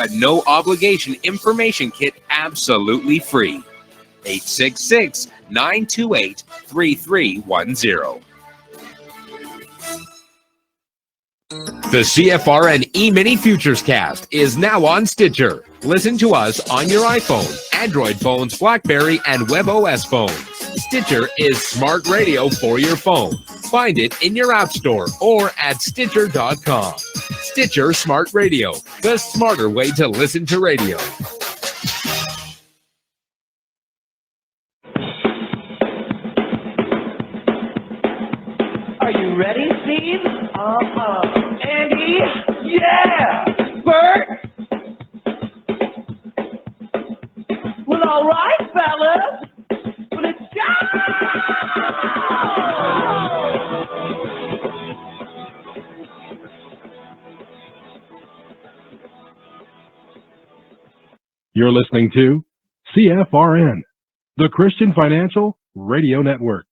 a no-obligation information kit absolutely free. 866-928-3310. The CFRN Emini Futures Cast is now on Stitcher. Listen to us on your iPhone, Android phones, BlackBerry, and WebOS phones. Stitcher is smart radio for your phone. Find it in your app store or at Stitcher.com. Stitcher Smart Radio, the smarter way to listen to radio. Are you ready, Steve? Andy? Yeah! Bert? Well, all right, fellas. Well, let's go! You're listening to CFRN, the Christian Financial Radio Network.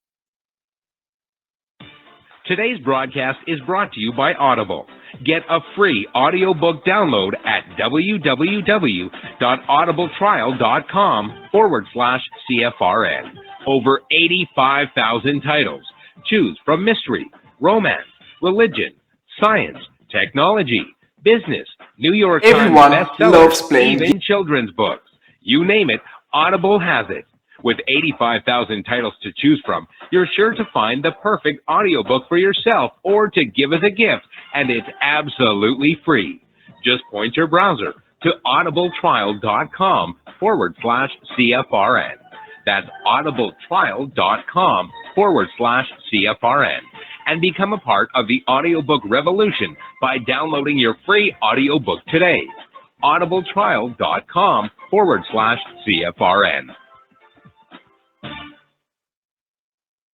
Today's broadcast is brought to you by Audible. Get a free audiobook download at www.audibletrial.com/CFRN. Over 85,000 titles. Choose from mystery, romance, religion, science, technology, business, New York Times bestsellers, even children's books. You name it, Audible has it. With 85,000 titles to choose from, you're sure to find the perfect audiobook for yourself or to give as a gift, and it's absolutely free. Just point your browser to audibletrial.com/CFRN. That's audibletrial.com/CFRN. And become a part of the audiobook revolution by downloading your free audiobook today. audibletrial.com/CFRN.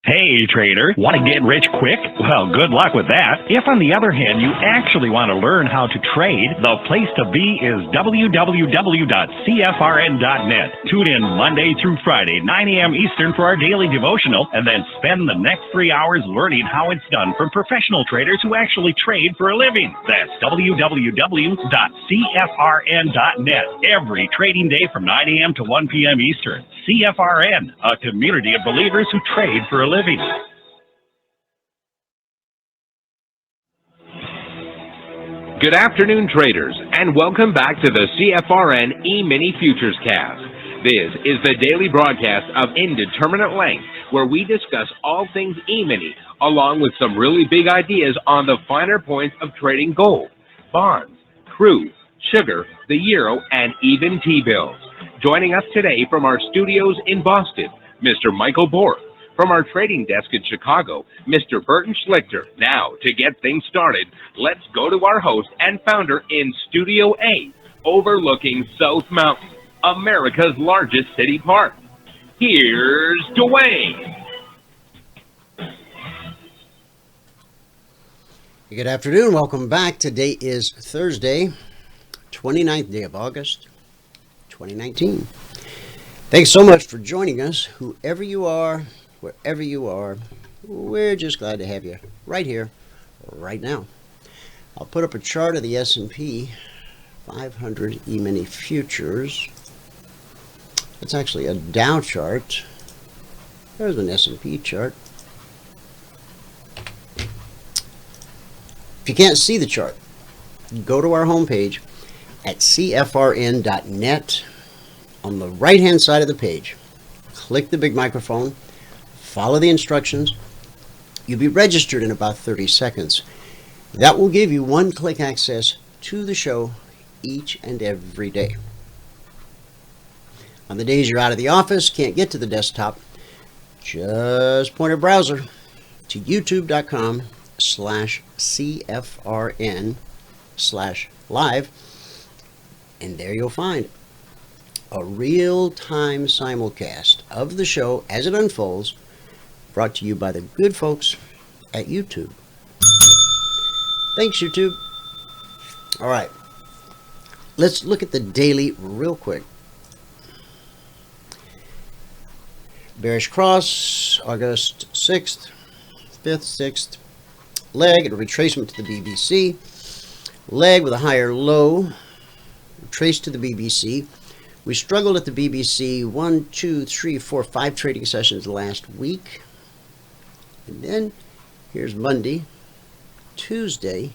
Hey, trader, want to get rich quick? Well, good luck with that. If, on the other hand, you actually want to learn how to trade, the place to be is www.cfrn.net. Tune in Monday through Friday, 9 a.m. Eastern for our daily devotional, and then spend the next 3 hours learning how it's done from professional traders who actually trade for a living. That's www.cfrn.net. Every trading day from 9 a.m. to 1 p.m. Eastern. CFRN, a community of believers who trade for a living. Good afternoon, traders, and welcome back to the CFRN Emini Futures Cast. This is the daily broadcast of Indeterminate Length, where we discuss all things Emini, along with some really big ideas on the finer points of trading gold, bonds, crude, sugar, the euro, and even T-bills. Joining us today from our studios in Boston, Mr. Michael Borth. From our trading desk in Chicago, Mr. Burton Schlichter. Now, to get things started, let's go to our host and founder in Studio A, overlooking South Mountain, America's largest city park. Here's Dwayne. Good afternoon. Welcome back. Today is Thursday, 29th day of August, 2019. Thanks so much for joining us, whoever you are, wherever you are. We're just glad to have you right here, right now. I'll put up a chart of the S&P 500 Emini Futures. It's actually a Dow chart. There's an S&P chart. If you can't see the chart, go to our homepage at cfrn.net. On the right-hand side of the page, click the big microphone, follow the instructions. You'll be registered in about 30 seconds. That will give you one-click access to the show each and every day. On the days you're out of the office, can't get to the desktop, just point a browser to youtube.com/CFRN/live, and there you'll find a real-time simulcast of the show as it unfolds, brought to you by the good folks at YouTube. Thanks, YouTube. All right, let's look at the daily real quick. Bearish cross, August 6th, 5th, 6th. Leg, a retracement to the BBC. Leg with a higher low, traced to the BBC. We struggled at the BBC 1, 2, 3, 4, 5 trading sessions last week. And then here's Monday, Tuesday,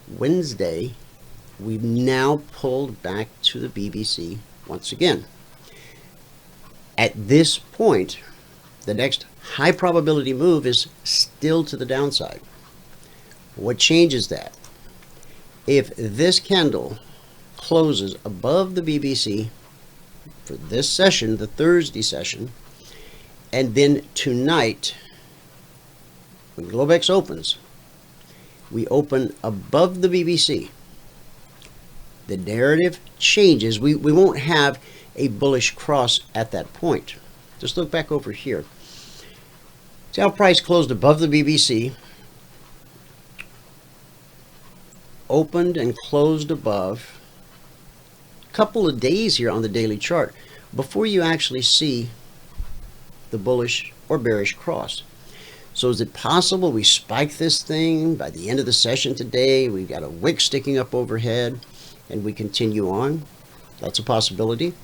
Wednesday. We've now pulled back to the BBC once again. At this point, the next high probability move is still to the downside. What changes that? If this candle closes above the BBC for this session, the Thursday session, and then tonight, when Globex opens, we open above the BBC, the narrative changes. We won't have a bullish cross at that point. Just look back over here. See how price closed above the BBC, opened and closed above. A couple of days here on the daily chart before you actually see the bullish or bearish cross. So is it possible we spike this thing by the end of the session today? We've got a wick sticking up overhead and we continue on. That's a possibility.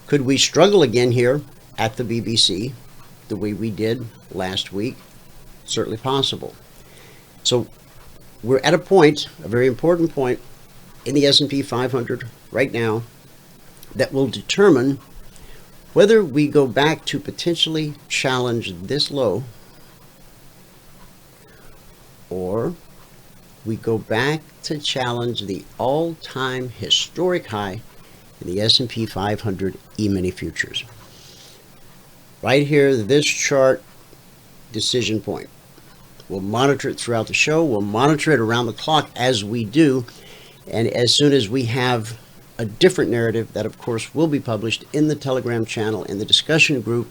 Could we struggle again here at the BBC the way we did last week? Certainly possible. So we're at a point, a very important point in the S&P 500 right now that will determine whether we go back to potentially challenge this low, or we go back to challenge the all-time historic high in the S&P 500 E-mini Futures. Right here, this chart, decision point. We'll monitor it throughout the show. We'll monitor it around the clock as we do. And as soon as we have a different narrative, that of course will be published in the Telegram channel, in the discussion group,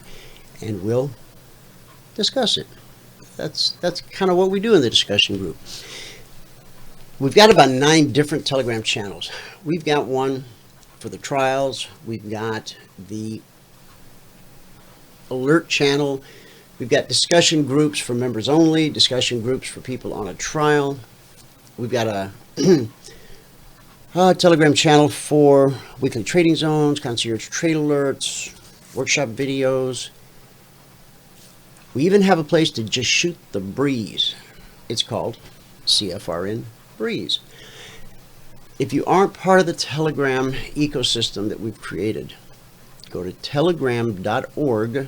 and we'll discuss it. That's kind of what we do in the discussion group. We've got about 9 different Telegram channels. We've got one for the trials. We've got the alert channel. We've got discussion groups for members only, discussion groups for people on a trial. We've got a Telegram channel for weekly trading zones, concierge trade alerts, workshop videos. We even have a place to just shoot the breeze. It's called CFRN Breeze. If you aren't part of the Telegram ecosystem that we've created, go to telegram.org.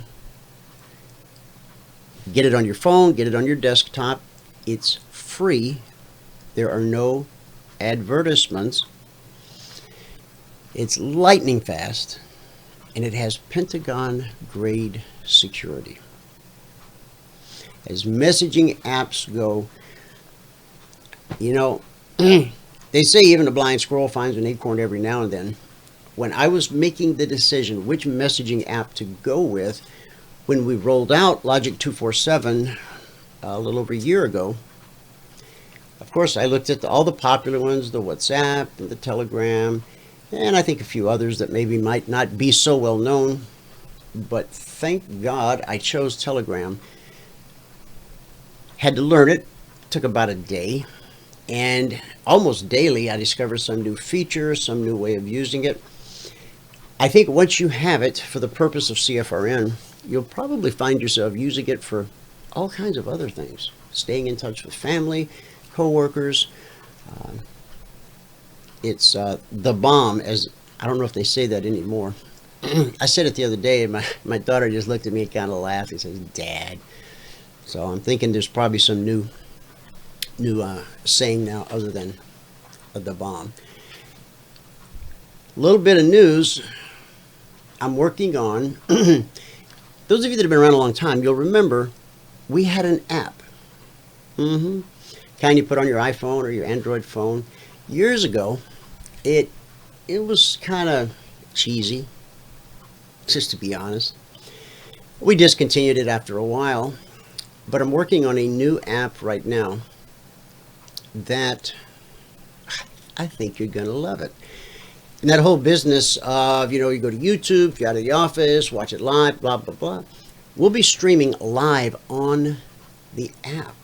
Get it on your phone, get it on your desktop. It's free. There are no advertisements. It's lightning fast, and it has Pentagon grade security. As messaging apps go, you know, they say even a blind squirrel finds an acorn every now and then. When I was making the decision which messaging app to go with, when we rolled out Logic 247 a little over a year ago, of course I looked at all the popular ones, the WhatsApp and the Telegram, and I think a few others that maybe might not be so well known. But thank God I chose Telegram. Had to learn it. Took about a day. And almost daily I discover some new feature, some new way of using it. I think once you have it for the purpose of CFRN, you'll probably find yourself using it for all kinds of other things. Staying in touch with family, co-workers. It's the bomb, as I don't know if they say that anymore. I said it the other day, and my daughter just looked at me and kind of laughed and says, "Dad." So I'm thinking there's probably some new saying now other than the bomb. A little bit of news I'm working on. Those of you that have been around a long time, you'll remember we had an app. Kind you put on your iPhone or your Android phone. Years ago, it was kind of cheesy, just to be honest. We discontinued it after a while, but I'm working on a new app right now that I think you're going to love it. And that whole business of, you go to YouTube, you're out of the office, watch it live, blah, blah, blah. We'll be streaming live on the app.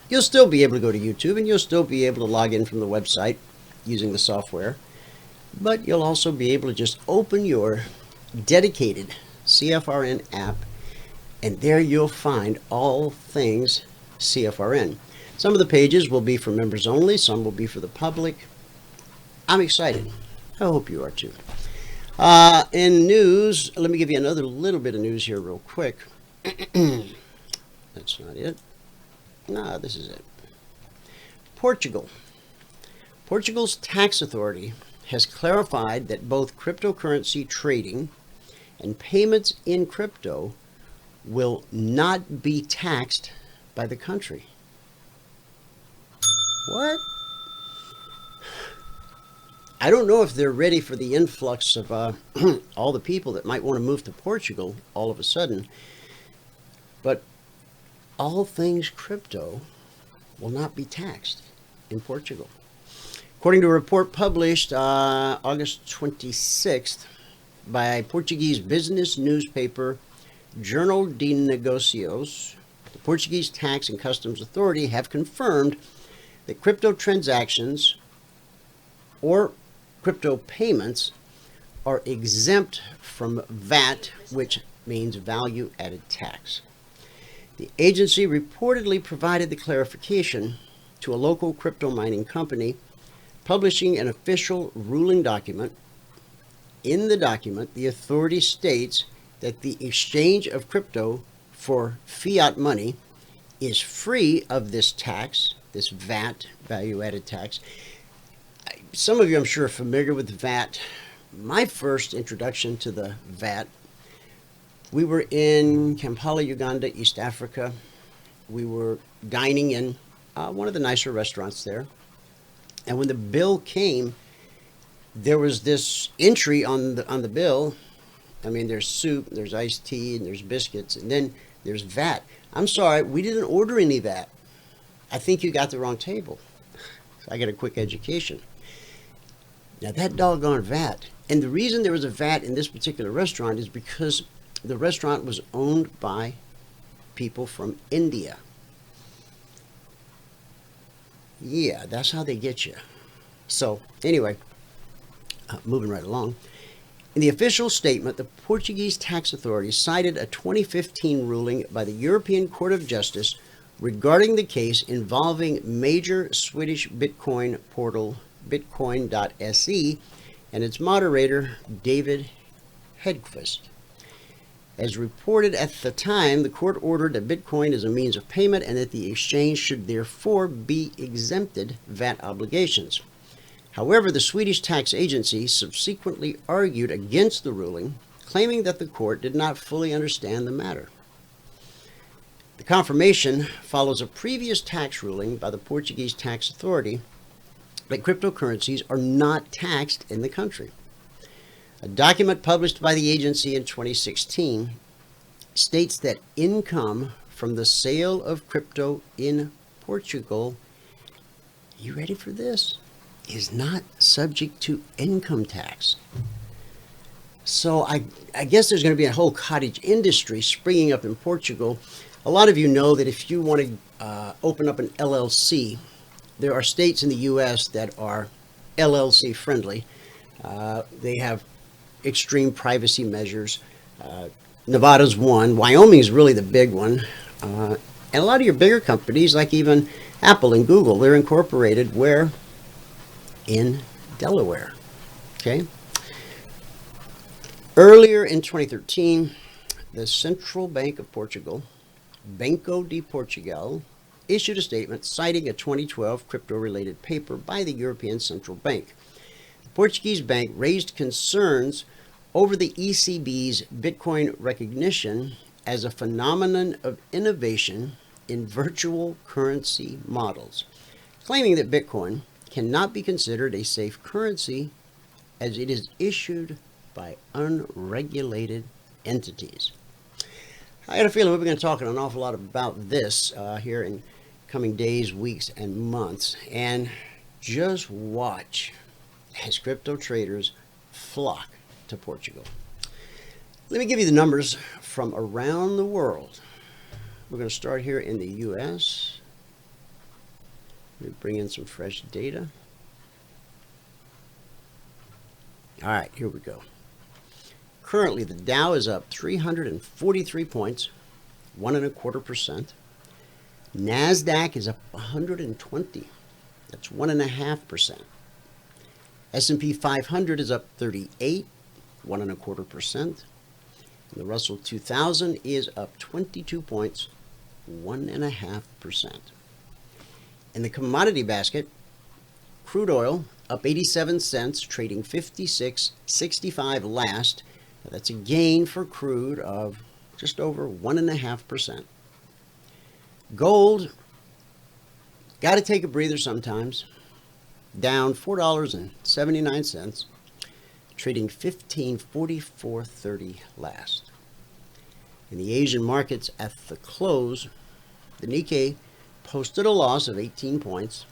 You'll still be able to go to YouTube, and you'll still be able to log in from the website using the software. But you'll also be able to just open your dedicated CFRN app, and there you'll find all things CFRN. Some of the pages will be for members only, some will be for the public. I'm excited. I hope you are too. In news, let me give you another little bit of news here real quick. That's not it. No, this is it. Portugal. Portugal's tax authority has clarified that both cryptocurrency trading and payments in crypto will not be taxed by the country. What? I don't know if they're ready for the influx of all the people that might want to move to Portugal all of a sudden, but all things crypto will not be taxed in Portugal. According to a report published August 26th by Portuguese business newspaper Jornal de Negócios, the Portuguese Tax and Customs Authority have confirmed that crypto transactions or crypto payments are exempt from VAT, which means value added tax. The agency reportedly provided the clarification to a local crypto mining company, publishing an official ruling document. In the document, the authority states that the exchange of crypto for fiat money is free of this tax, this VAT, value added tax. Some of you, I'm sure, are familiar with VAT. My first introduction to the VAT, we were in Kampala, Uganda, East Africa. We were dining in one of the nicer restaurants there. And when the bill came, there was this entry on the bill. I mean, there's soup, there's iced tea, and there's biscuits, and then there's VAT. I'm sorry, we didn't order any VAT. I think you got the wrong table. So I got a quick education. Now that doggone VAT, and the reason there was a VAT in this particular restaurant is because the restaurant was owned by people from India. Yeah, that's how they get you. So anyway, moving right along. In the official statement, the Portuguese tax authority cited a 2015 ruling by the European Court of Justice regarding the case involving major Swedish Bitcoin portal Bitcoin.se and its moderator, David Hedquist. As reported at the time, the court ordered that Bitcoin is a means of payment and that the exchange should therefore be exempted VAT obligations. However, the Swedish tax agency subsequently argued against the ruling, claiming that the court did not fully understand the matter. The confirmation follows a previous tax ruling by the Portuguese tax authority that cryptocurrencies are not taxed in the country. A document published by the agency in 2016 states that income from the sale of crypto in Portugal, you ready for this, is not subject to income tax. So I guess there's going to be a whole cottage industry springing up in Portugal. A lot of you know that if you want to open up an LLC, there are states in the U.S. that are LLC friendly. They have extreme privacy measures. Nevada's one. Wyoming's really the big one. And a lot of your bigger companies, like even Apple and Google, they're incorporated where? In Delaware. Okay. Earlier in 2013, the Central Bank of Portugal, Banco de Portugal, issued a statement citing a 2012 crypto-related paper by the European Central Bank. The Portuguese bank raised concerns over the ECB's Bitcoin recognition as a phenomenon of innovation in virtual currency models, claiming that Bitcoin cannot be considered a safe currency as it is issued by unregulated entities. I got a feeling we're going to talk an awful lot about this here in coming days, weeks, and months. And just watch as crypto traders flock to Portugal. Let me give you the numbers from around the world. We're going to start here in the U.S. Let me bring in some fresh data. All right, here we go. Currently, the Dow is up 343 points, 1.25%. NASDAQ is up 120. That's 1.5%. S&P 500 is up 38, 1.25%. And the Russell 2000 is up 22 points, 1.5%. In the commodity basket, crude oil up 87 cents, trading 56.65 last. Now that's a gain for crude of just over 1.5%. Gold, got to take a breather sometimes, down $4.79, trading 15.4430 last. In the Asian markets at the close, the Nikkei posted a loss of 18 points,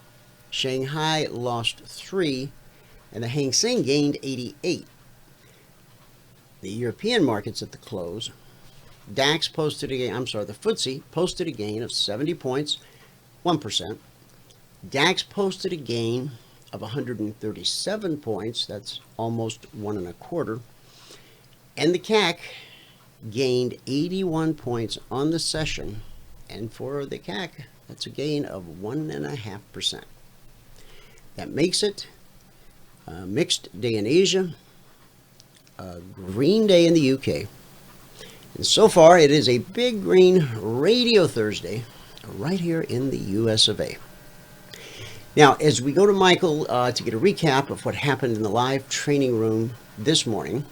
Shanghai lost 3, and the Hang Seng gained 88. The European markets at the close, the FTSE posted a gain of 70 points, 1%. DAX posted a gain of 137 points, that's almost 1.25%. And the CAC gained 81 points on the session, and for the CAC, that's a gain of 1.5%. That makes it a mixed day in Asia, a green day in the UK. And so far, it is a big green radio Thursday right here in the US of A. Now, as we go to Michael to get a recap of what happened in the live training room this morning,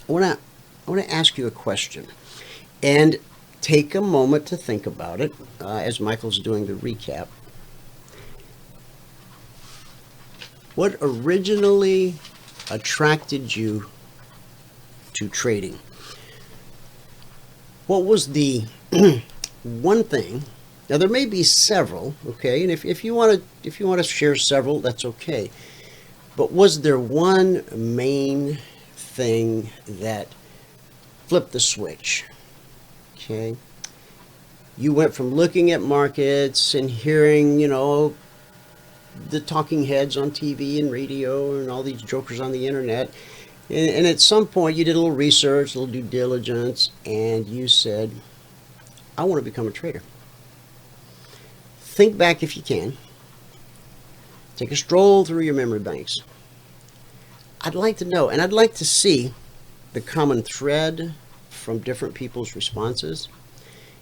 I want to ask you a question. And take a moment to think about it as Michael's doing the recap. What originally attracted you to trading? What was the one thing? Now there may be several, okay, and if you want to share several, that's okay. But was there one main thing that flipped the switch? Okay, you went from looking at markets and hearing, the talking heads on TV and radio and all these jokers on the internet. And at some point you did a little research, a little due diligence, and you said, I want to become a trader. Think back if you can. Take a stroll through your memory banks. I'd like to know, and I'd like to see the common thread from different people's responses.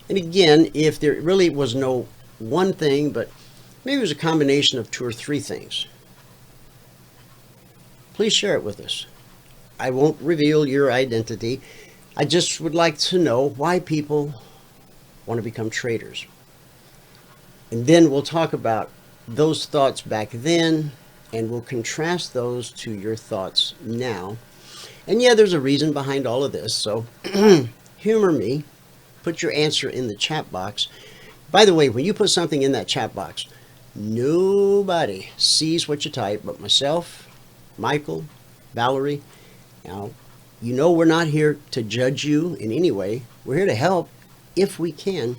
And again, if there really was no one thing, but maybe it was a combination of 2 or 3 things, please share it with us. I won't reveal your identity. I just would like to know why people want to become traders. And then we'll talk about those thoughts back then, and we'll contrast those to your thoughts now. And yeah, there's a reason behind all of this, so humor me. Put your answer in the chat box. By the way, when you put something in that chat box, nobody sees what you type but myself, Michael, Valerie. Now, we're not here to judge you in any way. We're here to help if we can.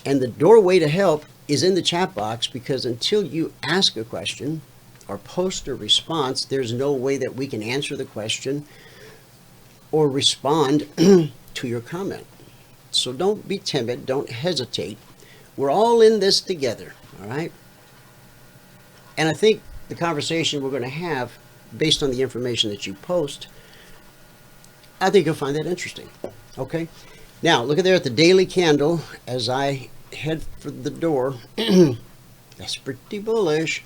And the doorway to help is in the chat box, because until you ask a question or post a response, there's no way that we can answer the question or respond to your comment. So don't be timid. Don't hesitate. We're all in this together, all right? And I think the conversation we're going to have, based on the information that you post, I think you'll find that interesting. Okay? Now, look at there at the daily candle as I head for the door. That's pretty bullish.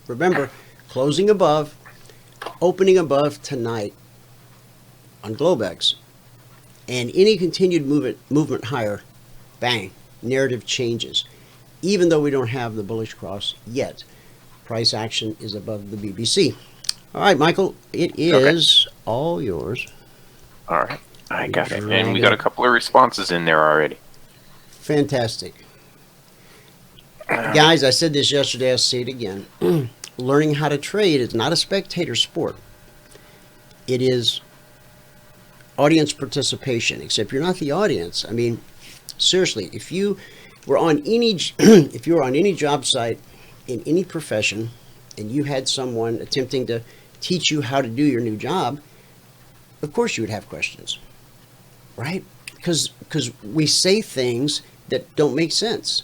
Remember, closing above, opening above tonight on Globex. And any continued movement higher, bang, narrative changes. Even though we don't have the bullish cross yet, price action is above the BBC. All right, Michael, it is all yours. All right, I got it. And we got a couple of responses in there already. Fantastic. Guys, I said this yesterday, I'll say it again. Learning how to trade is not a spectator sport. It is audience participation, except you're not the audience. I mean, seriously, if you were on any job site in any profession and you had someone attempting to teach you how to do your new job, of course you would have questions, right? Because we say things that don't make sense,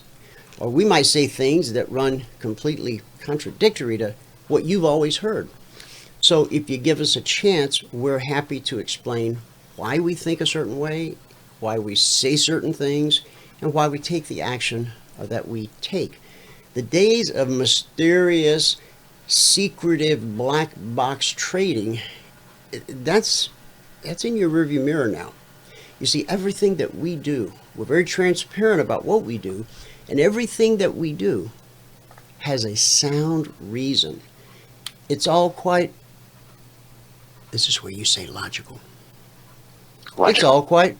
or we might say things that run completely contradictory to what you've always heard. So if you give us a chance, we're happy to explain why we think a certain way, why we say certain things, and why we take the action that we take. The days of mysterious, secretive black box trading, that's in your rearview mirror now. You see, everything that we do, we're very transparent about what we do, and everything that we do has a sound reason. It's all quite, this is where you say logical. It's all quite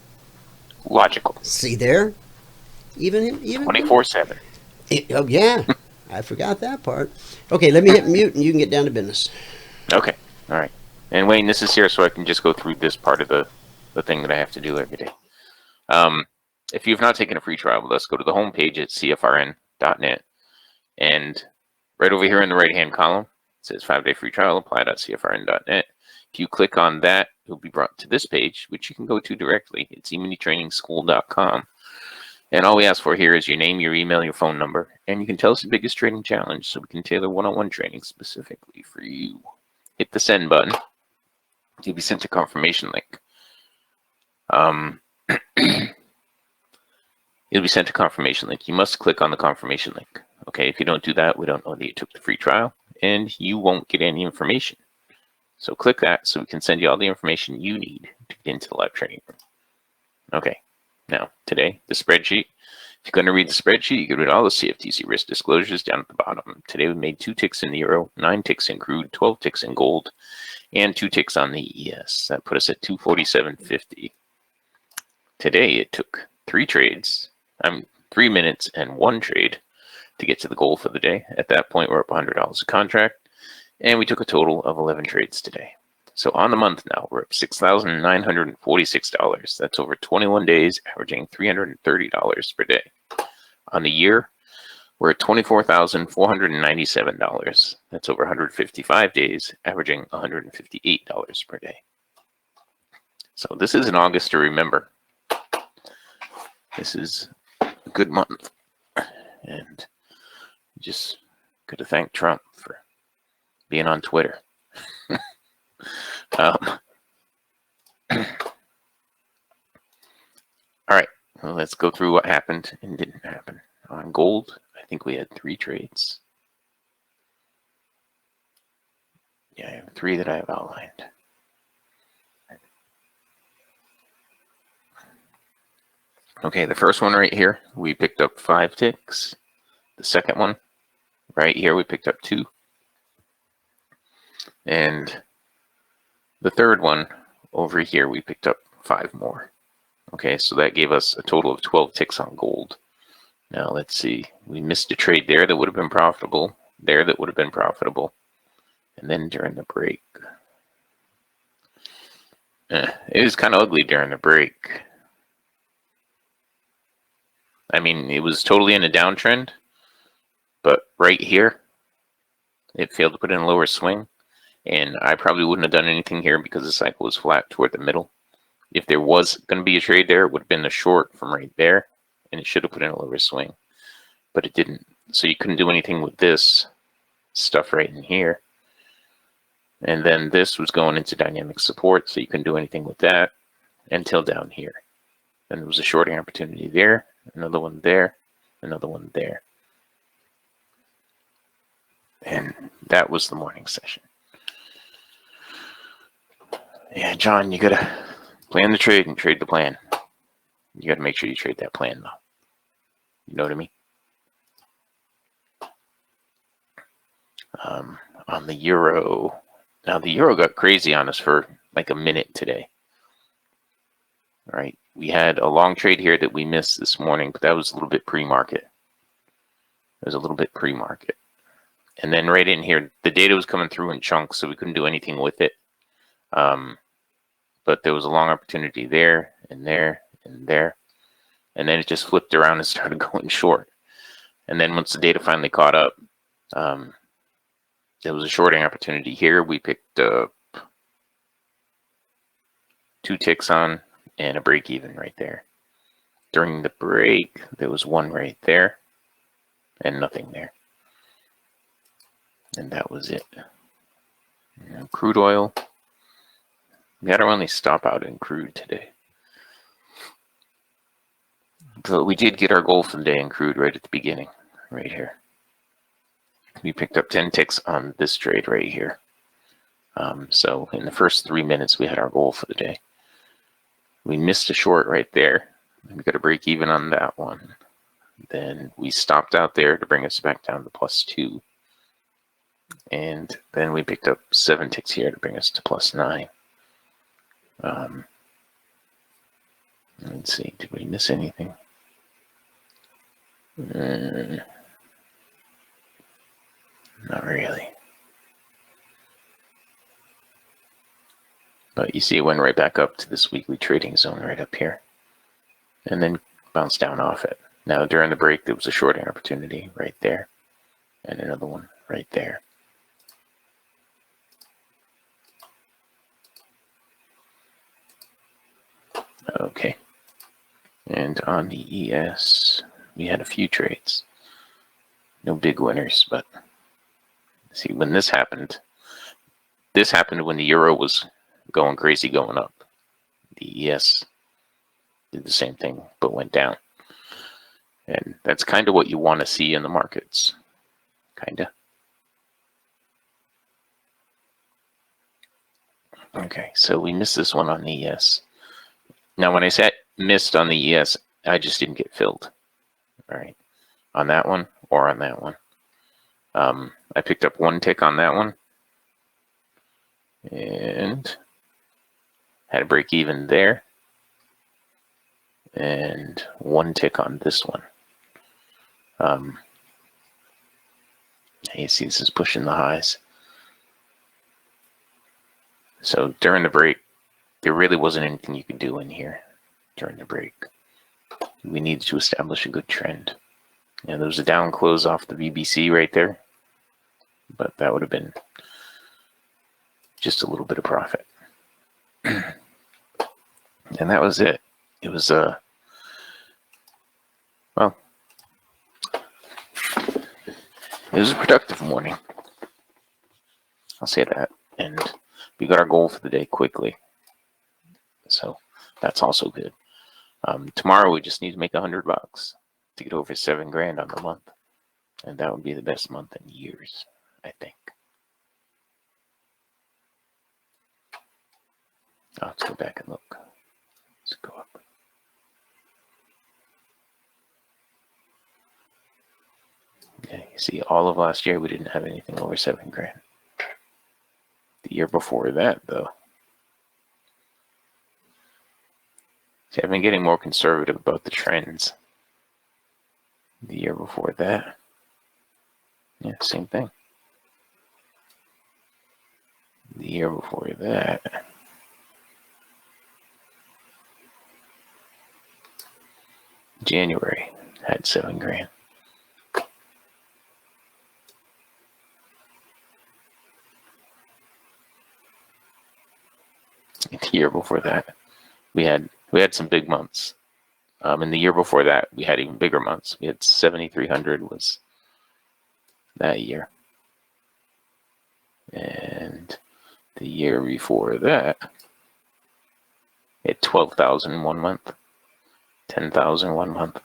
logical. See there? Even 24/7. Oh yeah, I forgot that part. Okay, let me hit mute and you can get down to business. Okay, all right. And Wayne, this is here so I can just go through this part of the thing that I have to do every day. If you've not taken a free trial with us, go to the home page at CFRN.net, and right over here in the right-hand column, it says 5-day free trial, apply.cfrn.net. If you click on that, you'll be brought to this page, which you can go to directly. It's eminitrainingschool.com. And all we ask for here is your name, your email, your phone number, and you can tell us the biggest trading challenge so we can tailor one-on-one training specifically for you. Hit the send button. You'll be sent a confirmation link. You'll be sent a confirmation link. You must click on the confirmation link. Okay, if you don't do that, we don't know that you took the free trial, and you won't get any information. So click that so we can send you all the information you need to get into the live training room. Okay, now today, the spreadsheet. If you're going to read the spreadsheet, you can read all the CFTC risk disclosures down at the bottom. Today we made 2 ticks in the euro, 9 ticks in crude, 12 ticks in gold, and 2 ticks on the ES. That put us at 247.50. Today it took 3 minutes and 1 trade to get to the goal for the day. At that point, we're up $100 a contract, and we took a total of 11 trades today. So on the month now, we're up $6,946. That's over 21 days, averaging $330 per day. On the year, we're at $24,497. That's over 155 days, averaging $158 per day. So this is an August to remember. This is a good month. And just got to thank Trump for being on Twitter. All right, well, let's go through what happened and didn't happen. On gold, I think we had 3 trades. Yeah, I have 3 that I have outlined. Okay, the first one right here, we picked up 5 ticks. The second one, right here, we picked up 2. And the third one over here, we picked up 5 more. Okay, so that gave us a total of 12 ticks on gold. Now let's see, we missed a trade there that would have been profitable, there that would have been profitable, and then during the break. It was kind of ugly during the break. I mean, it was totally in a downtrend, but right here, it failed to put in a lower swing. And I probably wouldn't have done anything here because the cycle was flat toward the middle. If there was going to be a trade there, it would have been the short from right there, and it should have put in a lower swing, but it didn't. So you couldn't do anything with this stuff right in here. And then this was going into dynamic support, so you couldn't do anything with that until down here. Then there was a shorting opportunity there, another one there, another one there. And that was the morning session. Yeah, John, you gotta plan the trade and trade the plan. You gotta make sure you trade that plan, though. You know what I mean? On the euro, now the euro got crazy on us for like a minute today. All right, we had a long trade here that we missed this morning, but that was a little bit pre-market. It was a little bit pre-market. And then right in here, the data was coming through in chunks, so we couldn't do anything with it. But there was a long opportunity there and there and there. And then it just flipped around and started going short. And then once the data finally caught up, there was a shorting opportunity here. We picked up 2 ticks on and a break even right there. During the break, there was one right there and nothing there. And that was it. Crude oil. We had our only stop out in crude today. But we did get our goal for the day in crude right at the beginning, right here. We picked up 10 ticks on this trade right here. So in the first 3 minutes, we had our goal for the day. We missed a short right there. We got a break even on that one. Then we stopped out there to bring us back down to +2. And then we picked up 7 ticks here to bring us to +9. Let's see, did we miss anything? Not really. But you see it went right back up to this weekly trading zone right up here. And then bounced down off it. Now during the break, there was a shorting opportunity right there. And another one right there. Okay. And on the ES, we had a few trades. No big winners, but see, when this happened when the euro was going crazy going up. The ES did the same thing, but went down. And that's kind of what you want to see in the markets. Kind of. Okay, so we missed this one on the ES. Now, when I said missed on the ES, I just didn't get filled. All right, on that one or on that one. I picked up 1 tick on that one and had a break even there and 1 tick on this one. You see this is pushing the highs. So during the break, there really wasn't anything you could do in here during the break. We needed to establish a good trend. Yeah, there was a down close off the BBC right there, but that would have been just a little bit of profit. And that was it. It was well, it was a productive morning. I'll say that. And we got our goal for the day quickly. So that's also good. Tomorrow we just need to make $100 to get over 7 grand on the month. And that would be the best month in years, I think. Oh, let's go back and look. Let's go up. Yeah, you see, all of last year we didn't have anything over 7 grand. The year before that, though. See, I've been getting more conservative about the trends. The year before that. Yeah, same thing. The year before that. January had 7 grand. The year before that, we had some big months. And the year before that, we had even bigger months. We had 7,300 was that year. And the year before that, we had 12,000 one month, 10,000 one month.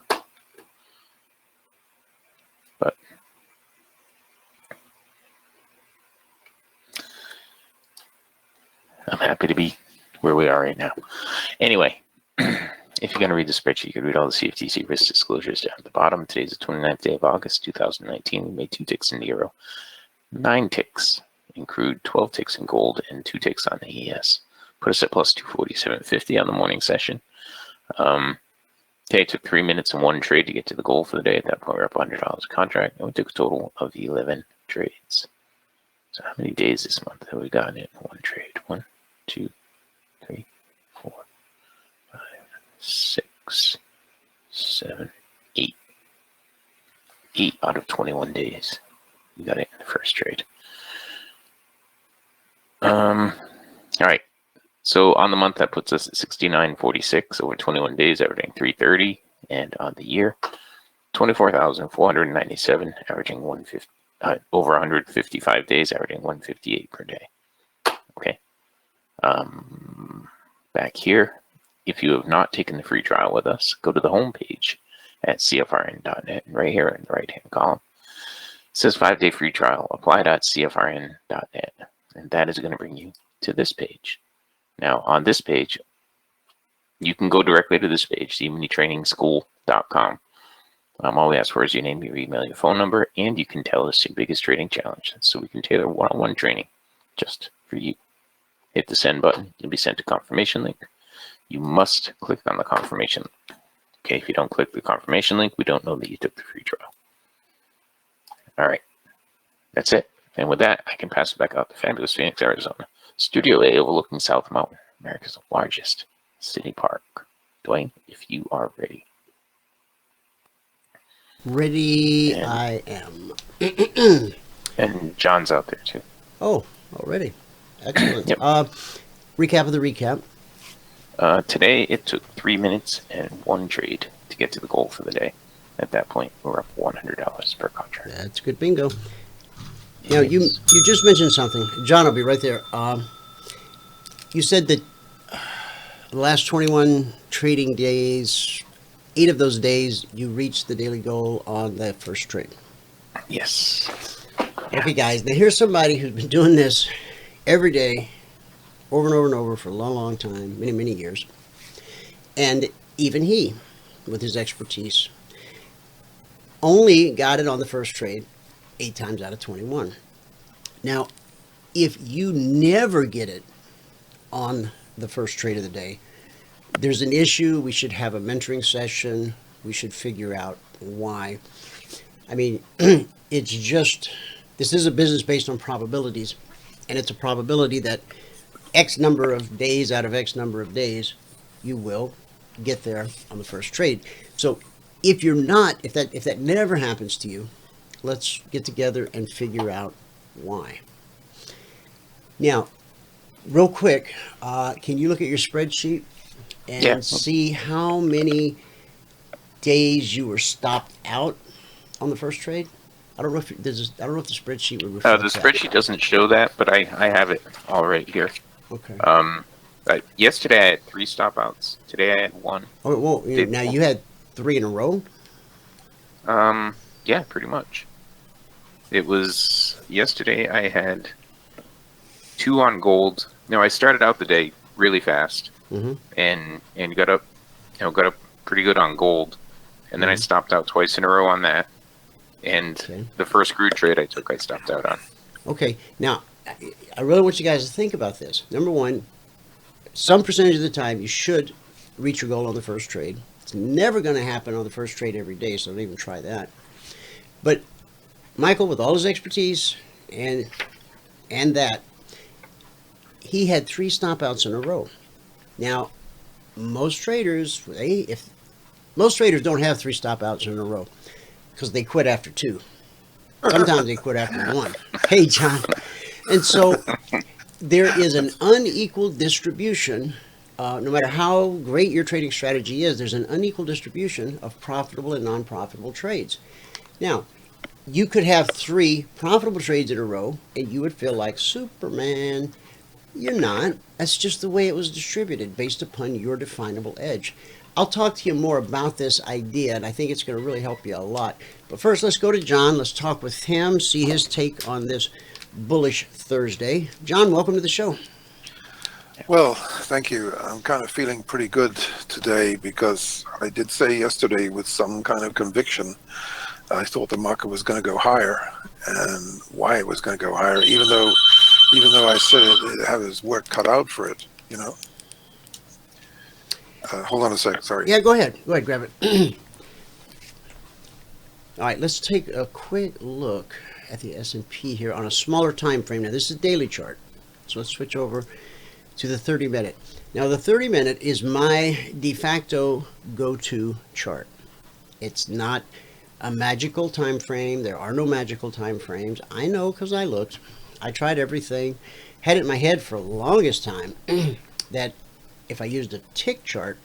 But I'm happy to be where we are right now. Anyway, if you're going to read the spreadsheet, you can read all the CFTC risk disclosures down at the bottom. Today's the 29th day of August, 2019. We made 2 ticks in the euro, 9 ticks in crude, 12 ticks in gold, and 2 ticks on the ES. Put us at plus 247.50 on the morning session. Okay, it took 3 minutes and 1 trade to get to the goal for the day. At that point, we were up $100 a contract, and we took a total of 11 trades. So how many days this month have we got in 1 trade? 1, 2, 3, 4, 5, 6, 7, 8. 8 out of 21 days. We got it in the first trade. All right. So on the month, that puts us at 69.46 over 21 days, averaging 330, and on the year, 24,497, averaging 150 over 155 days, averaging 158 per day. Okay. Back here, if you have not taken the free trial with us, go to the home page at CFRN.net, right here in the right-hand column. It says 5-day free trial, apply.cfrn.net, and that is going to bring you to this page. Now, on this page, you can go directly to this page, eminitrainingschool.com. All we ask for is your name, your email, your phone number, and you can tell us your biggest trading challenge, so we can tailor one-on-one training just for you. Hit the send button. You'll be sent a confirmation link. You must click on the confirmation link. Okay, if you don't click the confirmation link, we don't know that you took the free trial. All right, that's it. And with that, I can pass it back out to fabulous Phoenix, Arizona. Studio A overlooking South Mountain, America's largest city park. Dwayne, if you are ready. Ready, I am. And John's out there too. Oh, already. Excellent. Yep. Recap of the recap. Today, it took 3 minutes and 1 trade to get to the goal for the day. At that point, we're up $100 per contract. That's good bingo. Now, you just mentioned something. John will be right there. You said that the last 21 trading days, 8 of those days, you reached the daily goal on that first trade. Yes. Okay, guys, now here's somebody who's been doing this every day, over and over and over for a long, long time, many, many years. And even he, with his expertise, only got it on the first trade 8 times out of 21. Now, if you never get it on the first trade of the day, there's an issue. We should have a mentoring session. We should figure out why. I mean, it's just, this is a business based on probabilities, and it's a probability that X number of days out of X number of days, you will get there on the first trade. So if you're not, if that never happens to you, let's get together and figure out why. Now, real quick, can you look at your spreadsheet and see how many days you were stopped out on the first trade? I don't know if the spreadsheet would reflect the spreadsheet doesn't show that, but I have it all right here. Okay. Yesterday I had 3 stop outs. Today I had 1. Oh, well, now you had 3 in a row? Yeah, pretty much. It was yesterday I had 2 on gold. Now I started out the day really fast, and got up pretty good on gold, and then I stopped out twice in a row on that. And the first Crude trade I took, I stopped out on. Okay, now I really want you guys to think about this. Number one, some percentage of the time you should reach your goal on the first trade. It's never going to happen on the first trade every day, so don't even try that. But Michael, with all his expertise and that, he had 3 stop outs in a row. Now, most traders don't have 3 stop outs in a row because they quit after 2. Sometimes they quit after 1. Hey, John. And so there is an unequal distribution. No matter how great your trading strategy is, there's an unequal distribution of profitable and non-profitable trades. Now, you could have 3 profitable trades in a row, and you would feel like Superman. You're not. That's just the way it was distributed based upon your definable edge. I'll talk to you more about this idea, and I think it's going to really help you a lot. But first, let's go to John. Let's talk with him, see his take on this bullish Thursday. John, welcome to the show. Well, thank you. I'm kind of feeling pretty good today because I did say yesterday with some kind of conviction I thought the market was going to go higher, and why it was going to go higher, even though I said it had its work cut out for it, you know. Hold on a second, sorry. Yeah, go ahead. Go ahead, grab it. All right, let's take a quick look at the S&P here on a smaller time frame. Now, this is a daily chart, so let's switch over to the 30-minute. Now, the 30-minute is my de facto go-to chart. It's not a magical time frame. There are no magical time frames. I know because I looked. I tried everything, had it in my head for the longest time that if I used a tick chart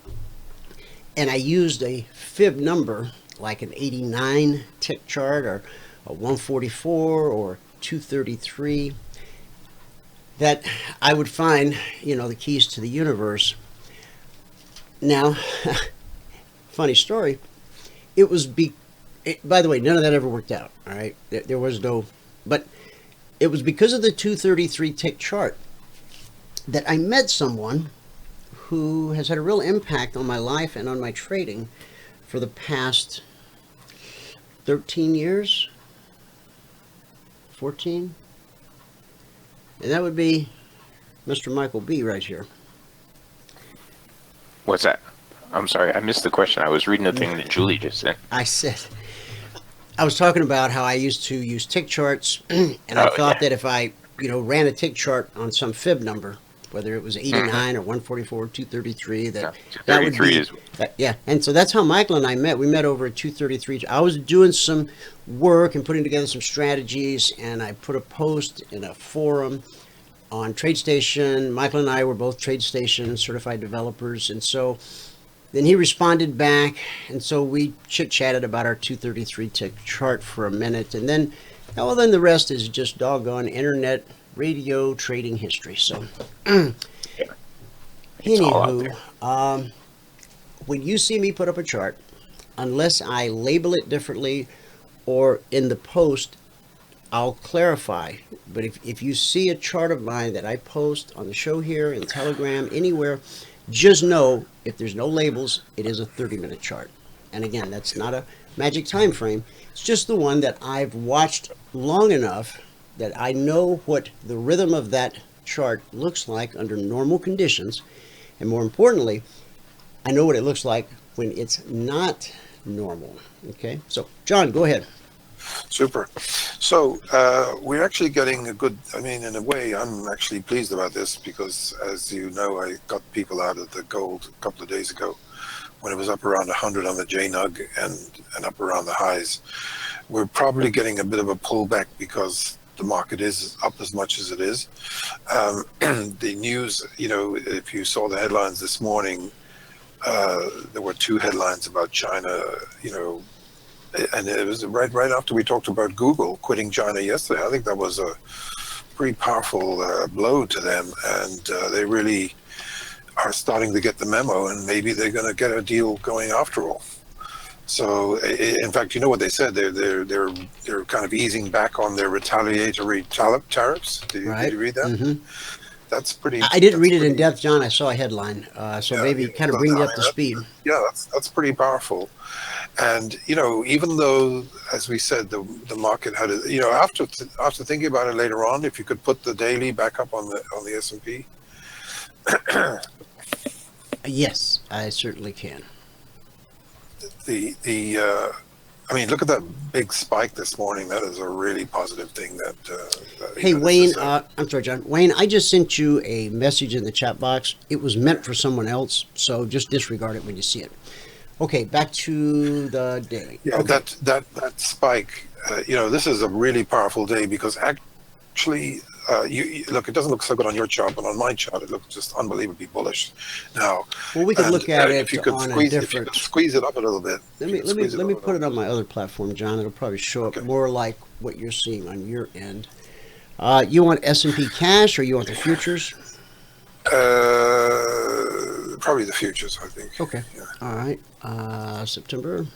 and I used a fib number like an 89 tick chart or a 144 or 233, that I would find, the keys to the universe. Now, funny story, by the way, none of that ever worked out, all right? There was no, but it was because of the 233 tick chart that I met someone who has had a real impact on my life and on my trading for the past 13 years, 14, and that would be Mr. Michael B. right here. What's that? I'm sorry, I missed the question. I was reading the thing that Julie just said. I was talking about how I used to use tick charts, and I thought that if I, ran a tick chart on some fib number, whether it was 89 or 144, 233, that would be, yeah. And so that's how Michael and I met. We met over at 233. I was doing some work and putting together some strategies, and I put a post in a forum on TradeStation. Michael and I were both TradeStation certified developers, and so then he responded back, and so we chit-chatted about our 233 tick chart for a minute, and then, then the rest is just doggone internet radio trading history. So, anywho, when you see me put up a chart, unless I label it differently or in the post, I'll clarify. But if you see a chart of mine that I post on the show here, in Telegram, anywhere, just know if there's no labels, it is a 30-minute chart. And again, that's not a magic time frame. It's just the one that I've watched long enough that I know what the rhythm of that chart looks like under normal conditions. And more importantly, I know what it looks like when it's not normal. Okay, so John, go ahead. Super. So we're actually getting a good, in a way, I'm actually pleased about this because, as you know, I got people out of the gold a couple of days ago when it was up around 100 on the JNUG and up around the highs. We're probably getting a bit of a pullback because the market is up as much as it is. The news, if you saw the headlines this morning, there were two headlines about China, and it was right after we talked about Google quitting China yesterday. I think that was a pretty powerful blow to them, and they really are starting to get the memo, and maybe they're going to get a deal going after all. So, in fact, you know what they said? They're kind of easing back on their retaliatory tariffs. Did you read that? Mm-hmm. That's pretty. I didn't read it in depth, John. I saw a headline, so maybe kind of bring me up to speed. Yeah, that's pretty powerful. And even though, as we said, the market had after thinking about it later on, if you could put the daily back up on the S&P. Yes, I certainly can. Look at that big spike this morning. That is a really positive thing. Hey, Wayne, I'm sorry, John. Wayne, I just sent you a message in the chat box. It was meant for someone else, so just disregard it when you see it. Okay, back to the daily. Yeah, okay. that spike. This is a really powerful day because actually, look, it doesn't look so good on your chart, but on my chart, it looks just unbelievably bullish. Now, well, we can look at it if you could on squeeze, a different. If you could squeeze it up a little bit. Let me put it on my other platform, John. It'll probably show up more like what you're seeing on your end. You want S&P cash or you want the futures? Probably the futures, I think. Okay. Yeah. All right. September.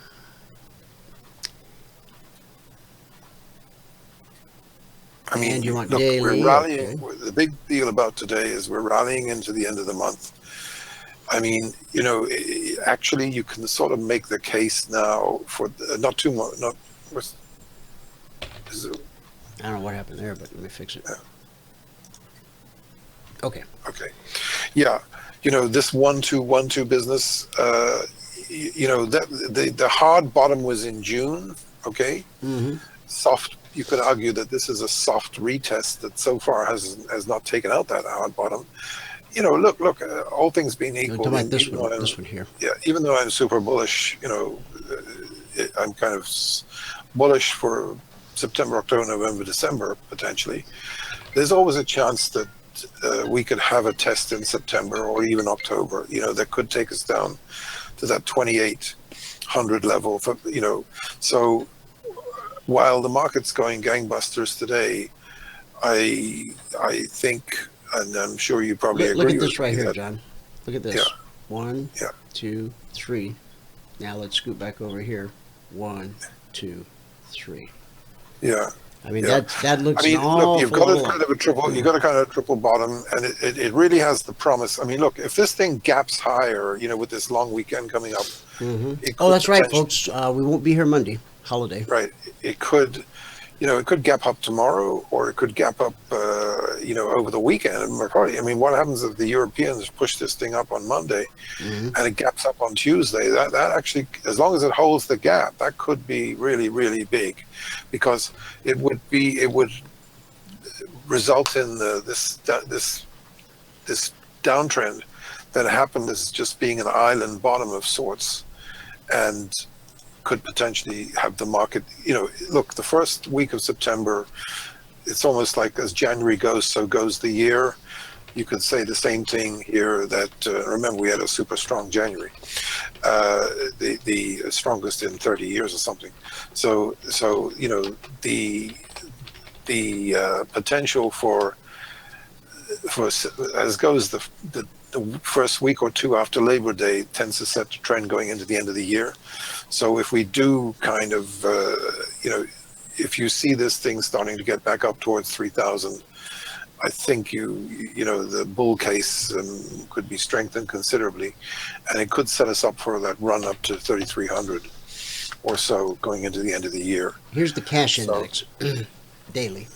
And you want daily. We're rallying. Okay. The big deal about today is we're rallying into the end of the month. Actually, you can sort of make the case now for not too much. I don't know what happened there, but let me fix it. Yeah. Okay. Yeah. This 1-2-1-2 business. That the hard bottom was in June. Okay. Mm-hmm. Soft. You could argue that this is a soft retest that so far has not taken out that hard bottom. Look. All things being equal. About this one here. Yeah. Even though I'm super bullish, I'm kind of bullish for September, October, November, December potentially. There's always a chance that we could have a test in September or even October, that could take us down to that 2,800 level. So while the market's going gangbusters today, I think, and I'm sure you probably agree. Look at this with right me here, that- John. Look at this. Yeah. 1, Yeah. 2, 3. Now let's scoot back over here. 1, 2, 3. Yeah. I mean, Yeah. that looks I mean, an awful look, you've got a lot. kind of a triple. You've got a kind of triple bottom, and it really has the promise. I mean, look, if this thing gaps higher, with this long weekend coming up. It Oh, could that's right, potentially- folks. We won't be here Monday, holiday. Right. It could, it could gap up tomorrow, or it could gap up, over the weekend. I mean, what happens if the Europeans push this thing up on Monday, and it gaps up on Tuesday? That actually, as long as it holds the gap, that could be really, really big, because it would result in this downtrend that happened as just being an island bottom of sorts, and could potentially have the market, look, the first week of September, it's almost like as January goes, so goes the year. You could say the same thing here, that, remember, we had a super strong January, the strongest in 30 years or something. So the potential for as goes the first week or two after Labor Day tends to set the trend going into the end of the year. So if we do kind of, if you see this thing starting to get back up towards 3,000, I think the bull case could be strengthened considerably, and it could set us up for that run up to 3,300 or so going into the end of the year. Here's the cash So- index, daily.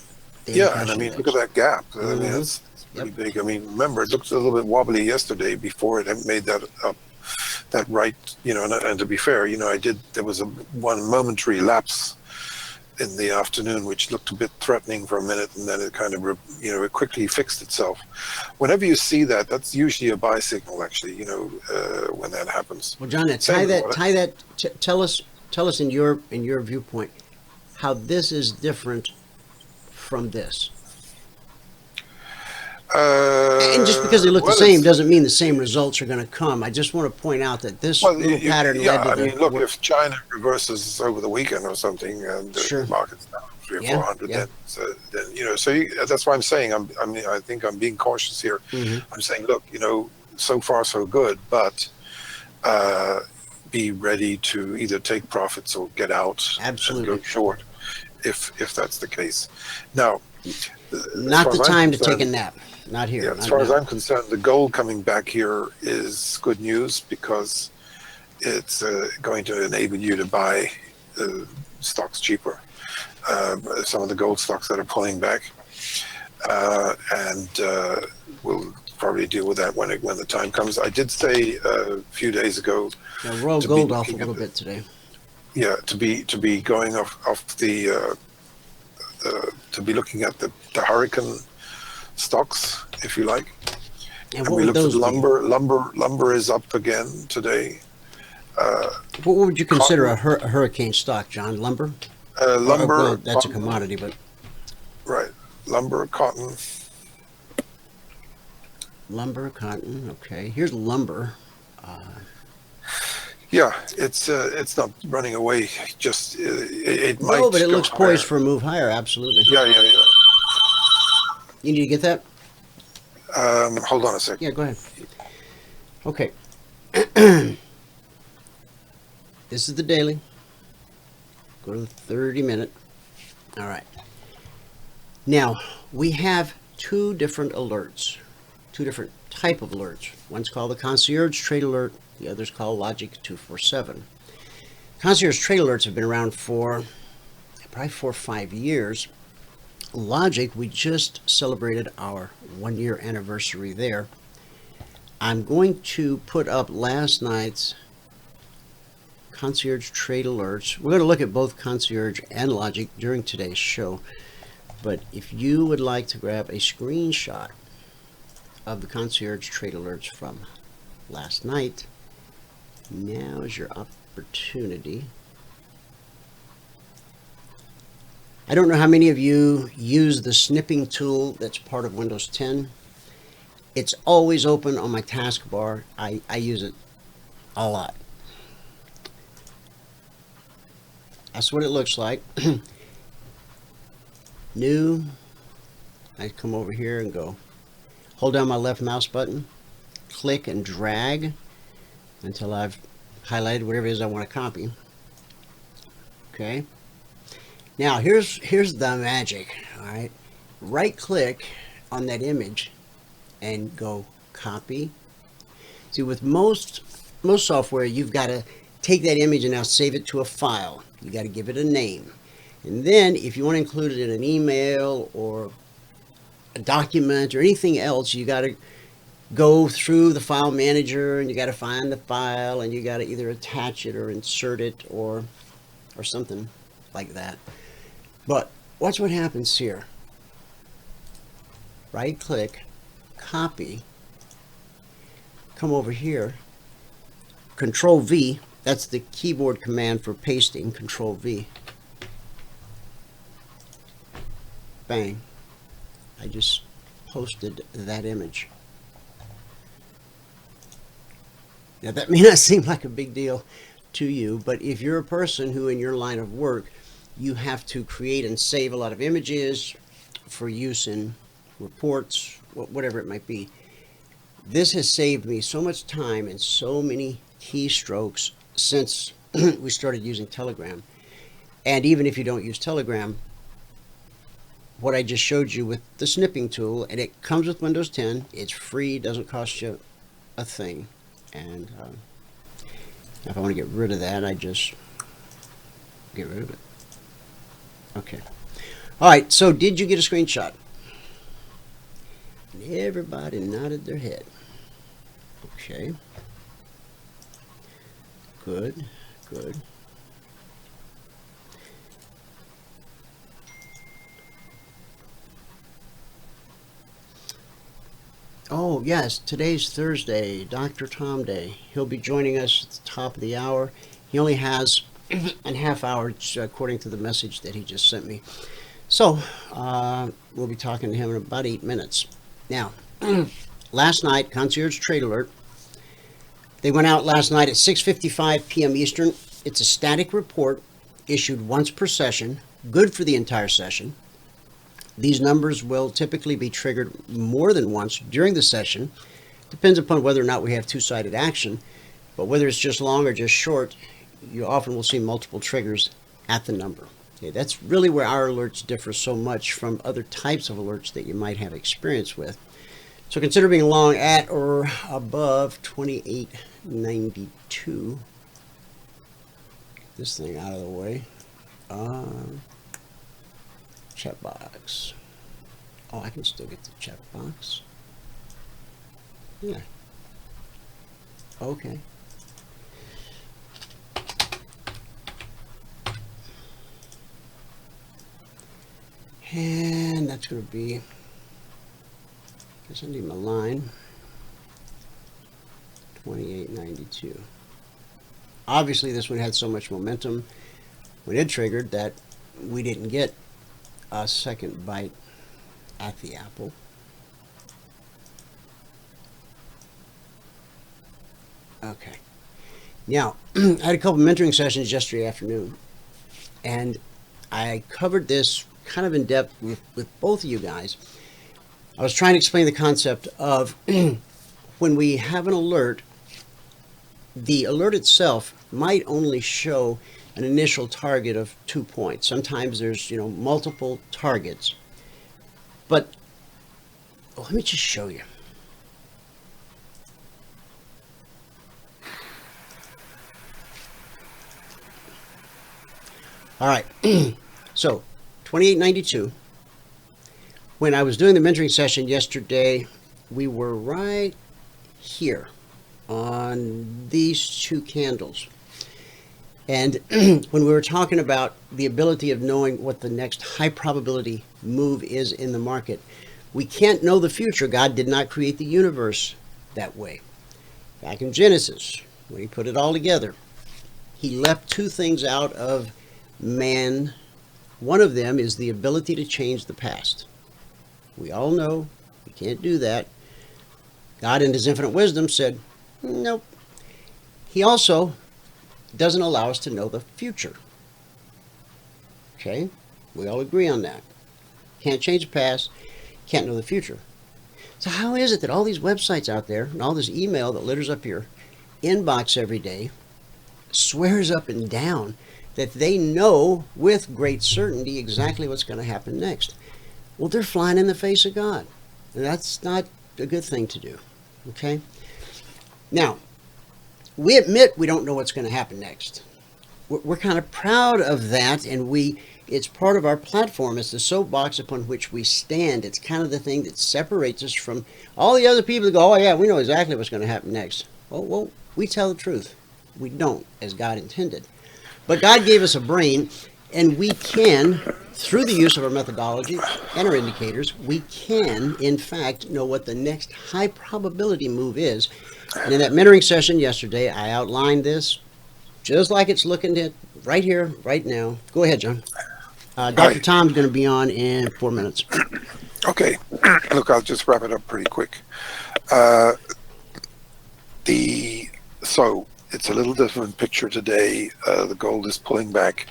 Yeah, cash and I mean, index. look at that gap. I mean, it's pretty big. I mean, remember, it looked a little bit wobbly yesterday before it had made that up, that right, and to be fair, there was one momentary lapse in the afternoon, which looked a bit threatening for a minute, and then it kind of, it quickly fixed itself. Whenever you see that, that's usually a buy signal, actually, when that happens. Well, John, tell us in your viewpoint how this is different from this. And just because they look the same doesn't mean the same results are going to come. I just want to point out that this little pattern led to look, if China reverses over the weekend or something, and the market's down 300 or 400, then that's why I'm saying I think I'm being cautious here. I'm saying, look, so far so good, but be ready to either take profits or get out. Absolutely. And go short, if that's the case. Now, not the time to take a nap. Not here. Yeah, as far as I'm concerned, the gold coming back here is good news, because it's going to enable you to buy stocks cheaper. Some of the gold stocks that are pulling back, and we'll probably deal with that when the time comes. I did say a few days ago. Yeah, Royal Gold off a little bit today. Yeah, to be going off the to be looking at the hurricane stocks, if you like. And we looked at lumber. Lumber is up again today. What would you consider a hurricane stock, John? Lumber? Lumber. Well, that's a commodity, but right. Lumber, cotton. Lumber, cotton. Okay, here's lumber. Yeah, it's not running away. Just it might. No, but it go looks higher. poised for a move higher. Absolutely. Yeah. You need to get that? Hold on a second. Yeah, go ahead. Okay. This is the daily. Go to the 30-minute. All right. Now, we have two different alerts, two different type of alerts. One's called the Concierge Trade Alert. The other's called Logic 247. Concierge Trade Alerts have been around for probably 4 or 5 years. Logic, we just celebrated our 1-year anniversary there. I'm going to put up last night's Concierge Trade Alerts. We're going to look at both Concierge and Logic during today's show. But if you would like to grab a screenshot of the Concierge Trade Alerts from last night, now is your opportunity. I don't know how many of you use the snipping tool that's part of Windows 10. It's always open on my taskbar. I use it a lot. That's what it looks like. New. I come over here and go, hold down my left mouse button, click and drag until I've highlighted whatever it is I want to copy. Okay. Now here's the magic. All right. Right click on that image and go copy. See, with most software, you've got to take that image and now save it to a file. You got to give it a name. And then if you want to include it in an email or a document or anything else, you got to go through the file manager and you got to find the file and you got to either attach it or insert it or something like that. But watch what happens here. Right click, copy, come over here, Control V, that's the keyboard command for pasting, Control V. Bang. I just posted that image. Now that may not seem like a big deal to you, but if you're a person who in your line of work, you have to create and save a lot of images for use in reports, whatever it might be. This has saved me so much time and so many keystrokes since we started using Telegram. And even if you don't use Telegram, what I just showed you with the snipping tool, and it comes with Windows 10, it's free, doesn't cost you a thing. And if I want to get rid of that, I just get rid of it. Okay. All right, so did you get a screenshot? And everybody nodded their head. Okay. Good, good. Oh, yes, today's Thursday, Dr. Tom Day. He'll be joining us at the top of the hour. He only has a half hour, according to the message that he just sent me. So, we'll be talking to him in about 8 minutes. Now, last night, Concierge Trade Alert. They went out last night at 6:55 p.m. Eastern. It's a static report issued once per session, good for the entire session. These numbers will typically be triggered more than once during the session. Depends upon whether or not we have two-sided action, but whether it's just long or just short, you often will see multiple triggers at the number. Okay, that's really where our alerts differ so much from other types of alerts that you might have experience with. So consider being long at or above 28.92. Get this thing out of the way. Checkbox. Oh, I can still get the checkbox. Yeah. Okay. And that's going to be, I guess I need my line, 28.92. Obviously, this one had so much momentum when it triggered that we didn't get a second bite at the apple. Okay. Now, I had a couple mentoring sessions yesterday afternoon, and I covered this kind of in depth with both of you guys. I was trying to explain the concept of when we have an alert, the alert itself might only show an initial target of 2 points. Sometimes there's, multiple targets. But let me just show you. All right. So 28.92. When I was doing the mentoring session yesterday, we were right here on these two candles. And when we were talking about the ability of knowing what the next high probability move is in the market, we can't know the future. God did not create the universe that way. Back in Genesis, when he put it all together, he left two things out of man. One of them is the ability to change the past. We all know we can't do that. God, in his infinite wisdom, said, nope. He also doesn't allow us to know the future. Okay? We all agree on that. Can't change the past, can't know the future. So how is it that all these websites out there and all this email that litters up your inbox every day swears up and down that they know with great certainty exactly what's going to happen next? Well, they're flying in the face of God. And that's not a good thing to do. Okay? Now, we admit we don't know what's going to happen next. We're kind of proud of that, and it's part of our platform. It's the soapbox upon which we stand. It's kind of the thing that separates us from all the other people that go, oh yeah, we know exactly what's going to happen next. Well, we tell the truth. We don't, as God intended. But God gave us a brain, and we can, through the use of our methodology and our indicators, we can, in fact, know what the next high probability move is. And in that mentoring session yesterday, I outlined this just like it's looking at right here, right now. Go ahead, John. Dr. Tom's going to be on in 4 minutes. Okay. Look, I'll just wrap it up pretty quick. So it's a little different picture today. The gold is pulling back.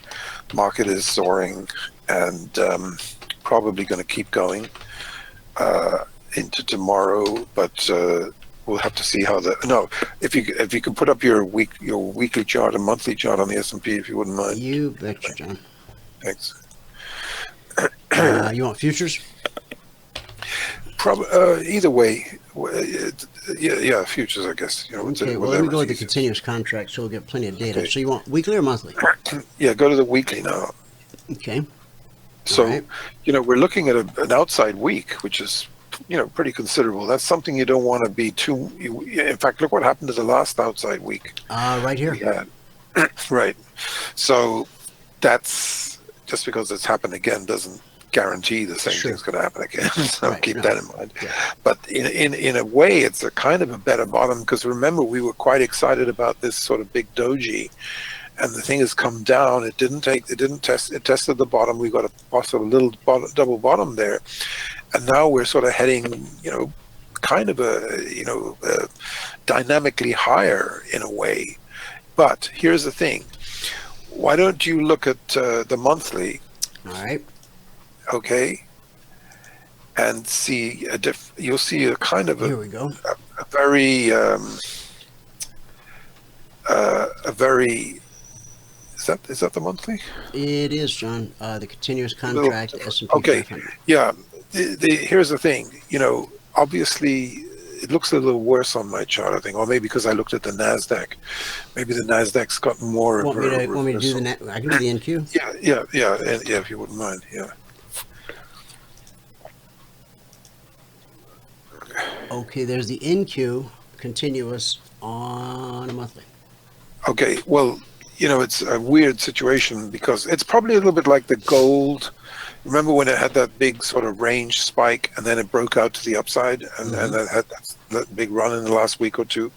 Market is soaring and probably going to keep going into tomorrow, but we'll have to see how if you can put up your weekly chart, a monthly chart on the S&P, if you wouldn't mind. You betcha, John. Thanks. You want futures? Either way, yeah, futures, I guess. Okay, well, let me go with the continuous contract so we'll get plenty of data. Okay. So you want weekly or monthly? Yeah, go to the weekly now. Okay. So, right. We're looking at an outside week, which is, pretty considerable. That's something you don't want to be too... In fact, look what happened to the last outside week. Right here. Yeah. Right. So that's... Just because it's happened again doesn't guarantee the same thing's going to happen again. So keep that in mind. Yeah. But in a way, it's a kind of a better bottom, because remember, we were quite excited about this sort of big doji, and the thing has come down. It didn't test. It tested the bottom. We got a possible little double bottom there, and now we're sort of heading, kind of dynamically higher in a way. But here's the thing. Why don't you look at the monthly? All right. Okay. And see you'll see a kind of here we go. A very is that the monthly? It is, John. The continuous contract S&P 500. Yeah. Here's the thing. Obviously, it looks a little worse on my chart, I think, or maybe because I looked at the Nasdaq. Maybe the Nasdaq's got more. Want me to do I can do the NQ. Yeah. If you wouldn't mind, yeah. Okay, there's the NQ continuous on a monthly. Okay, well, it's a weird situation because it's probably a little bit like the gold. Remember when it had that big sort of range spike and then it broke out to the upside, and then it had that big run in the last week or two?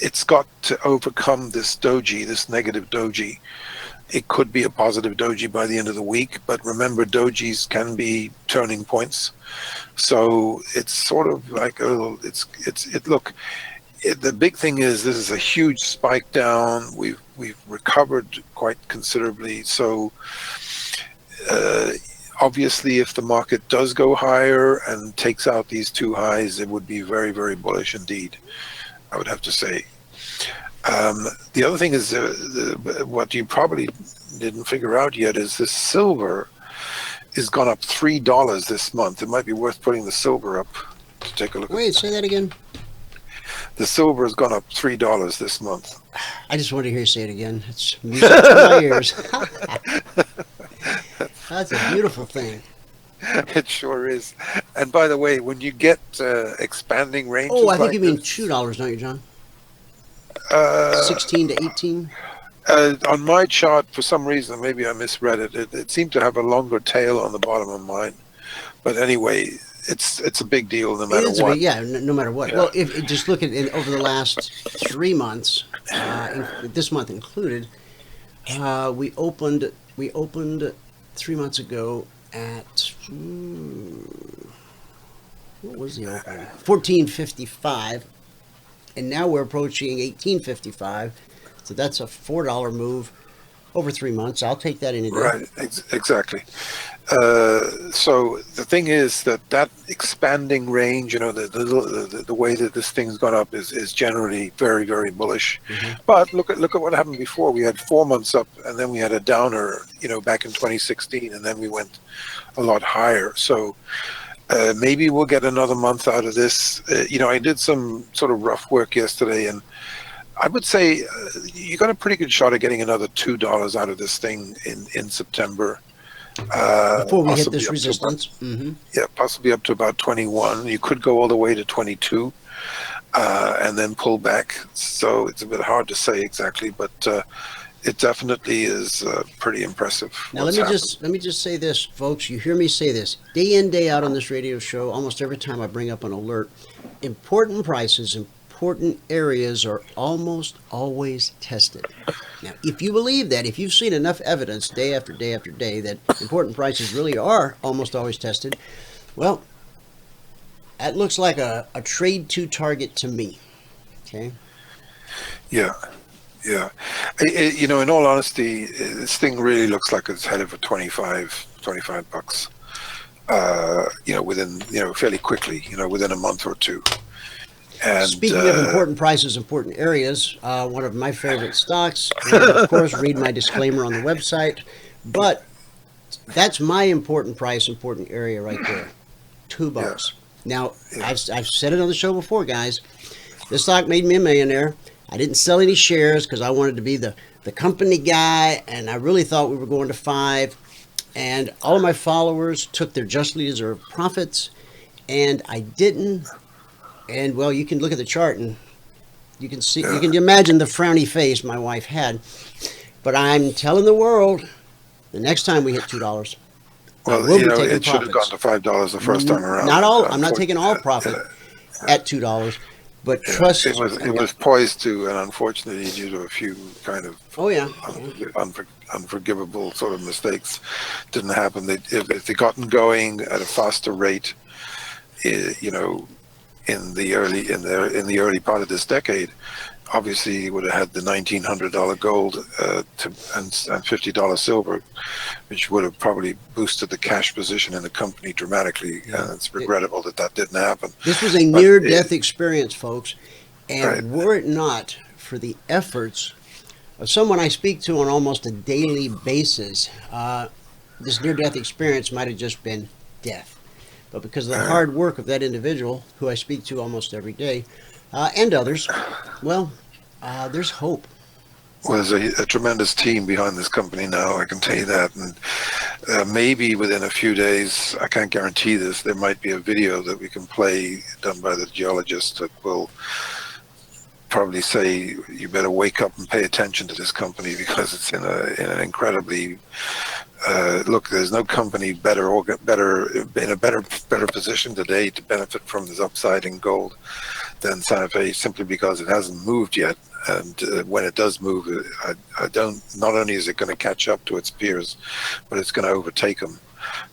It's got to overcome this doji, this negative doji. It could be a positive doji by the end of the week, but remember, dojis can be turning points. So it's sort of like the big thing is this is a huge spike down. We've recovered quite considerably. So obviously, if the market does go higher and takes out these two highs, it would be very, very bullish indeed, I would have to say. The other thing is what you probably didn't figure out yet is this silver has gone up $3 this month. It might be worth putting the silver up to take a look. Wait, say that again. The silver has gone up $3 this month. I just want to hear you say it again. It's music to my ears. That's a beautiful thing. It sure is. And by the way, when you get expanding ranges, I think you mean $2, don't you, John? 16 to 18. On my chart, for some reason, maybe I misread it. It seemed to have a longer tail on the bottom of mine. But anyway, it's a big deal no matter what. No matter what. Yeah. Well, if just look at it over the last 3 months, this month included, we opened 3 months ago at what was the opening? 14.55, and now we're approaching 18.55. So that's a $4 move over 3 months. I'll take that any day. Right, exactly. So the thing is that expanding range, the way that this thing's gone up is generally very, very bullish. Mm-hmm. But look at what happened before. We had 4 months up, and then we had a downer, back in 2016, and then we went a lot higher. So maybe we'll get another month out of this. I did some sort of rough work yesterday, and I would say you got a pretty good shot at getting another $2 out of this thing in September. Before we hit this resistance. Yeah, possibly up to about 21. You could go all the way to 22 and then pull back. So it's a bit hard to say exactly, but it definitely is pretty impressive. Now let me just say this, folks. You hear me say this day in, day out on this radio show. Almost every time I bring up an alert, important prices, important areas are almost always tested. Now, if you believe that, if you've seen enough evidence day after day after day that important prices really are almost always tested, well, that looks like a trade to target to me. Okay. Yeah. In all honesty, this thing really looks like it's headed for $25. Within fairly quickly. Within a month or two. And, speaking of important prices, important areas, one of my favorite stocks, and of course, read my disclaimer on the website, but that's my important price, important area right there, $2. Yeah. Now, yeah. I've said it on the show before, guys. This stock made me a millionaire. I didn't sell any shares because I wanted to be the company guy, and I really thought we were going to 5. And all of my followers took their justly deserved profits, and I didn't. And well, you can look at the chart and you can see, you can imagine the frowny face my wife had. But I'm telling the world, the next time we hit $2, well, it should have gone to $5 the first time around. Not all. I'm not taking all profit at $2, but trust. It was poised to, and unfortunately, due to a few kind of unforgivable sort of mistakes, didn't happen. If they gotten going at a faster rate, in the early part of this decade, obviously you would have had the $1,900 gold and $50 silver, which would have probably boosted the cash position in the company dramatically. And it's regrettable that didn't happen. This was a near-death experience, folks, and were it not for the efforts of someone I speak to on almost a daily basis, this near-death experience might have just been death. But because of the hard work of that individual, who I speak to almost every day, and others, well, there's hope. Well, there's a tremendous team behind this company now, I can tell you that. And maybe within a few days, I can't guarantee this, there might be a video that we can play done by the geologist that will probably say you better wake up and pay attention to this company because it's in an incredibly look. There's no company in a better position today to benefit from this upside in gold than Santa Fe, simply because it hasn't moved yet. And when it does move, not only is it going to catch up to its peers, but it's going to overtake them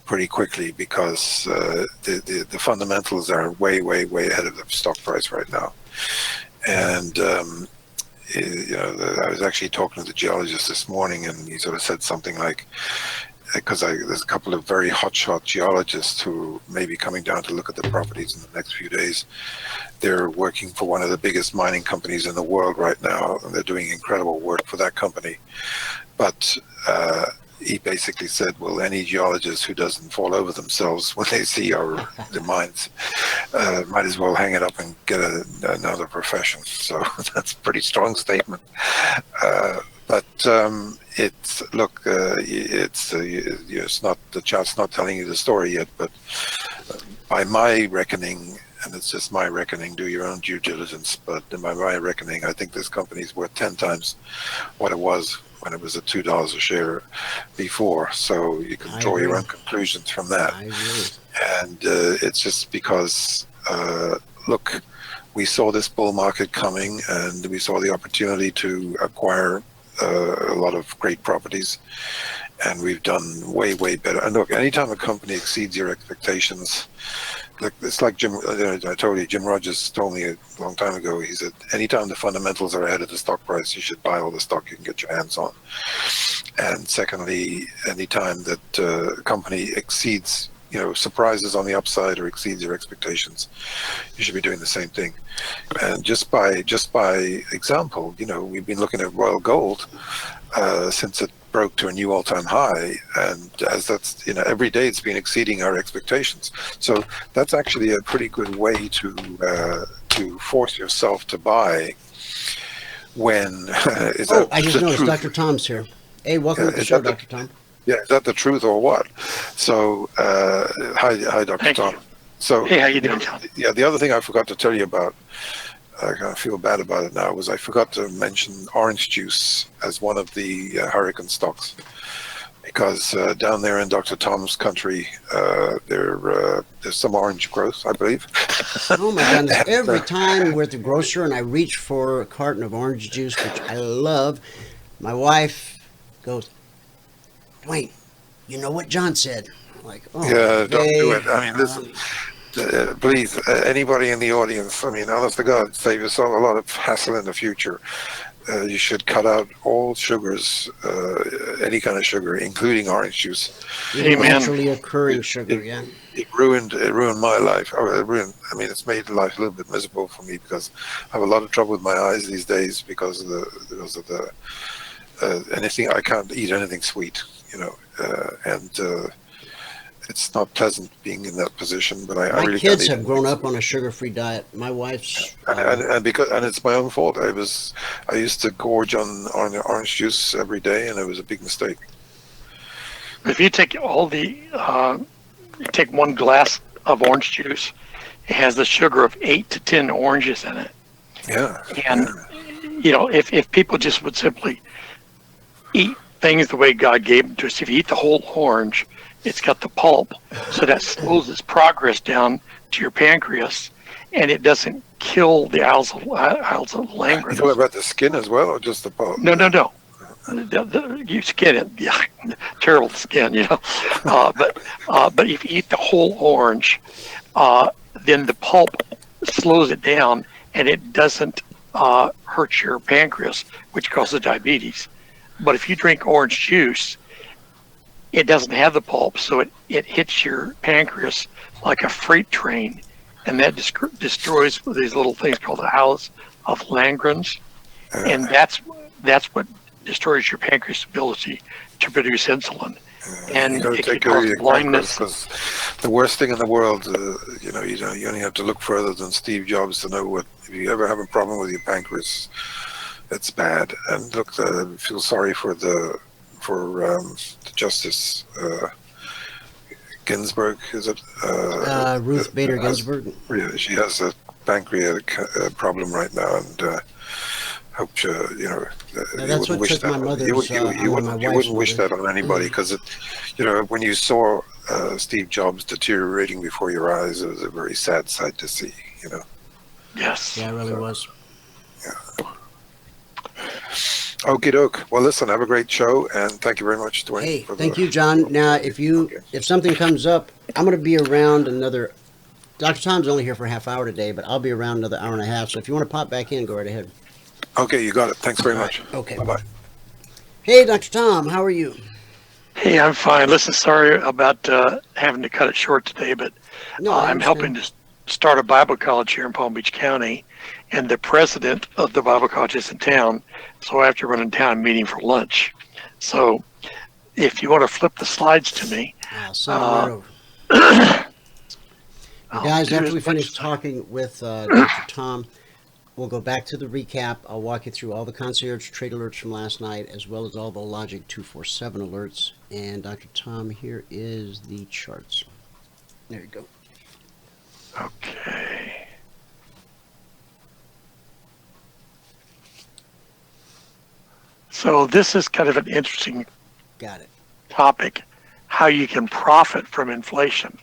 pretty quickly because the fundamentals are way ahead of the stock price right now. And I was actually talking to the geologist this morning, and he sort of said something like, because there's a couple of very hotshot geologists who may be coming down to look at the properties in the next few days. They're working for one of the biggest mining companies in the world right now, and they're doing incredible work for that company. But he basically said, well, any geologist who doesn't fall over themselves when they see the mines might as well hang it up and get another profession. So that's a pretty strong statement. But it's not, the chart's not telling you the story yet, but by my reckoning, and it's just my reckoning, do your own due diligence, but by my reckoning, I think this company is worth 10 times what it was when it was at $2 a share before. So you can draw your own conclusions from that. I agree. And it's just because, look, we saw this bull market coming, and we saw the opportunity to acquire a lot of great properties, and we've done way better. And look, anytime a company exceeds your expectations, it's like Jim. I told you, Jim Rogers told me a long time ago. He said, anytime the fundamentals are ahead of the stock price, you should buy all the stock you can get your hands on. And secondly, anytime that a company exceeds, surprises on the upside or exceeds your expectations, you should be doing the same thing. And just by example, we've been looking at Royal Gold since it broke to a new all-time high, and as that's every day it's been exceeding our expectations. So that's actually a pretty good way to force yourself to buy when is that I just the noticed truth? Dr. Tom's here. Hey, welcome to the Is show, that Dr. Tom. Yeah, is that the truth or what? So hi Dr. Thank Tom. you. So Hey, how you doing, John? yeah, the other thing I forgot to tell you about, I kind of feel bad about it now, was I forgot to mention orange juice as one of the hurricane stocks, because down there in Dr. Tom's country, there's some orange growth, I believe. Oh my goodness! Every time we're at the grocer and I reach for a carton of orange juice, which I love, my wife goes, "Dwayne, you know what John said?" I'm like, oh, Yeah, don't do babe. it. I mean, listen, please, anybody in the audience, I mean, honest to God, save yourself a lot of hassle in the future. You should cut out all sugars, any kind of sugar, including orange juice. Even Amen. naturally occurring sugar, yeah. It ruined my life. It's made life a little bit miserable for me, because I have a lot of trouble with my eyes these days because of the anything. I can't eat anything sweet, and it's not pleasant being in that position. But I My really kids can't eat have grown anything up on a sugar-free diet. My wife's and it's my own fault. I used to gorge on orange juice every day, and it was a big mistake. If you take you take 1 glass of orange juice, it has the sugar of 8 to 10 oranges in it. Yeah. And if people just would simply eat things the way God gave them to us, if you eat the whole orange, it's got the pulp, so that slows its progress down to your pancreas, and it doesn't kill the Isles of You Langerhans. talking about the skin as well, or just the pulp? No. You skin it, yeah, terrible skin, but if you eat the whole orange, then the pulp slows it down, and it doesn't hurt your pancreas, which causes diabetes. But if you drink orange juice, it doesn't have the pulp, so it hits your pancreas like a freight train, and that destroys these little things called the Isles of Langerhans, and that's what destroys your pancreas' ability to produce insulin, and it can cause blindness. Because the worst thing in the world, you only have to look further than Steve Jobs to know what. If you ever have a problem with your pancreas, it's bad. And look, feel sorry for the Justice Ginsburg, is it? Ruth Bader Ginsburg. Yeah, she has a pancreatic problem right now, and hope that's what took my mother's. You wouldn't wish that on anybody, because when you saw Steve Jobs deteriorating before your eyes, it was a very sad sight to see. Yes. Yeah, it really was. Yeah. Okie doke. Well, listen, have a great show, and thank you very much, Dwayne. Hey, thank you, John. Now, if something comes up, I'm going to be around another. Dr. Tom's only here for a half hour today, but I'll be around another hour and a half. So if you want to pop back in, go right ahead. Okay, you got it. Thanks very much. Okay. Bye-bye. Hey, Dr. Tom, how are you? Hey, I'm fine. Listen, sorry about having to cut it short today, but No, I I'm helping to start a Bible college here in Palm Beach County, and the president of the Bible college is in town, so I have to run in town meeting for lunch. So if you want to flip the slides to me. I'll send them right over. Guys, do after as we much finish as- talking with Dr. Tom, we'll go back to the recap. I'll walk you through all the Concierge Trade Alerts from last night, as well as all the Logic 247 alerts. And Dr. Tom, here is the charts. There you go. Okay. So this is kind of an interesting Got it. topic, how you can profit from inflation.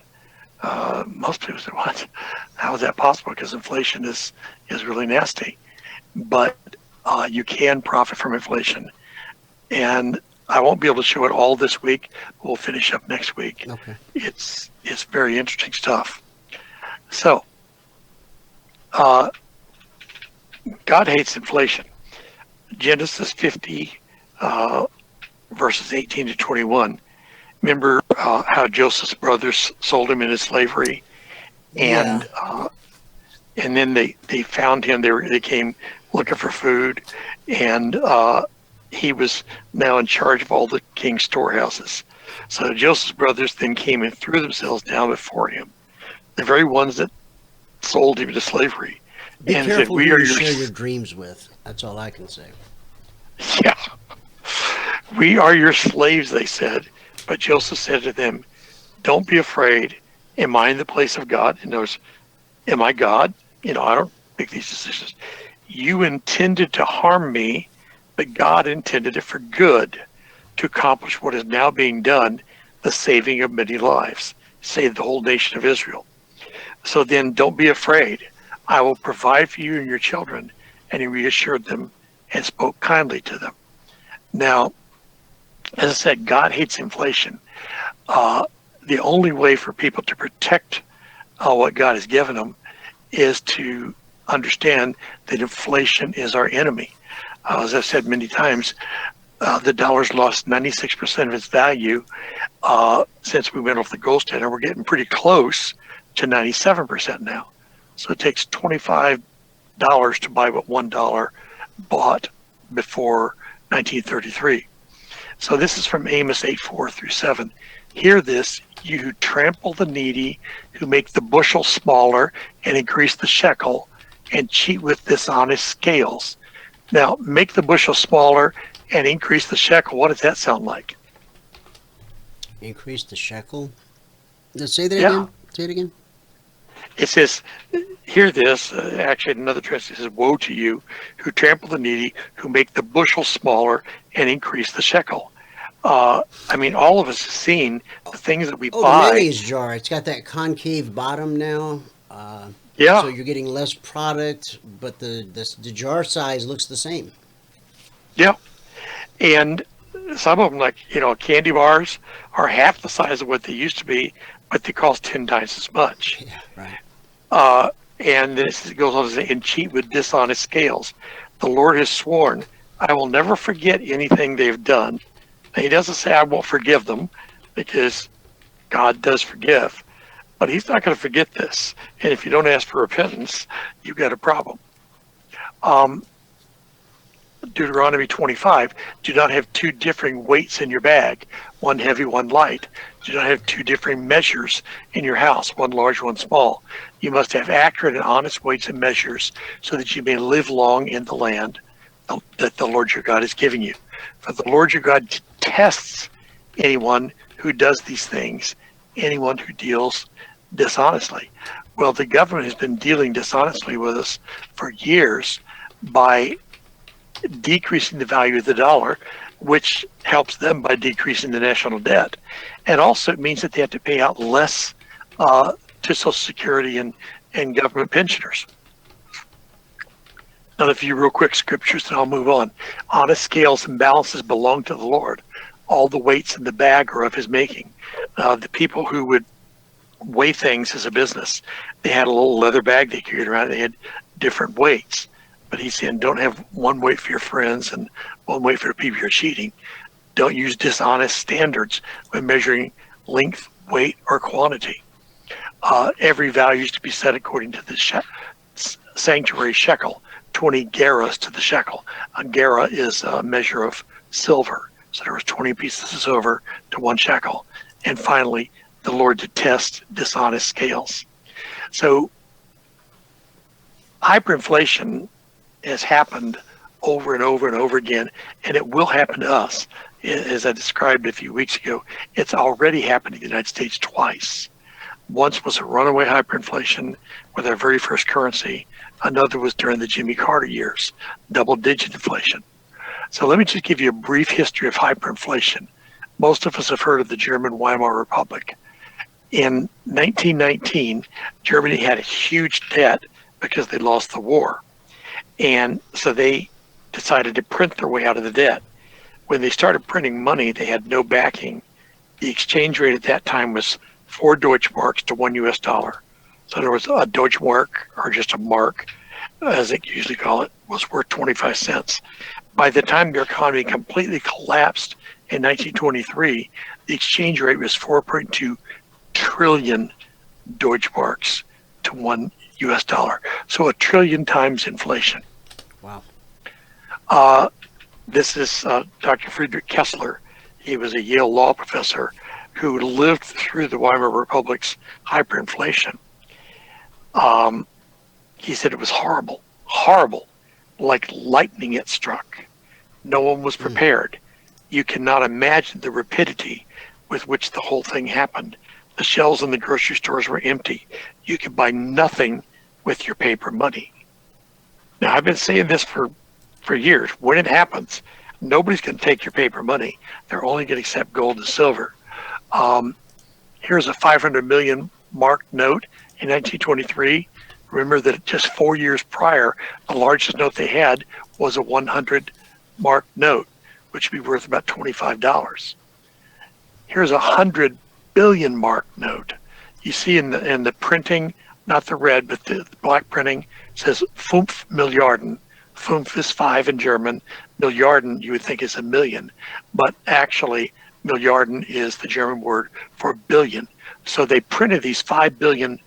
Most people say, what? How is that possible? Because inflation is really nasty. But you can profit from inflation. And I won't be able to show it all this week. We'll finish up next week. Okay. It's very interesting stuff. So, God hates inflation. Genesis 50, verses 18 to 21. Remember how Joseph's brothers sold him into slavery, and then they found him. They came looking for food, and he was now in charge of all the king's storehouses. So Joseph's brothers then came and threw themselves down before him, the very ones that sold him to slavery. Be and careful said, who you share your dreams with. That's all I can say. Yeah. We are your slaves, they said. But Joseph said to them, don't be afraid. Am I in the place of God? And those, am I God? I don't make these decisions. You intended to harm me, but God intended it for good, to accomplish what is now being done, the saving of many lives, save the whole nation of Israel. So then don't be afraid. I will provide for you and your children. And he reassured them and spoke kindly to them. Now, as I said, God hates inflation. The only way for people to protect what God has given them is to understand that inflation is our enemy. As I've said many times, the dollar's lost 96% of its value since we went off the gold standard. We're getting pretty close to 97% now. So it takes $25 to buy what $1 bought before 1933. So this is from Amos 8:4 through 7. Hear this, you who trample the needy, who make the bushel smaller and increase the shekel, and cheat with dishonest scales. Now, make the bushel smaller and increase the shekel. What does that sound like? Increase the shekel? Say that again. Say it again. It says, hear this, actually another translation says, woe to you who trample the needy, who make the bushel smaller and increase the shekel. All of us have seen the things that we buy. The mayonnaise jar, it's got that concave bottom now. Yeah. So you're getting less product, but the jar size looks the same. Yeah. And some of them, like, candy bars are half the size of what they used to be, but they cost 10 times as much. Yeah, right. And this goes on to say, and cheat with dishonest scales. The Lord has sworn, I will never forget anything they've done. Now, he doesn't say I won't forgive them, because God does forgive, but he's not going to forget this. And if you don't ask for repentance, you've got a problem. Deuteronomy 25, do not have two differing weights in your bag, one heavy, one light. Do not have two differing measures in your house, one large, one small. You must have accurate and honest weights and measures so that you may live long in the land that the Lord your God is giving you. For the Lord your God tests anyone who does these things, anyone who deals dishonestly. Well, the government has been dealing dishonestly with us for years by decreasing the value of the dollar, which helps them by decreasing the national debt. And also it means that they have to pay out less to Social Security and government pensioners. Now, a few real quick scriptures, and I'll move on. Honest scales and balances belong to the Lord. All the weights in the bag are of his making. The people who would weigh things as a business, they had a little leather bag they carried around. They had different weights. But he's saying, don't have one weight for your friends and one weight for the people you're cheating. Don't use dishonest standards when measuring length, weight, or quantity. Every value is to be set according to the sanctuary shekel, 20 gerahs to the shekel. A gerah is a measure of silver. So there was 20 pieces of silver to 1 shekel. And finally, the Lord detests dishonest scales. So hyperinflation has happened over and over and over again, and it will happen to us. As I described a few weeks ago, it's already happened in the United States twice. Once was a runaway hyperinflation with our very first currency. Another was during the Jimmy Carter years, double-digit inflation. So let me just give you a brief history of hyperinflation. Most of us have heard of the German Weimar Republic. In 1919, Germany had a huge debt because they lost the war. And so they decided to print their way out of the debt. When they started printing money, they had no backing. The exchange rate at that time was 4 Deutschmarks to 1 US dollar. So there was a Deutschmark, or just a mark, as they usually call it, was worth 25 cents. By the time the economy completely collapsed in 1923, the exchange rate was 4.2 trillion Deutschmarks to $1 US. So 1 trillion times inflation. Wow. This is Dr. Friedrich Kessler. He was a Yale law professor who lived through the Weimar Republic's hyperinflation. He said it was horrible, horrible, like lightning it struck. No one was prepared. You cannot imagine the rapidity with which the whole thing happened. The shelves in the grocery stores were empty. You could buy nothing with your paper money. Now, I've been saying this for years. When it happens, nobody's going to take your paper money. They're only going to accept gold and silver. Here's a 500 million mark note in 1923. Remember that just 4 years prior, the largest note they had was a 100 mark note, which would be worth about $25. Here's a 100 billion mark note. You see in the printing, not the red, but the black printing, says 5 Milliarden. 5 is 5 in German. Milliarden, you would think, is a million, but actually Milliarden is the German word for billion. So they printed these 5 billion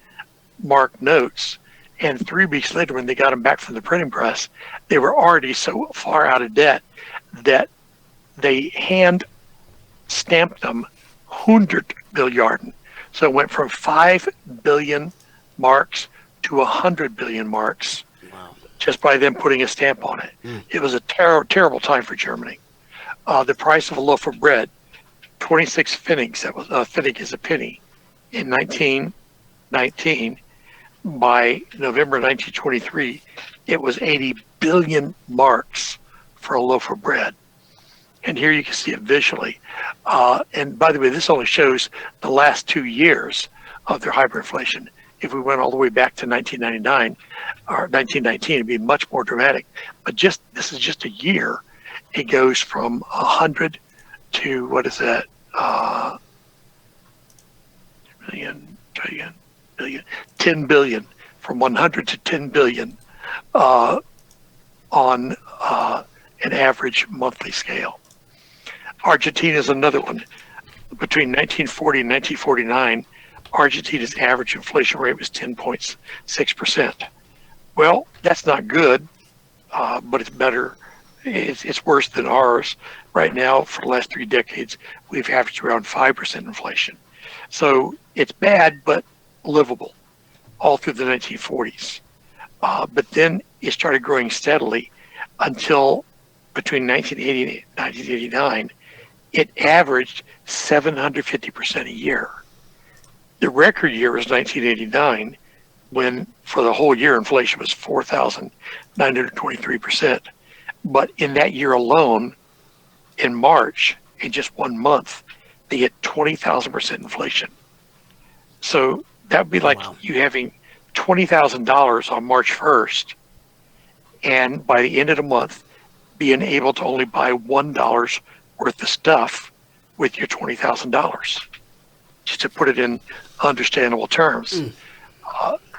mark notes, and 3 weeks later, when they got them back from the printing press, they were already so far out of debt that they hand stamped them 100 Milliarden. So it went from 5 billion marks to 100 billion marks. Wow. Just by them putting a stamp on it. It was a terrible time for Germany. The price of a loaf of bread, 26 pfennigs, that was a pfennig is a penny, in 1919. By November 1923, it was 80 billion marks for a loaf of bread. And here you can see it visually. And by the way, this only shows the last 2 years of their hyperinflation. If we went all the way back to 1999 or 1919, it'd be much more dramatic. But this is just a year. It goes from 100 to, what is that? Billion, 10 billion, from 100 to 10 billion on an average monthly scale. Argentina is another one. Between 1940 and 1949, Argentina's average inflation rate was 10.6%. Well, that's not good, but it's better. It's worse than ours. Right now, for the last 3 decades, we've averaged around 5% inflation. So it's bad, but livable all through the 1940s. But then it started growing steadily until between 1980 and 1989, it averaged 750% a year. The record year was 1989, when for the whole year inflation was 4,923%. But in that year alone, in March, in just 1 month, they hit 20,000% inflation. So that would be like you having $20,000 on March 1st, and by the end of the month, being able to only buy $1 worth of stuff with your $20,000. Just to put it in understandable terms.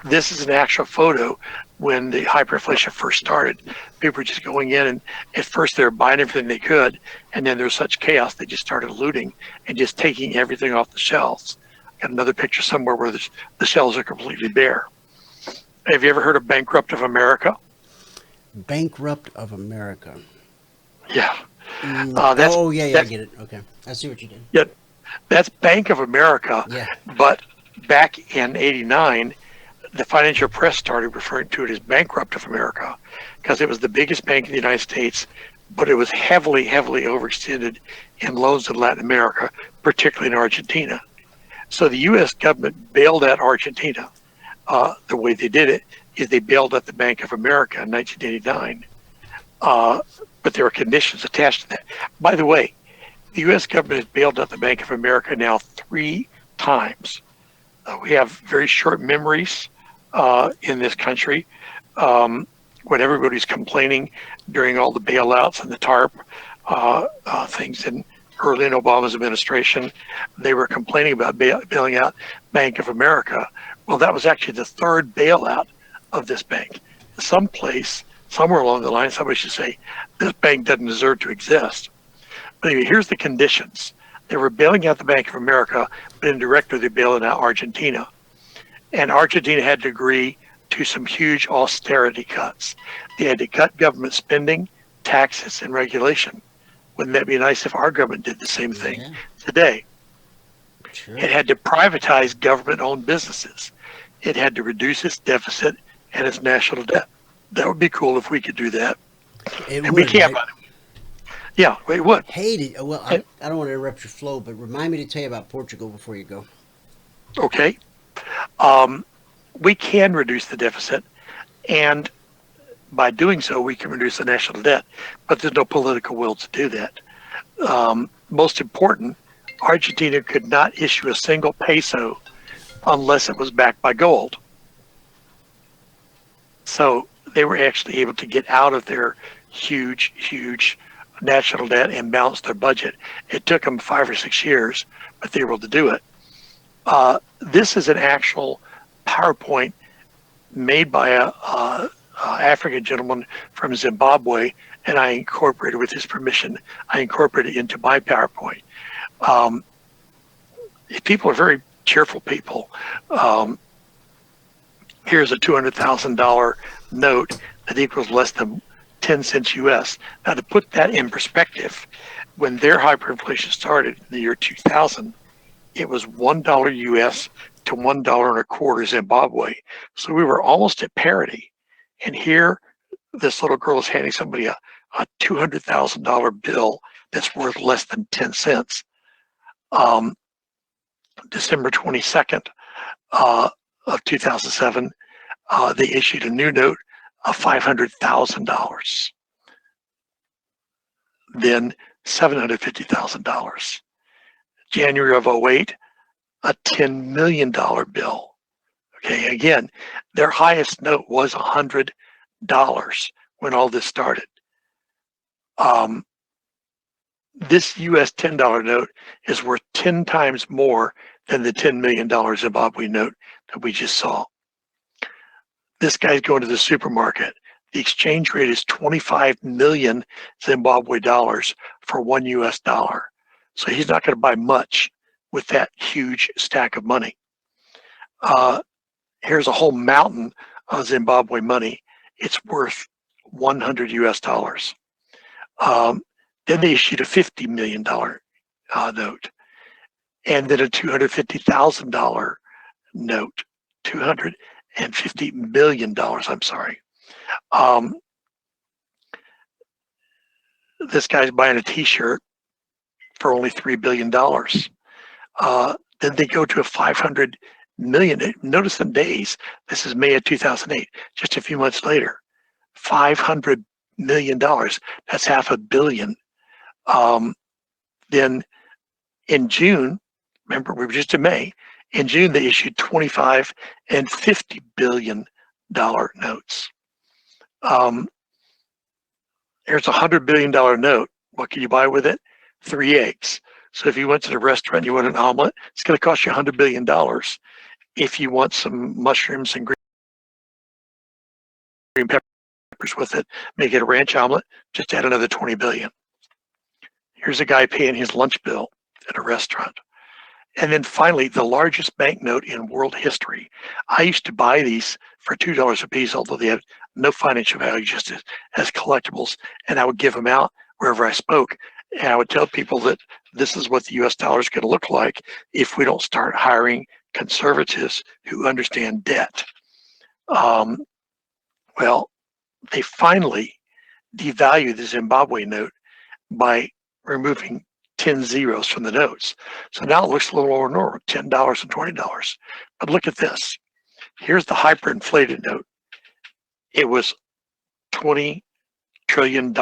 This is an actual photo when the hyperinflation first started. People were just going in, and at first they were buying everything they could, and then there was such chaos they just started looting and just taking everything off the shelves. Got another picture somewhere where the shelves are completely bare. Have you ever heard of Bankrupt of America? Bankrupt of America. Yeah. I get it. Okay, I see what you did. Yeah, that's Bank of America. Yeah. But back in '89, the financial press started referring to it as Bankrupt of America because it was the biggest bank in the United States, but it was heavily overextended in loans in Latin America, particularly in Argentina. So the U.S. government bailed out Argentina. The way they did it is they bailed out the Bank of America in 1989. But there were conditions attached to that. By the way, the U.S. government has bailed out the Bank of America now 3 times. We have very short memories in this country. When everybody's complaining during all the bailouts and the TARP things early in Obama's administration, they were complaining about bailing out Bank of America. Well, that was actually the third bailout of this bank. Someplace, somewhere along the line, somebody should say, this bank doesn't deserve to exist. But anyway, here's the conditions. They were bailing out the Bank of America, but indirectly they're bailing out Argentina. And Argentina had to agree to some huge austerity cuts. They had to cut government spending, taxes, and regulation. Wouldn't that be nice if our government did the same thing today? Sure. It had to privatize government-owned businesses. It had to reduce its deficit and its national debt. That would be cool if we could do that. And we can't. Right? Yeah, it would. Well, I don't want to interrupt your flow, but remind me to tell you about Portugal before you go. Okay. We can reduce the deficit, and by doing so, we can reduce the national debt, but there's no political will to do that. Most important, Argentina could not issue a single peso unless it was backed by gold. So they were actually able to get out of their huge national debt and balance their budget. It took them 5 or 6 years, but they were able to do it. This is an actual PowerPoint made by a African gentleman from Zimbabwe, and I incorporated, with his permission, I incorporated it into my PowerPoint. People are very cheerful people. Here's a $200,000 note that equals less than 10 cents US. Now, to put that in perspective, when their hyperinflation started in the year 2000, it was $1 US to $1.25 Zimbabwe. So we were almost at parity. And here, this little girl is handing somebody a $200,000 bill that's worth less than 10 cents. December 22nd of 2007, they issued a new note of $500,000. Then $750,000. January of 08, a $10 million bill. Okay, again, their highest note was $100 when all this started. This US $10 note is worth 10 times more than the $10 million Zimbabwe note that we just saw. This guy's going to the supermarket. The exchange rate is 25 million Zimbabwe dollars for $1 US. So he's not going to buy much with that huge stack of money. Here's a whole mountain of Zimbabwe money. It's worth 100 US dollars. Then they issued a $50 million note, and then a $250,000 note, $250 million, I'm sorry. This guy's buying a t-shirt for only $3 billion. Then they go to a 500 million. Notice the days. This is May of 2008, just a few months later. $500 million. That's $500 million. Then in June, remember we were just in May, in June they issued 25 and $50 billion notes. Here's a $100 billion note. What can you buy with it? 3 eggs. So if you went to the restaurant, you want an omelet, it's going to cost you $100 billion. If you want some mushrooms and green peppers with it, make it a ranch omelet, just add another 20 billion. Here's a guy paying his lunch bill at a restaurant. And then finally, the largest banknote in world history. I used to buy these for $2 a piece, although they have no financial value, just as collectibles. And I would give them out wherever I spoke. And I would tell people that this is what the US dollar is going to look like if we don't start hiring conservatives who understand debt. Well, they finally devalued the Zimbabwe note by removing 10 zeros from the notes. So now it looks a little more normal, $10 and $20. But look at this. Here's the hyperinflated note. It was $20 trillion.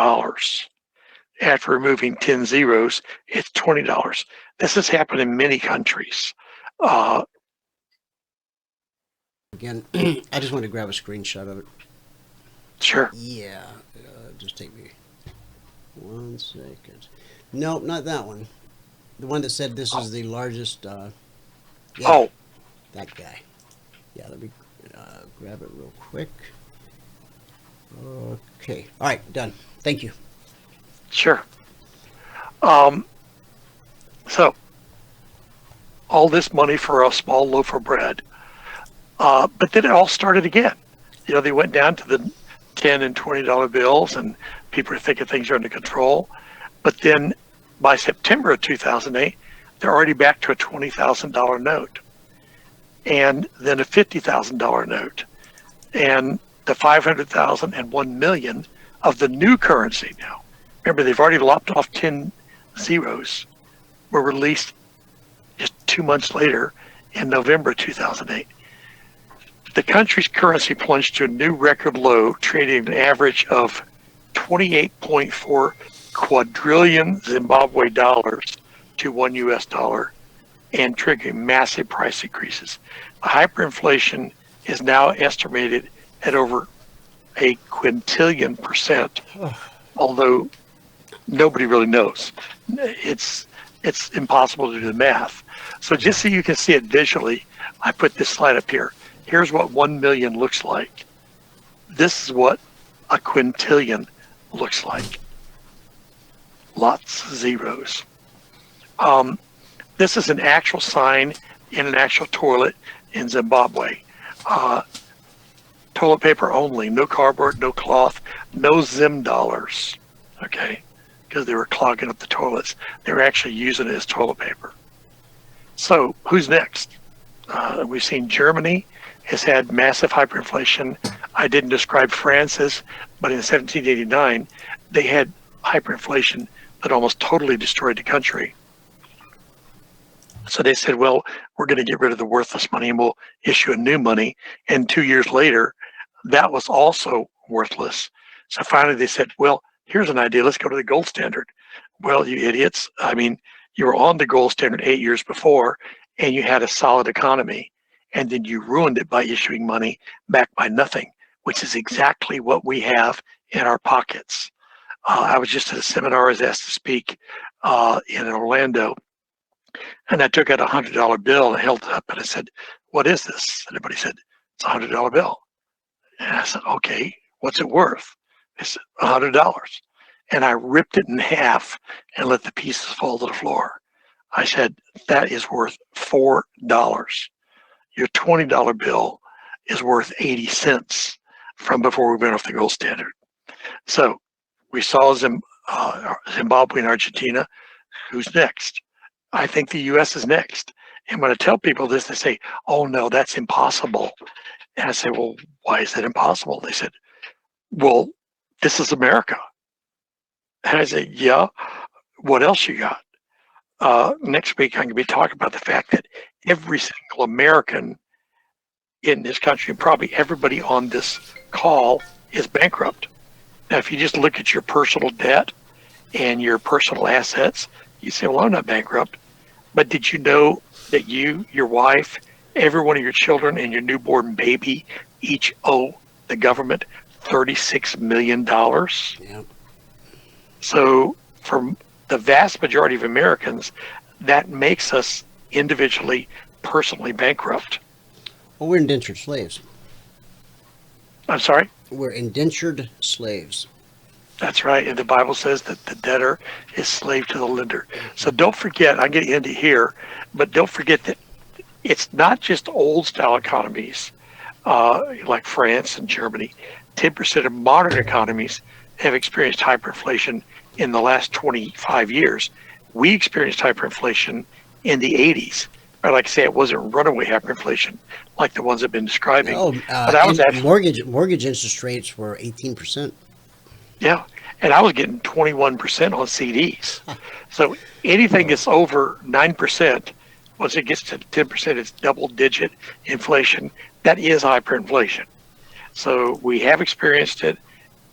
After removing 10 zeros, it's $20. This has happened in many countries. Again, I just want to grab a screenshot of it. Sure. Yeah, just take me 1 second. No, not that one. The one that said this is the largest. Yeah, Oh, that guy. Yeah, let me grab it real quick. Okay. All right, done. Thank you. Sure. So all this money for a small loaf of bread. But then it all started again. They went down to the $10 and $20 bills, and people are thinking things are under control. But then by September of 2008, they're already back to a $20,000 note, and then a $50,000 note, and the 500,000 and 1 million of the new currency now. Remember, they've already lopped off 10 zeros, were released just 2 months later in November 2008. The country's currency plunged to a new record low, trading an average of 28.4 quadrillion Zimbabwe dollars to $1 US, and triggering massive price increases. Hyperinflation is now estimated at over a quintillion percent, although nobody really knows. It's impossible to do the math. So just so you can see it visually, I put this slide up here. Here's what 1 million looks like. This is what a quintillion looks like. Lots of zeros. This is an actual sign in an actual toilet in Zimbabwe. Toilet paper only, no cardboard, no cloth, no Zim dollars, okay? Because they were clogging up the toilets. They were actually using it as toilet paper. So who's next? We've seen Germany has had massive hyperinflation. I didn't describe France's, but in 1789, they had hyperinflation that almost totally destroyed the country. So they said, well, we're going to get rid of the worthless money and we'll issue a new money. And 2 years later, that was also worthless. So finally they said, well, here's an idea. Let's go to the gold standard. Well, you idiots. I mean, you were on the gold standard 8 years before and you had a solid economy. And then you ruined it by issuing money backed by nothing, which is exactly what we have in our pockets. I was just at a seminar, I was asked to speak in Orlando, and I took out a $100 bill and held it up, and I said, what is this? And everybody said, it's a $100 bill. And I said, okay, what's it worth? They said, $100. And I ripped it in half and let the pieces fall to the floor. I said, that is worth $4. Your $20 bill is worth 80 cents from before we went off the gold standard. So we saw Zimbabwe and Argentina. Who's next? I think the U.S. is next. And when I tell people this, they say, oh, no, that's impossible. And I say, well, why is that impossible? They said, well, this is America. And I say, yeah, what else you got? Next week, I'm going to be talking about the fact that every single American in this country, and probably everybody on this call, is bankrupt. Now, if you just look at your personal debt and your personal assets, you say, well, I'm not bankrupt. But did you know that you, your wife, every one of your children, and your newborn baby each owe the government $36 million? Yeah. So for the vast majority of Americans, that makes us individually, personally bankrupt. Well, we're indentured slaves. I'm sorry? We're indentured slaves. That's right. And the Bible says that the debtor is slave to the lender. So don't forget, I'm getting into here, but don't forget that it's not just old style economies like France and Germany. 10% of modern economies have experienced hyperinflation in the last 25 years. We experienced hyperinflation in the 80s. But like I say, it wasn't runaway hyperinflation like the ones I've been describing. Oh, but I was actually, mortgage interest rates were 18%. Yeah, and I was getting 21% on CDs. So anything that's over 9%, once it gets to 10%, it's double-digit inflation. That is hyperinflation. So we have experienced it,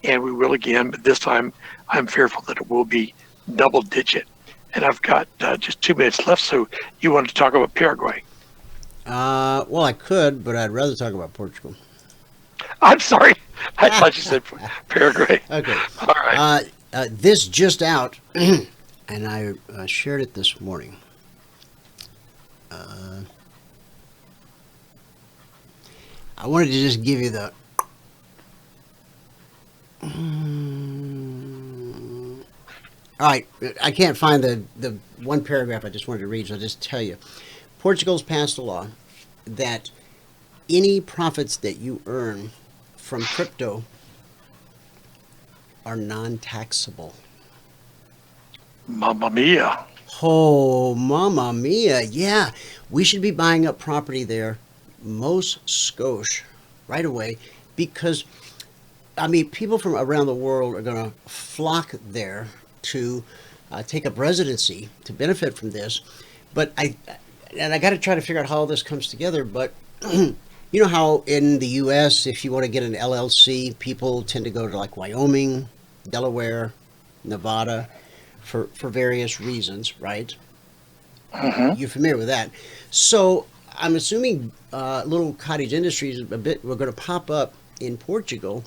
and we will again, but this time I'm fearful that it will be double-digit. And I've got just 2 minutes left, so you wanted to talk about Paraguay. Well, I could, but I'd rather talk about Portugal. I'm sorry. I thought you said Paraguay. Okay. All right. This just out, and I shared it this morning. I wanted to just give you the. All right, I can't find the one paragraph I just wanted to read, so I'll just tell you. Portugal's passed a law that any profits that you earn from crypto are non-taxable. Mamma mia. Oh, mamma mia. Yeah, we should be buying up property there, most skosh, right away, because, I mean, people from around the world are going to flock there to take up residency to benefit from this. But I got to try to figure out how all this comes together. But you know how in the U.S., if you want to get an LLC, people tend to go to like Wyoming, Delaware, Nevada for various reasons, right? Mm-hmm. You're familiar with that. So I'm assuming little cottage industries we're going to pop up in Portugal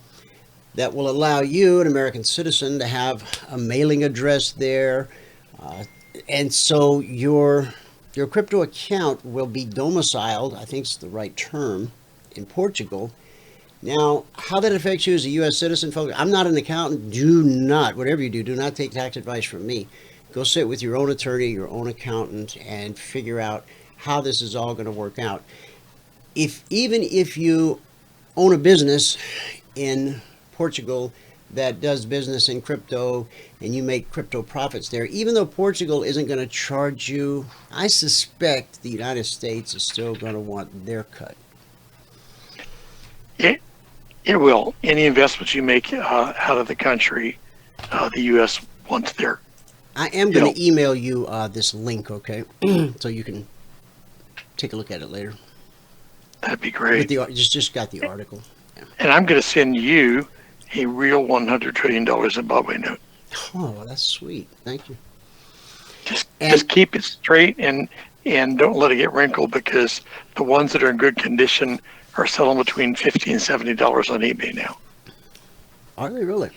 that will allow you, an American citizen, to have a mailing address there. And so your crypto account will be domiciled, I think it's the right term, in Portugal. Now, how that affects you as a U.S. citizen, folks, I'm not an accountant. Do not, whatever you do not take tax advice from me. Go sit with your own attorney, your own accountant, and figure out how this is all going to work out. Even if you own a business in Portugal that does business in crypto and you make crypto profits there, even though Portugal isn't going to charge you, I suspect the United States is still going to want their cut. It will. Any investments you make out of the country, the U.S. wants their. I am going to email you this link, okay? So you can take a look at it later. That'd be great. Just got the article. Yeah. And I'm going to send you a real $100 trillion Zimbabwe note. Oh, that's sweet. Thank you. Just keep it straight and don't let it get wrinkled, because the ones that are in good condition are selling between $50 and $70 on eBay now. Are they really?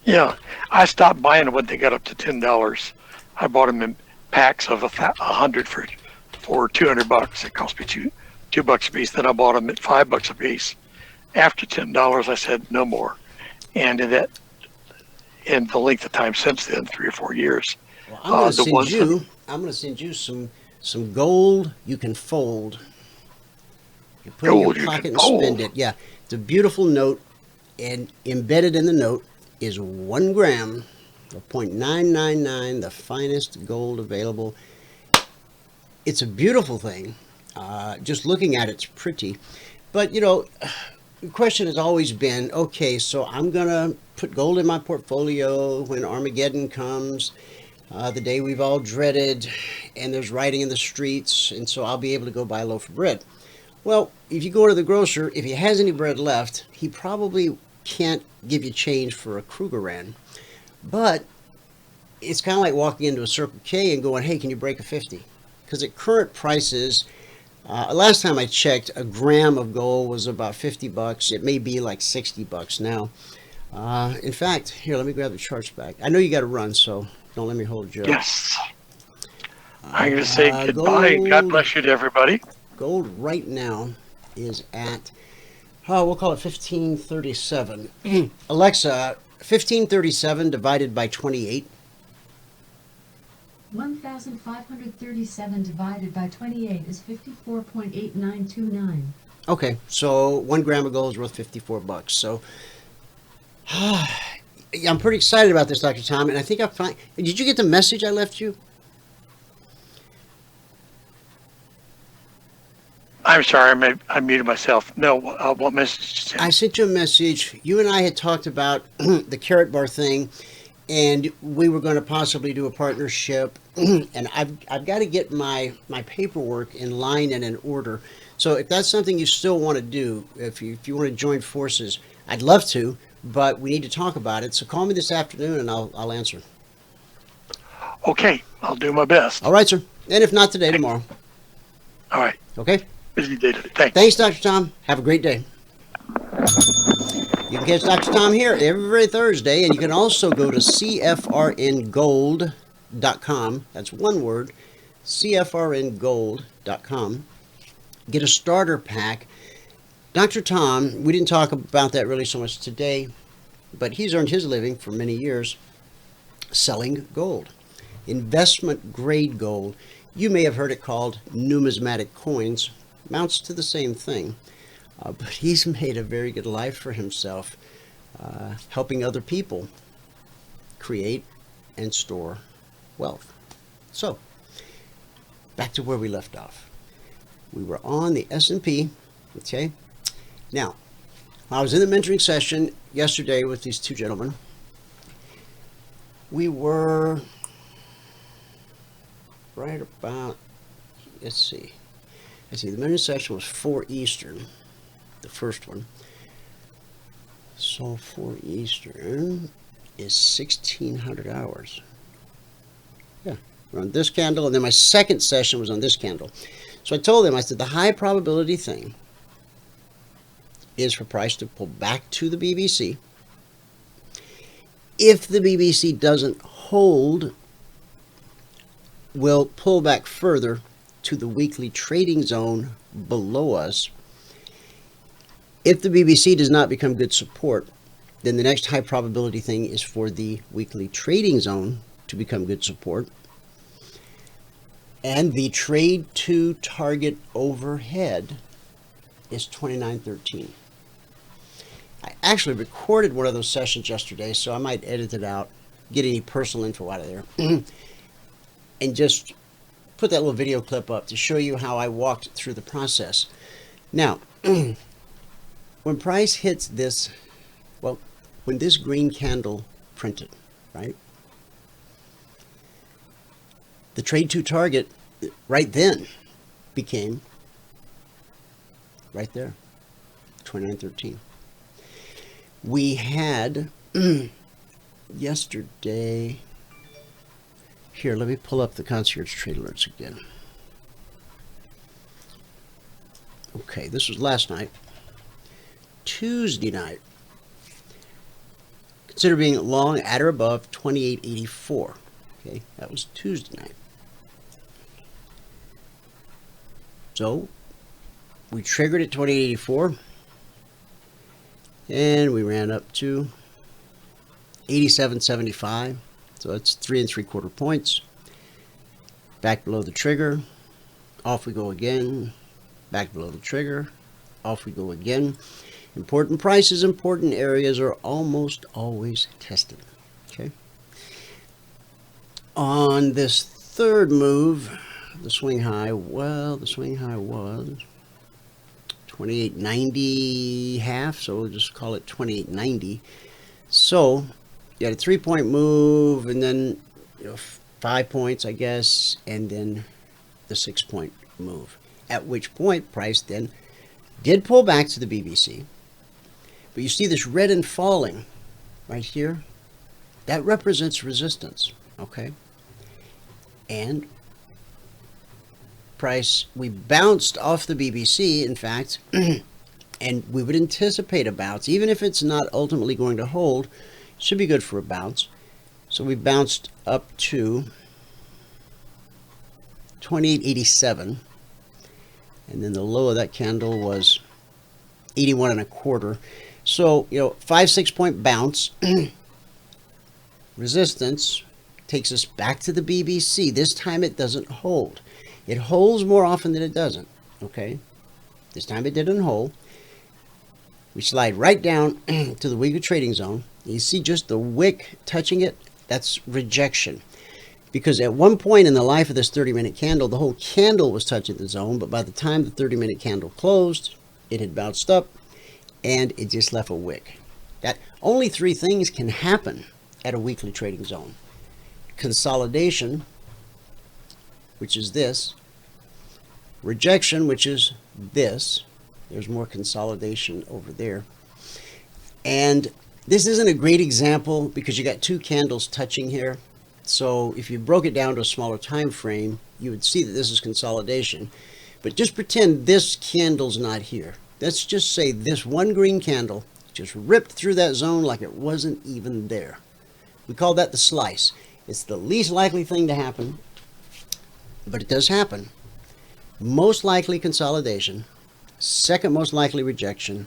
Yeah, I stopped buying them when they got up to $10. I bought them in packs of 100 for $200. It cost me $2 a piece. Then I bought them at $5 a piece. After $10, I said no more. And in the length of time since then, 3 or 4 years, well, I'm going to send you some gold you can fold. You put it in your pocket and spend it. Yeah, it's a beautiful note, and embedded in the note is 1 gram of 0.999, the finest gold available. It's a beautiful thing. Just looking at it's pretty. But, you know, the question has always been, okay, so I'm going to put gold in my portfolio when Armageddon comes, the day we've all dreaded, and there's rioting in the streets, and so I'll be able to go buy a loaf of bread. Well, if you go to the grocer, if he has any bread left, he probably can't give you change for a Krugerrand. But it's kind of like walking into a Circle K and going, hey, can you break a 50? Because at current prices, last time I checked, a gram of gold was about $50. It may be like $60 now. In fact, here, let me grab the charts back. I know you got to run, so don't let me hold you up. Yes. I'm going to say goodbye and God bless you to everybody. Gold right now is at, we'll call it 1537. Alexa, 1537 divided by 28. 1,537 divided by 28 is 54.8929. Okay, so 1 gram of gold is worth $54. So I'm pretty excited about this, Dr. Tom, and I think did you get the message I left you? I'm sorry, I muted myself. No, what message did you send? I sent you a message. You and I had talked about the carrot bar thing, and we were going to possibly do a partnership. And I've got to get my paperwork in line and in order. So if that's something you still want to do, if you want to join forces, I'd love to, but we need to talk about it. So call me this afternoon, and I'll answer. Okay, I'll do my best. All right, sir. And if not today, tomorrow. All right. Okay. Busy day today. Thanks, Dr. Tom. Have a great day. You can catch Dr. Tom here every Thursday, and you can also go to CFRNgold.com. That's one word, CFRNgold.com. Get a starter pack. Dr. Tom, we didn't talk about that really so much today, but he's earned his living for many years selling gold, investment grade gold. You may have heard it called numismatic coins, amounts to the same thing, but he's made a very good life for himself, helping other people create and store wealth. So, back to where we left off. We were on the S&P, okay? Now, I was in the mentoring session yesterday with these two gentlemen. We were right about, let's see, the mentoring session was 4 Eastern, the first one. So 4 Eastern is 1600 hours. Yeah, we're on this candle, and then my second session was on this candle. So I told them, I said, the high probability thing is for price to pull back to the BBC. If the BBC doesn't hold, we'll pull back further to the weekly trading zone below us. If the BBC does not become good support, then the next high probability thing is for the weekly trading zone to become good support. And the trade to target overhead is 29.13. I actually recorded one of those sessions yesterday, so I might edit it out, get any personal info out of there, and just put that little video clip up to show you how I walked through the process. Now, when price hits this, well, when this green candle printed, right? The trade to target right then became right there, 29.13. We had yesterday, here, let me pull up the Concierge Trade Alerts again. Okay, this was last night. Tuesday night. Consider being long at or above 28.84. Okay, that was Tuesday night. So, we triggered at 28.84. And we ran up to 87.75. So that's 3 3/4 points. Back below the trigger. Off we go again. Back below the trigger. Off we go again. Important prices, important areas are almost always tested. Okay. On this third move, the swing high, well, the swing high was 28.90 half, so we'll just call it 28.90. So you had a 3-point move, and then 5 points, I guess, and then the 6-point move. At which point, price then did pull back to the BBC. But you see this red and falling right here? That represents resistance, okay? And price, we bounced off the BBC, in fact, and we would anticipate a bounce, even if it's not ultimately going to hold, should be good for a bounce. So we bounced up to 28.87, and then the low of that candle was 81 1/4. So 5-6 point bounce, resistance takes us back to the BBC. This time it doesn't hold. It holds more often than it doesn't, okay? This time it didn't hold. We slide right down to the weekly trading zone. You see just the wick touching it? That's rejection. Because at one point in the life of this 30-minute candle, the whole candle was touching the zone, but by the time the 30-minute candle closed, it had bounced up, and it just left a wick. That only 3 things can happen at a weekly trading zone. Consolidation, which is this. Rejection, which is this. There's more consolidation over there. And this isn't a great example because you got 2 candles touching here. So if you broke it down to a smaller time frame, you would see that this is consolidation. But just pretend this candle's not here. Let's just say this one green candle just ripped through that zone like it wasn't even there. We call that the slice. It's the least likely thing to happen, but it does happen. Most likely consolidation, Second most likely rejection.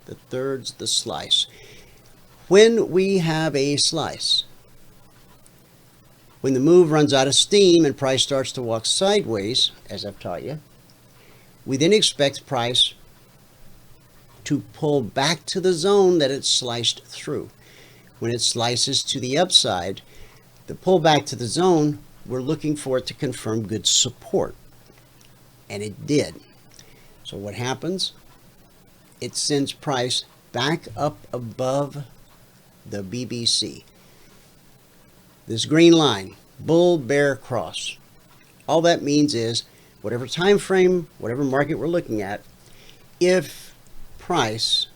The third's the slice. When we have a slice, when the move runs out of steam and price starts to walk sideways, as I've taught you, we then expect price to pull back to the zone that it sliced through. When it slices to the upside, the pull back to the zone, we're looking for it to confirm good support. And it did. So what happens? It sends price back up above the BBC. This green line, bull bear cross. All that means is whatever time frame, whatever market we're looking at, if price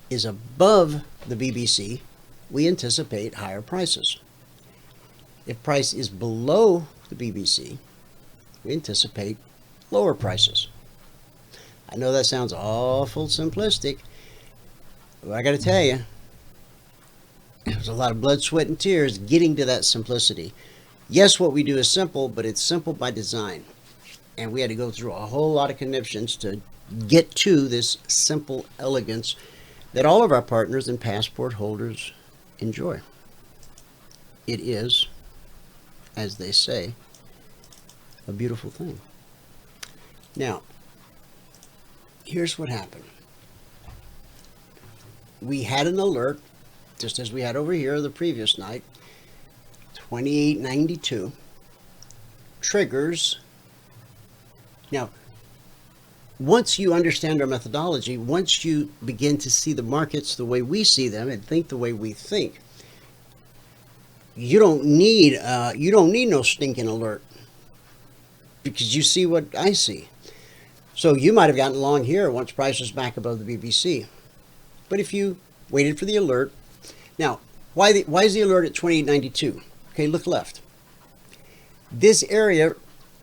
is above the BBC, we anticipate higher prices. If price is below the BBC, we anticipate lower prices. I know that sounds awful simplistic, but I got to tell you, there's a lot of blood, sweat, and tears getting to that simplicity. Yes, what we do is simple, but it's simple by design. And we had to go through a whole lot of conniptions to get to this simple elegance that all of our partners and passport holders enjoy. It is, as they say, a beautiful thing. Now, here's what happened. We had an alert, just as we had over here the previous night, 2892, triggers. Now, once you understand our methodology, once you begin to see the markets the way we see them and think the way we think, you don't need no stinking alert, because you see what I see. So you might have gotten along here once price was back above the BBC. But if you waited for the alert, now why is the alert at 2892? Okay, look left. This area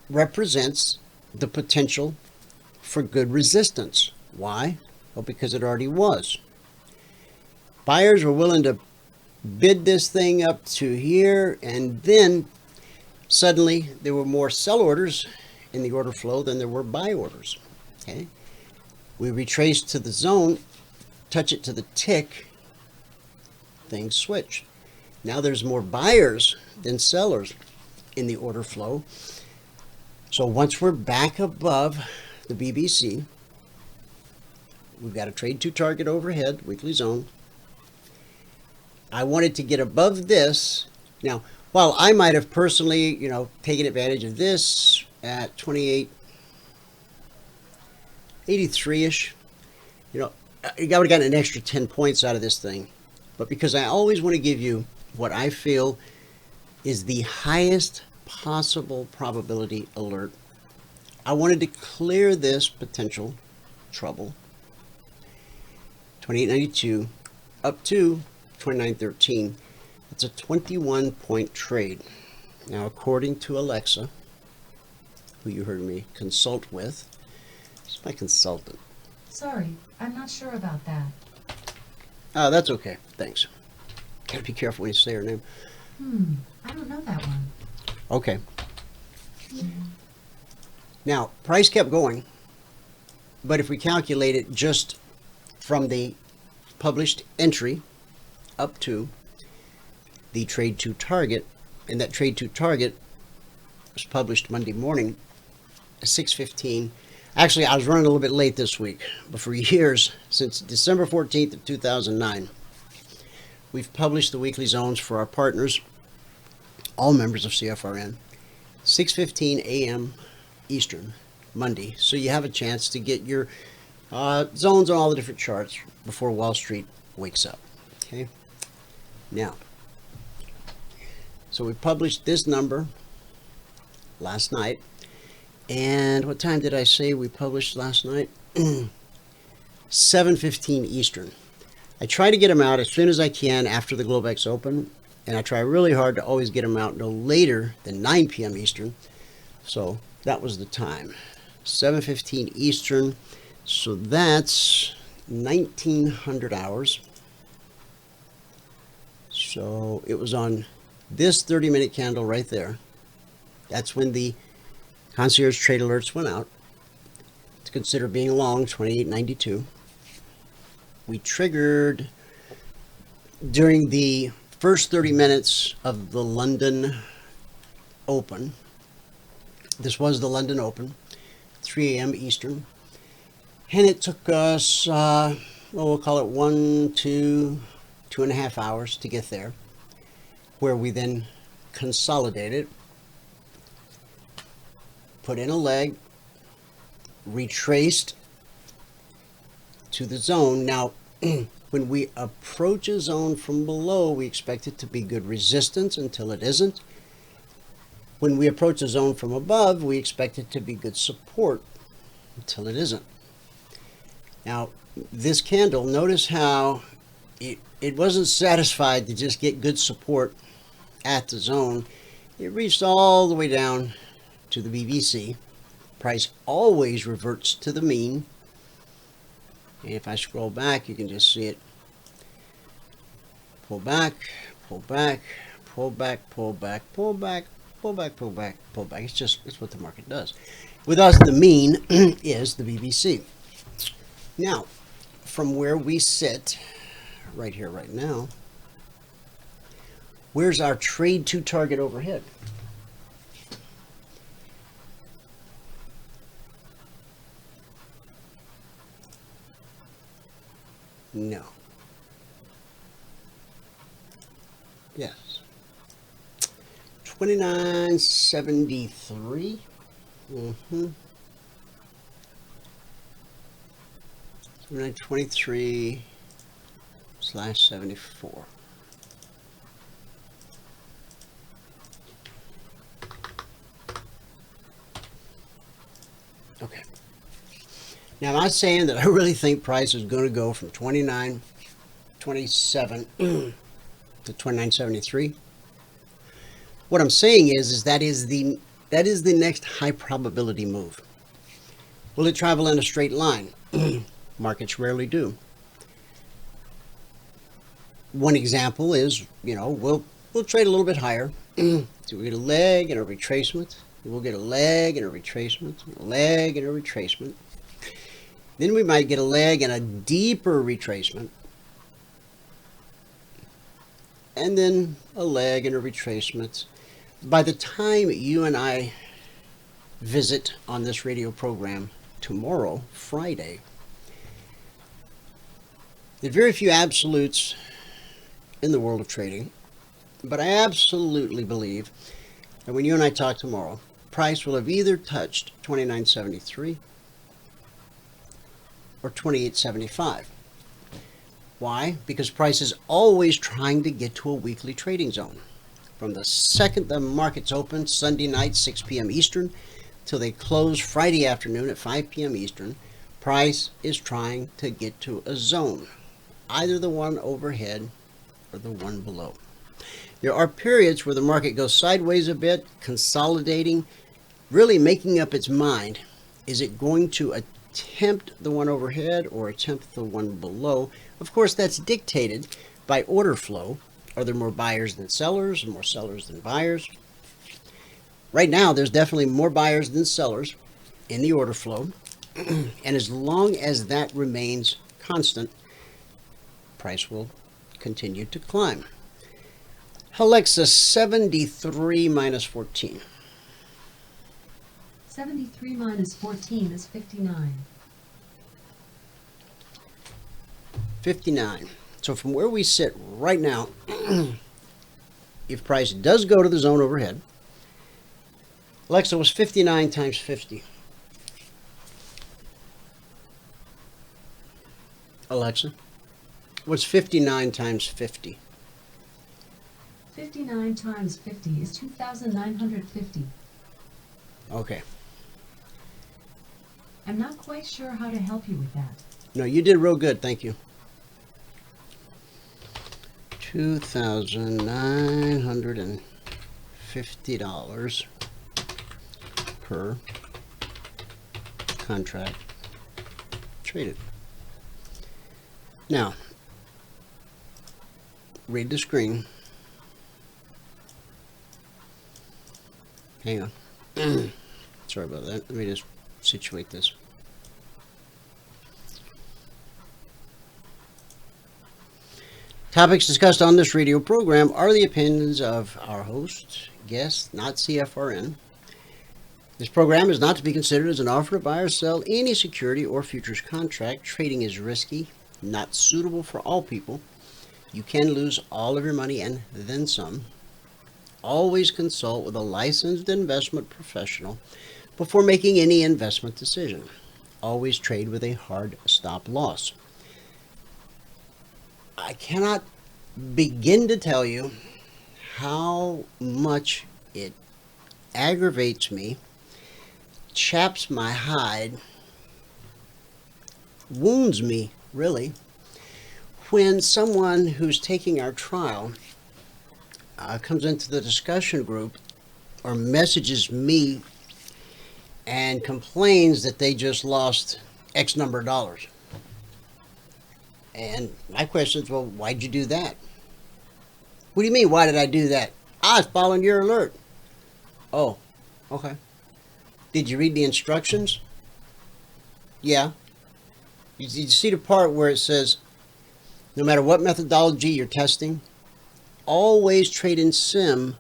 represents the potential for good resistance. Why? Well, because it already was. Buyers were willing to bid this thing up to here, and then suddenly there were more sell orders in the order flow than there were buy orders. Okay, we retrace to the zone, touch it to the tick, things switch. Now there's more buyers than sellers in the order flow. So once we're back above the BBC, we've got a trade to target overhead, weekly zone. I wanted to get above this. Now, while I might have personally, taken advantage of this at 2883-ish, I would have gotten an extra 10 points out of this thing. But because I always want to give you what I feel is the highest possible probability alert, I wanted to clear this potential trouble. 2892 up to 2913. It's a 21-point trade. Now, according to Alexa, who you heard me consult with, she's my consultant. Sorry, I'm not sure about that. Oh, that's okay. Thanks. Gotta be careful when you say her name. I don't know that one. Okay. Now, price kept going, but if we calculate it just from the published entry up to the trade to target, and that trade to target was published Monday morning at 6:15. Actually, I was running a little bit late this week, but for years, since December 14th of 2009, we've published the weekly zones for our partners, all members of CFRN, 6:15 a.m. Eastern, Monday. So you have a chance to get your zones on all the different charts before Wall Street wakes up. Okay. Now, so we published this number last night. And what time did I say we published last night? 7:15 Eastern. I try to get them out as soon as I can after the Globex Open, and I try really hard to always get them out no later than 9 p.m. Eastern. So that was the time, 7:15 Eastern. So that's 1900 hours. So it was on this 30-minute candle right there. That's when the Concierge Trade Alerts went out to consider being long, 28.92. We triggered during the first 30 minutes of the London Open. This was the London Open, 3 a.m. Eastern. And it took us, we'll call it 2.5 hours to get there, where we then consolidated, put in a leg, retraced to the zone. Now, when we approach a zone from below, we expect it to be good resistance until it isn't. When we approach a zone from above, we expect it to be good support until it isn't. Now, this candle, notice how it wasn't satisfied to just get good support at the zone. It reached all the way down to the BBC. Price always reverts to the mean. And if I scroll back, you can just see it. Pull back, pull back, pull back, pull back, pull back, pull back, pull back, pull back. It's what the market does. With us, the mean is the BBC. Now, from where we sit right here, right now, where's our trade to target overhead? No. Yes. 29.73. 29.23/74. Okay. Now, I'm not saying that I really think price is going to go from 29.27 to 29.73. What I'm saying is that is the next high probability move. Will it travel in a straight line? Markets rarely do. One example is, we'll trade a little bit higher. So we get a leg and a retracement. We'll get a leg and a retracement, a leg and a retracement. Then we might get a leg and a deeper retracement. And then a leg and a retracement. By the time you and I visit on this radio program tomorrow, Friday, there are very few absolutes in the world of trading, but I absolutely believe that when you and I talk tomorrow, price will have either touched 29.73 or 28.75. Why? Because price is always trying to get to a weekly trading zone. From the second the markets open Sunday night, 6 p.m. Eastern, till they close Friday afternoon at 5 p.m. Eastern, price is trying to get to a zone, either the one overhead or the one below. There are periods where the market goes sideways a bit, consolidating, really making up its mind. Is it going to attempt the one overhead or attempt the one below? Of course, that's dictated by order flow. Are there more buyers than sellers, more sellers than buyers? Right now, there's definitely more buyers than sellers in the order flow. And as long as that remains constant, price will continue to climb. Alexa, 73 minus 14. 73 minus 14 is 59. 59. So from where we sit right now, if price does go to the zone overhead, Alexa, was 59 times 50? Alexa, what's 59 times 50? 59 times 50 is 2,950. Okay. I'm not quite sure how to help you with that. No, you did real good. Thank you. $2,950 per contract traded. Now, read the screen. Hang on. Sorry about that. Let me just situate this. Topics discussed on this radio program are the opinions of our hosts, guests, not CFRN. This program is not to be considered as an offer to buy or sell any security or futures contract. Trading is risky, not suitable for all people. You can lose all of your money and then some. Always consult with a licensed investment professional before making any investment decision. Always trade with a hard stop loss. I cannot begin to tell you how much it aggravates me, chaps my hide, wounds me, really, when someone who's taking our trial comes into the discussion group or messages me and complains that they just lost X number of dollars. And my question is, well, why'd you do that? What do you mean, why did I do that? I was following your alert. Oh, okay. Did you read the instructions? Yeah. You see the part where it says, no matter what methodology you're testing, always trade in sim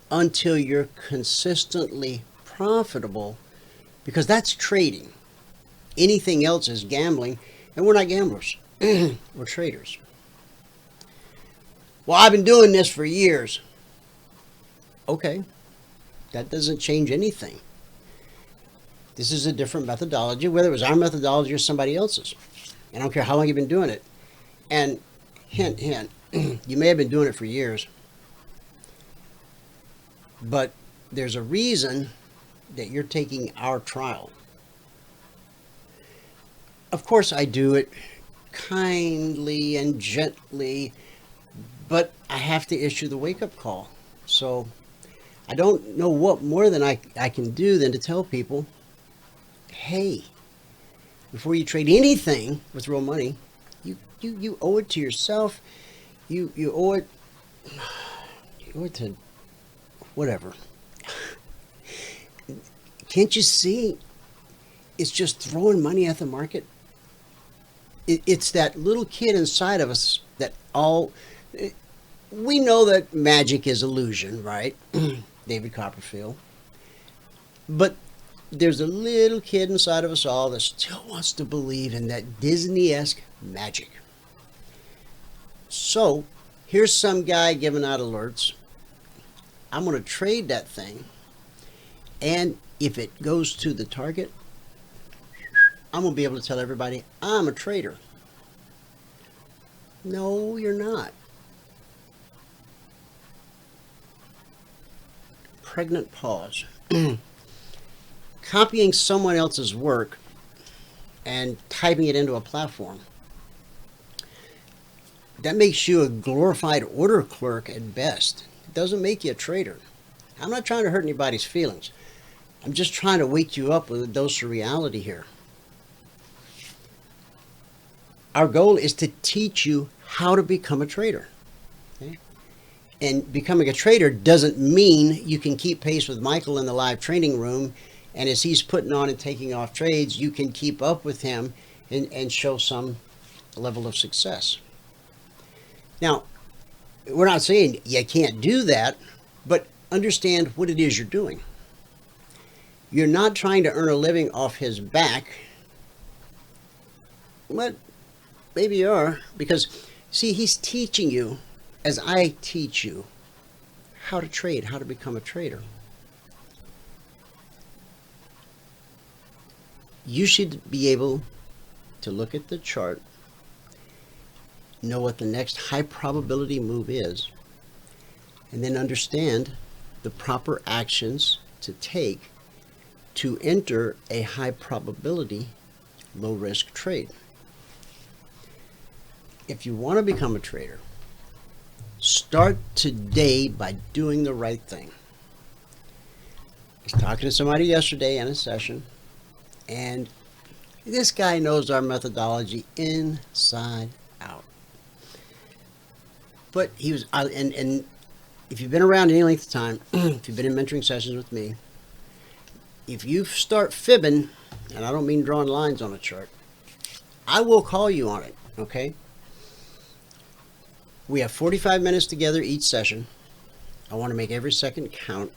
until you're consistently profitable, because that's trading. Anything else is gambling, and we're not gamblers. We're traders. Well, I've been doing this for years. Okay, that doesn't change anything. This is a different methodology, whether it was our methodology or somebody else's. I don't care how long you've been doing it. And hint, hint, you may have been doing it for years, but there's a reason that you're taking our trial. Of course, I do it kindly and gently, but I have to issue the wake-up call. So I don't know what more than I can do than to tell people, hey, before you trade anything with real money, you owe it to yourself. You owe it to whatever. Can't you see? It's just throwing money at the market. It's that little kid inside of us that we know that magic is illusion, right? David Copperfield. But there's a little kid inside of us all that still wants to believe in that Disney-esque magic. So here's some guy giving out alerts. I'm going to trade that thing, and if it goes to the target, I'm going to be able to tell everybody I'm a trader. No, you're not. Pregnant pause. Copying someone else's work and typing it into a platform, that makes you a glorified order clerk at best. It doesn't make you a trader. I'm not trying to hurt anybody's feelings. I'm just trying to wake you up with a dose of reality here. Our goal is to teach you how to become a trader. Okay? And becoming a trader doesn't mean you can keep pace with Michael in the live trading room, and as he's putting on and taking off trades, you can keep up with him and show some level of success. Now, we're not saying you can't do that, but understand what it is you're doing. You're not trying to earn a living off his back, but maybe you are, because see, he's teaching you, as I teach you, how to trade, how to become a trader. You should be able to look at the chart, know what the next high probability move is, and then understand the proper actions to take to enter a high probability, low risk trade. If you want to become a trader, start today by doing the right thing. I was talking to somebody yesterday in a session, and this guy knows our methodology inside out. But he was, and if you've been around any length of time, if you've been in mentoring sessions with me, if you start fibbing, and I don't mean drawing lines on a chart, I will call you on it, okay? We have 45 minutes together each session. I want to make every second count.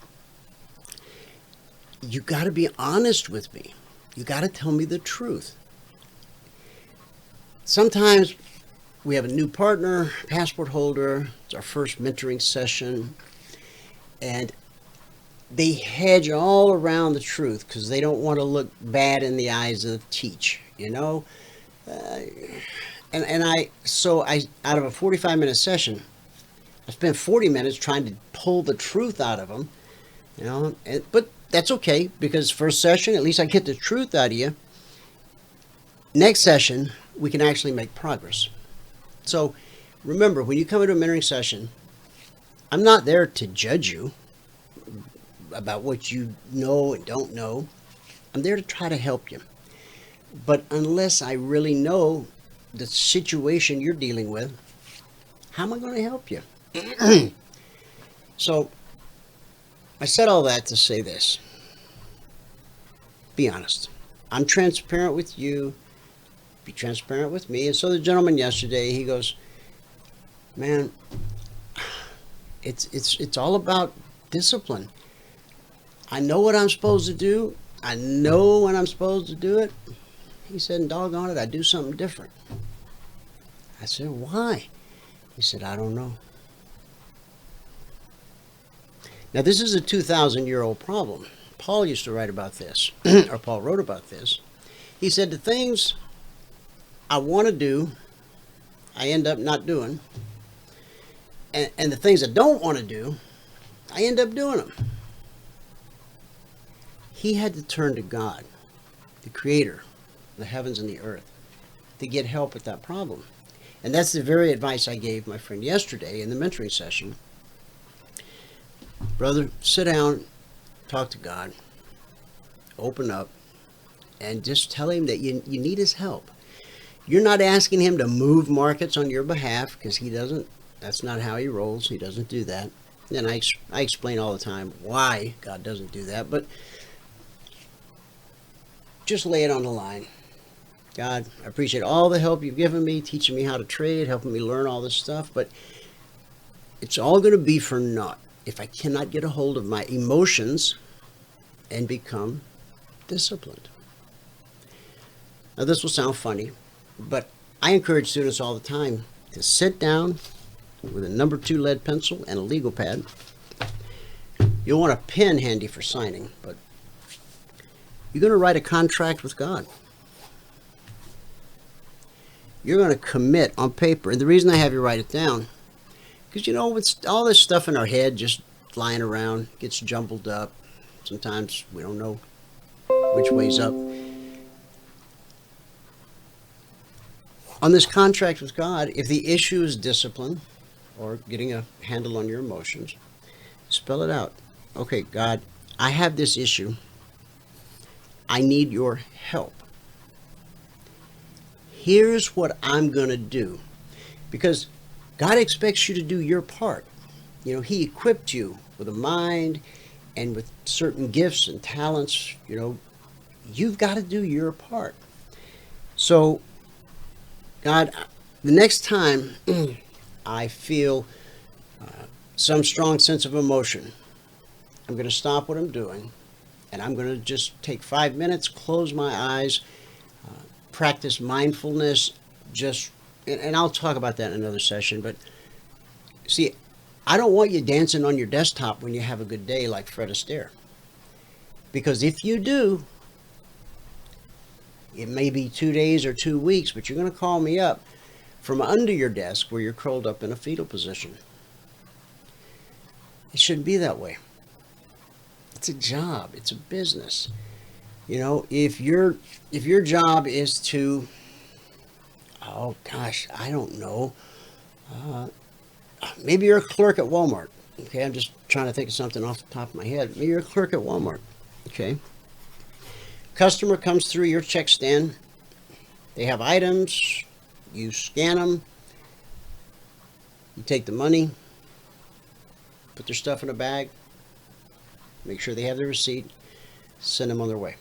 You got to be honest with me. You got to tell me the truth. Sometimes we have a new partner, passport holder. It's our first mentoring session. And they hedge all around the truth because they don't want to look bad in the eyes of the teach, you know? So out of a 45-minute session, I spent 40 minutes trying to pull the truth out of them, you know, but that's okay because first session, at least I get the truth out of you. Next session, we can actually make progress. So remember, when you come into a mentoring session, I'm not there to judge you about what you know and don't know. I'm there to try to help you. But unless I really know the situation you're dealing with, how am I going to help you? So I said all that to say this. Be honest. I'm transparent with you. Be transparent with me. And so the gentleman yesterday, he goes, man, it's all about discipline. I know what I'm supposed to do. I know when I'm supposed to do it. He said, and doggone it, I do something different. I said, why? He said, I don't know. Now, this is a 2,000-year-old problem. Paul used to write about this, or Paul wrote about this. He said, the things I want to do, I end up not doing. And the things I don't want to do, I end up doing them. He had to turn to God, the creator of the heavens and the earth, to get help with that problem. And that's the very advice I gave my friend yesterday in the mentoring session. Brother, sit down, talk to God, open up, and just tell him that you need his help. You're not asking him to move markets on your behalf because he doesn't. That's not how he rolls. He doesn't do that. And I explain all the time why God doesn't do that, but just lay it on the line. God, I appreciate all the help you've given me, teaching me how to trade, helping me learn all this stuff, but it's all going to be for naught if I cannot get a hold of my emotions and become disciplined. Now, this will sound funny, but I encourage students all the time to sit down with a number 2 lead pencil and a legal pad. You'll want a pen handy for signing, but you're going to write a contract with God. You're going to commit on paper. And the reason I have you write it down, because you know, with all this stuff in our head just flying around, gets jumbled up. Sometimes we don't know which way's up. On this contract with God, if the issue is discipline or getting a handle on your emotions, spell it out. Okay, God, I have this issue. I need your help. Here's what I'm going to do. Because God expects you to do your part. You know, he equipped you with a mind and with certain gifts and talents. You know, you've got to do your part. So, God, the next time I feel some strong sense of emotion, I'm going to stop what I'm doing and I'm going to just take 5 minutes, close my eyes, practice mindfulness, and I'll talk about that in another session, but see, I don't want you dancing on your desktop when you have a good day like Fred Astaire. Because if you do, it may be 2 days or 2 weeks, but you're going to call me up from under your desk where you're curled up in a fetal position. It shouldn't be that way. It's a job. It's a business. You know, if your job is to, oh gosh, I don't know, maybe you're a clerk at Walmart. Okay, I'm just trying to think of something off the top of my head. Maybe you're a clerk at Walmart. Okay. Customer comes through your check stand. They have items. You scan them. You take the money. Put their stuff in a bag. Make sure they have the receipt. Send them on their way.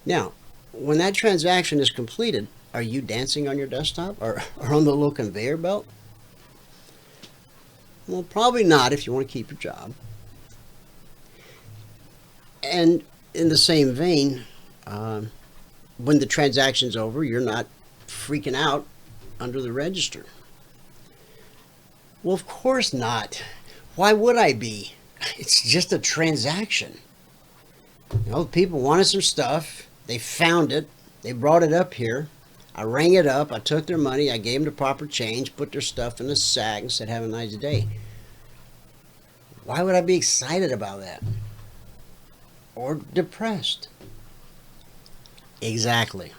Now, when that transaction is completed, are you dancing on your desktop or on the little conveyor belt? Well, probably not if you want to keep your job. And in the same vein, when the transaction's over, you're not freaking out under the register. Well, of course not. Why would I be? It's just a transaction. You know, people wanted some stuff. They found it. They brought it up here. I rang it up. I took their money. I gave them the proper change, put their stuff in a sack, and said, have a nice day. Why would I be excited about that? Or depressed? Exactly.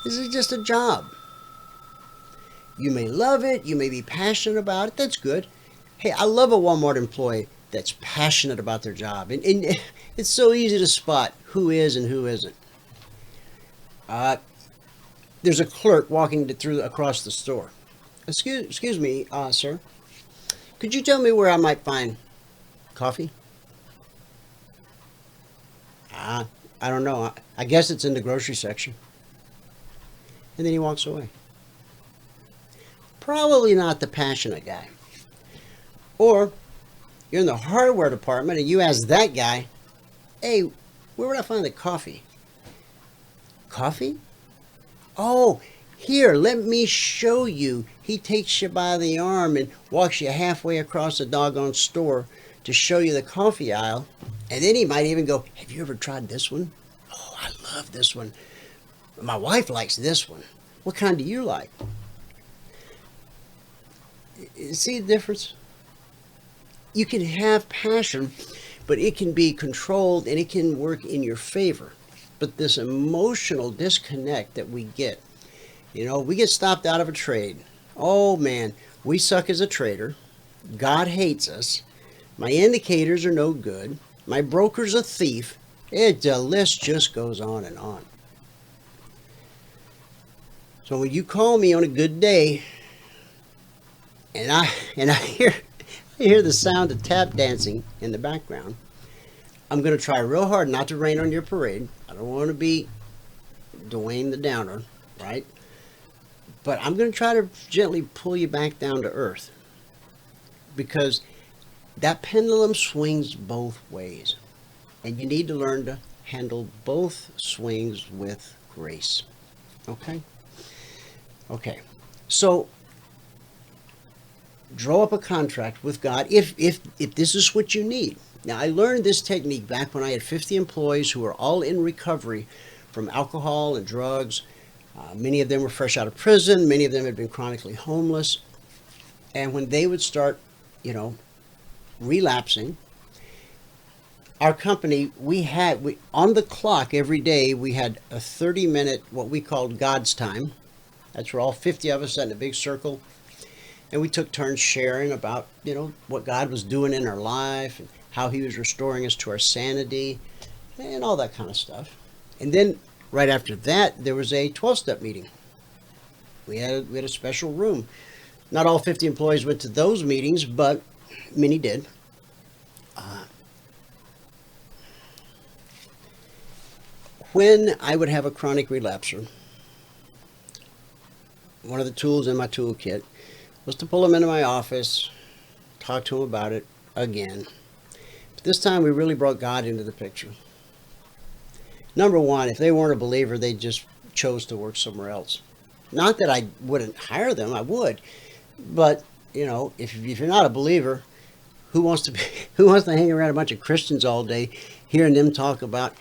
This is just a job. You may love it. You may be passionate about it. That's good. Hey, I love a Walmart employee that's passionate about their job. And it's so easy to spot who is and who isn't. There's a clerk walking across the store. Excuse me, sir. Could you tell me where I might find coffee? I don't know. I guess it's in the grocery section. And then he walks away. Probably not the passionate guy. Or you're in the hardware department and you ask that guy, hey, where would I find the coffee? Coffee? Oh, here, let me show you. He takes you by the arm and walks you halfway across the doggone store to show you the coffee aisle. And then he might even go, have you ever tried this one? Oh, I love this one. My wife likes this one. What kind do you like? See the difference? You can have passion, but it can be controlled and it can work in your favor. But this emotional disconnect that we get, you know, we get stopped out of a trade. Oh man, we suck as a trader. God hates us. My indicators are no good. My broker's a thief. The list just goes on and on. So when you call me on a good day, and I hear the sound of tap dancing in the background, I'm going to try real hard not to rain on your parade. I don't want to be Dwayne the Downer, right? But I'm going to try to gently pull you back down to earth, because that pendulum swings both ways, and you need to learn to handle both swings with grace. Okay? Okay. So draw up a contract with God if this is what you need. Now, I learned this technique back when I had 50 employees who were all in recovery from alcohol and drugs. Many of them were fresh out of prison. Many of them had been chronically homeless. And when they would start, relapsing, our company, we on the clock every day, we had a 30-minute, what we called God's time. That's where all 50 of us sat in a big circle. And we took turns sharing about, what God was doing in our life and how he was restoring us to our sanity and all that kind of stuff. And then right after that, there was a 12-step meeting. We had a special room. Not all 50 employees went to those meetings, but many did. When I would have a chronic relapser, one of the tools in my toolkit was to pull them into my office, talk to them about it again. But this time we really brought God into the picture. Number one, if they weren't a believer, they just chose to work somewhere else. Not that I wouldn't hire them, I would. But, if you're not a believer, who wants to hang around a bunch of Christians all day, hearing them talk about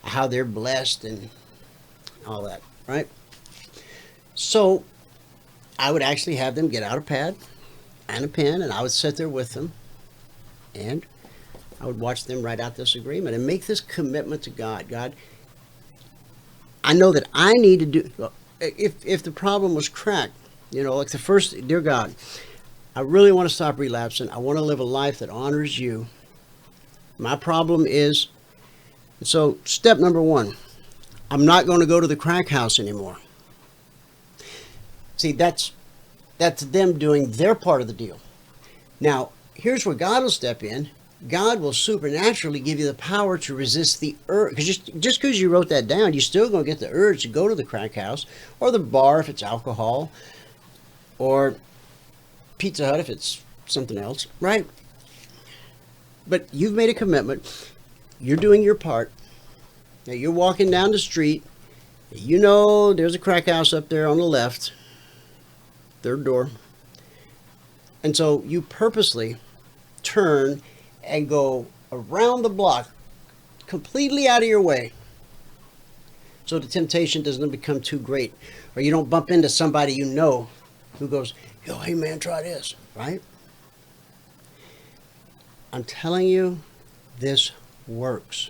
how they're blessed and all that, right? So I would actually have them get out a pad and a pen, and I would sit there with them, and I would watch them write out this agreement and make this commitment to God. God, I know that I need to do, if the problem was crack, like the first, dear God, I really want to stop relapsing. I want to live a life that honors you. My problem is, so step number one, I'm not going to go to the crack house anymore. See, that's them doing their part of the deal. Now, here's where God will step in. God will supernaturally give you the power to resist the urge. Because just because you wrote that down, you're still going to get the urge to go to the crack house or the bar if it's alcohol, or Pizza Hut if it's something else, right? But you've made a commitment. You're doing your part. Now you're walking down the street. You know there's a crack house up there on the left, third door. And so you purposely turn and go around the block, completely out of your way, so the temptation doesn't become too great, or you don't bump into somebody you know who goes, yo, hey man, try this, right? I'm telling you, this works.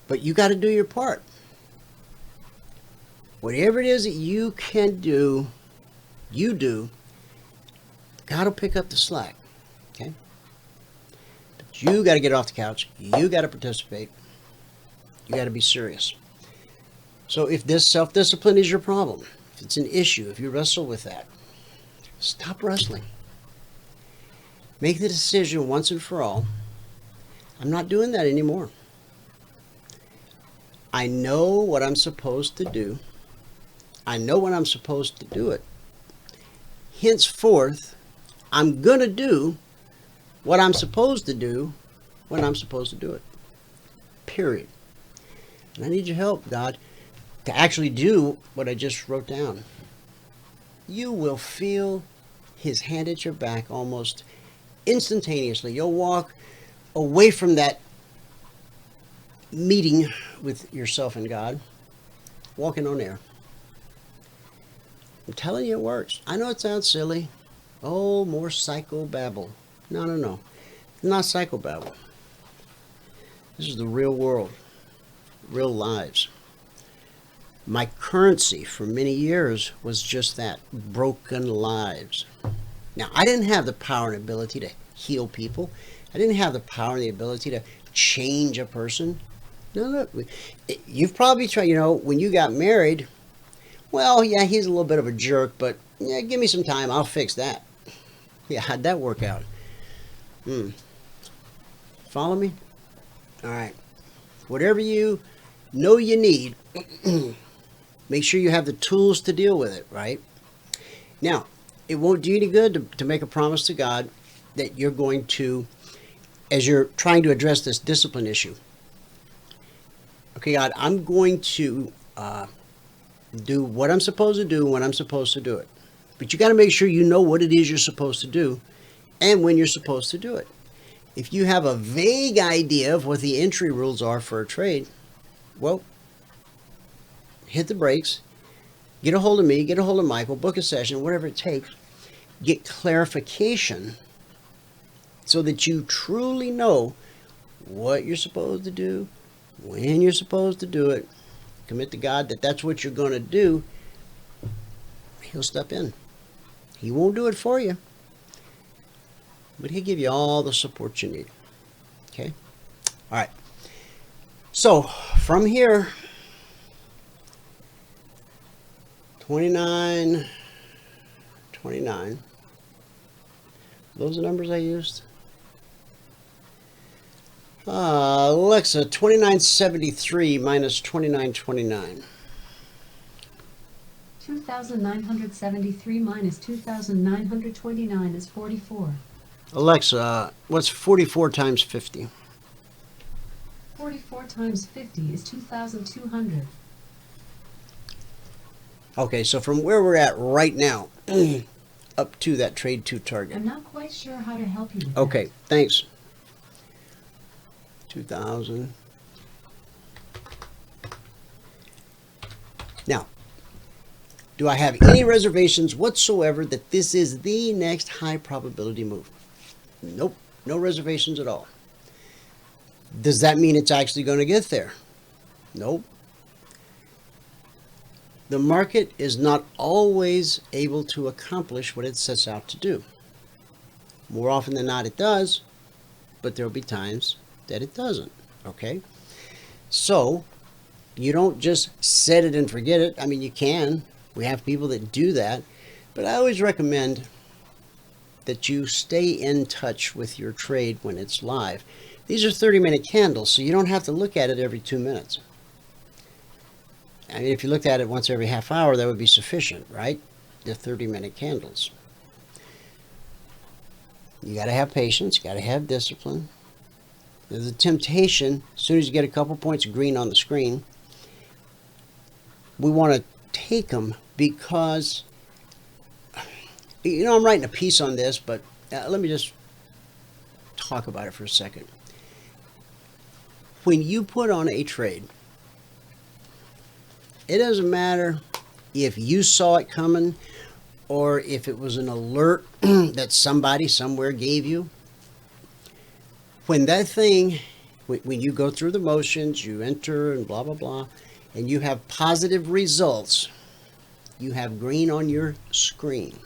But you got to do your part. Whatever it is that you can do, you do. God will pick up the slack, okay? But you got to get off the couch. You got to participate. You got to be serious. So if this self-discipline is your problem, if it's an issue, if you wrestle with that, stop wrestling. Make the decision once and for all. I'm not doing that anymore. I know what I'm supposed to do. I know when I'm supposed to do it. Henceforth, I'm going to do what I'm supposed to do when I'm supposed to do it. Period. And I need your help, God, to actually do what I just wrote down. You will feel His hand at your back almost instantaneously. You'll walk away from that meeting with yourself and God, walking on air. I'm telling you, it works. I know it sounds silly. Oh, more psychobabble. No. It's not psychobabble. This is the real world, real lives. My currency for many years was just that, broken lives. Now, I didn't have the power and ability to heal people. I didn't have the power and the ability to change a person. No. You've probably tried, when you got married, well, yeah, he's a little bit of a jerk, but yeah, give me some time, I'll fix that. Yeah, how'd that work out? Follow me? All right. Whatever you know you need, make sure you have the tools to deal with it, right? Now, it won't do you any good to make a promise to God that you're going to, as you're trying to address this discipline issue, okay, God, I'm going to do what I'm supposed to do when I'm supposed to do it. But you got to make sure you know what it is you're supposed to do and when you're supposed to do it. If you have a vague idea of what the entry rules are for a trade, well, hit the brakes, get a hold of me, get a hold of Michael, book a session, whatever it takes, get clarification so that you truly know what you're supposed to do, when you're supposed to do it. Commit to God that that's what you're going to do. He'll step in. He won't do it for you, but He'll give you all the support you need. Okay? All right. So, from here, 29, those are the numbers I used. Alexa, 2973 minus 2929. 2,973 minus 2,929 is 44. Alexa, what's 44 times 50? 44 times 50 is 2,200. Okay, so from where we're at right now, up to that trade 2 target. I'm not quite sure how to help you with Okay, thanks. 2,000. Now, do I have any reservations whatsoever that this is the next high probability move? Nope, no reservations at all. Does that mean it's actually going to get there? Nope. The market is not always able to accomplish what it sets out to do. More often than not it does, but there will be times that it doesn't, okay? So, you don't just set it and forget it. I mean, you can. We have people that do that. But I always recommend that you stay in touch with your trade when it's live. These are 30-minute candles, so you don't have to look at it every 2 minutes. I mean, if you looked at it once every half hour, that would be sufficient, right? The 30-minute candles. You got to have patience. You got to have discipline. There's a temptation, as soon as you get a couple points of green on the screen, we want to take them because, I'm writing a piece on this, but let me just talk about it for a second. When you put on a trade, it doesn't matter if you saw it coming or if it was an alert that somebody somewhere gave you. When that thing, when you go through the motions, you enter and blah, blah, blah, and you have positive results, you have green on your screen,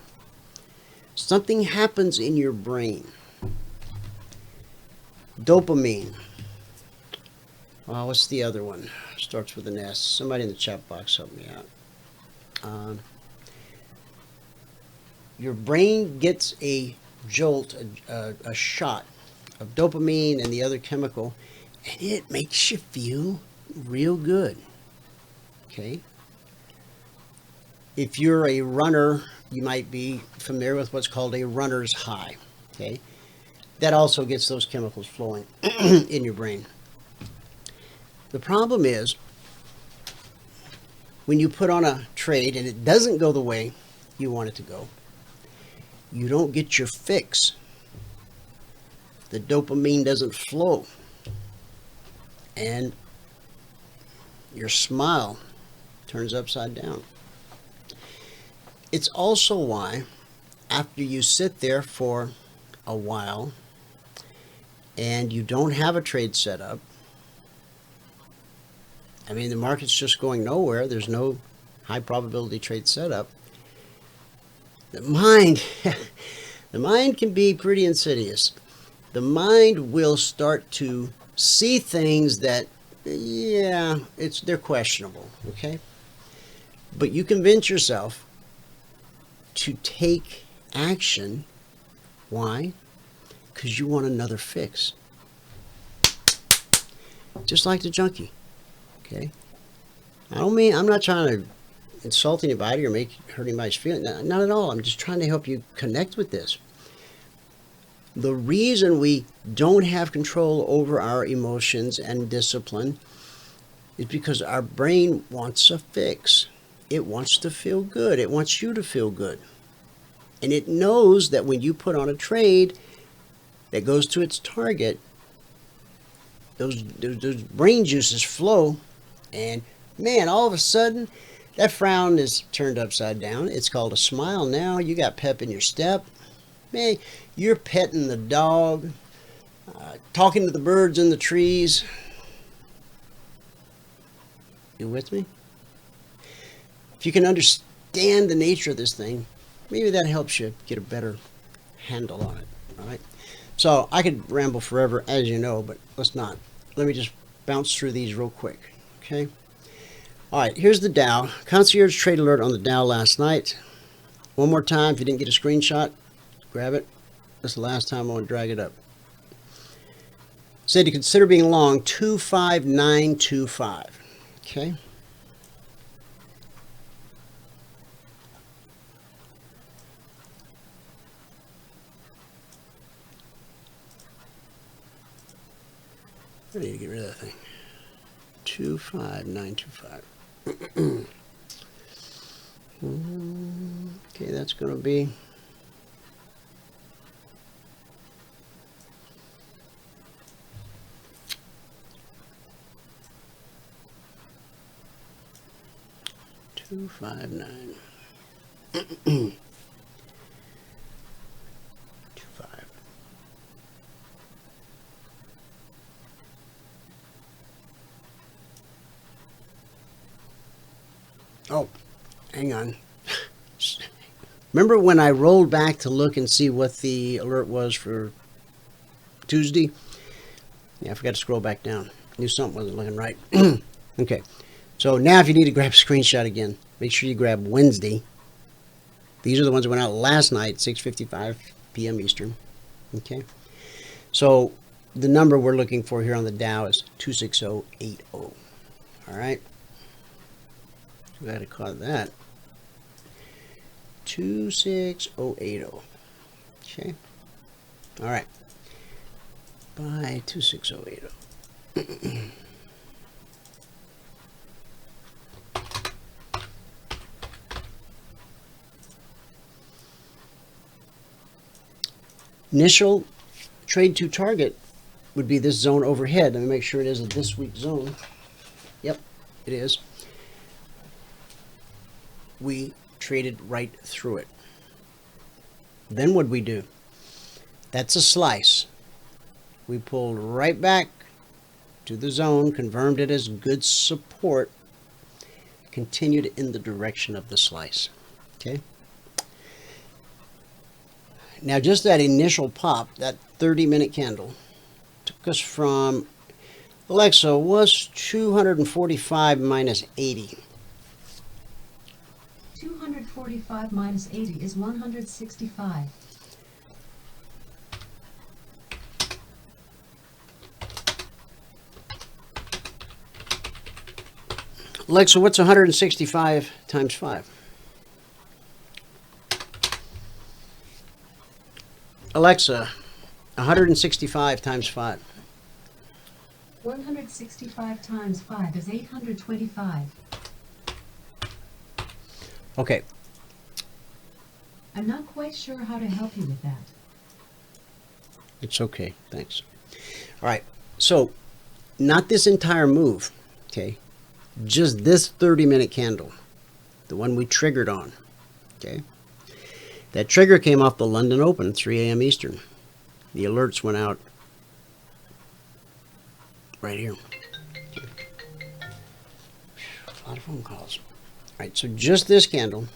something happens in your brain. Dopamine. What's the other one? Starts with an S. Somebody in the chat box help me out. Your brain gets a jolt, a shot of dopamine and the other chemical, and it makes you feel real good. Okay? If you're a runner, you might be familiar with what's called a runner's high. Okay? That also gets those chemicals flowing in your brain. The problem is, when you put on a trade and it doesn't go the way you want it to go, you don't get your fix. The dopamine doesn't flow. And your smile turns upside down. It's also why, after you sit there for a while and you don't have a trade set up, I mean, the market's just going nowhere. There's no high probability trade setup. The mind can be pretty insidious. The mind will start to see things that, they're questionable, okay? But you convince yourself to take action. Why? Because you want another fix. Just like the junkie. Okay, I'm not trying to insult anybody or hurt anybody's feelings. Not at all. I'm just trying to help you connect with this. The reason we don't have control over our emotions and discipline is because our brain wants a fix. It wants to feel good. It wants you to feel good. And it knows that when you put on a trade that goes to its target, those brain juices flow. And man, all of a sudden, that frown is turned upside down. It's called a smile now. You got pep in your step. Man, you're petting the dog, talking to the birds in the trees. You with me? If you can understand the nature of this thing, maybe that helps you get a better handle on it. All right. So I could ramble forever, as you know, but let's not. Let me just bounce through these real quick. Okay. All right, here's the Dow. Concierge Trade Alert on the Dow last night. One more time, if you didn't get a screenshot, grab it. That's the last time I want to drag it up. Said to consider being long 25925. Okay. I need to get rid of that thing. 25925. Okay, that's going to be $259. 25. Oh, hang on. Remember when I rolled back to look and see what the alert was for Tuesday? Yeah, I forgot to scroll back down. Knew something wasn't looking right. Okay, so now if you need to grab a screenshot again, make sure you grab Wednesday. These are the ones that went out last night, 6:55 p.m. Eastern. Okay, so the number we're looking for here on the Dow is 26080. All right. We got to call that 26080. Okay. All right. Buy 26080. Initial trade to target would be this zone overhead. Let me make sure it is a this week zone. Yep, it is. We traded right through it. Then what we do? That's a slice. We pulled right back to the zone, confirmed it as good support, continued in the direction of the slice. Okay. Now just that initial pop, that 30-minute candle, took us from, Alexa, what's 245 minus 80? 245 minus 80 is 165. Alexa, what's 165 times 5? Alexa, 165 times 5. 165 times 5 is 825. Okay. I'm not quite sure how to help you with that. It's okay. Thanks. All right. So, not this entire move, okay? Just this 30-minute candle, the one we triggered on, okay? That trigger came off the London Open, 3 a.m. Eastern. The alerts went out right here. Okay. A lot of phone calls. All right, so just this candle,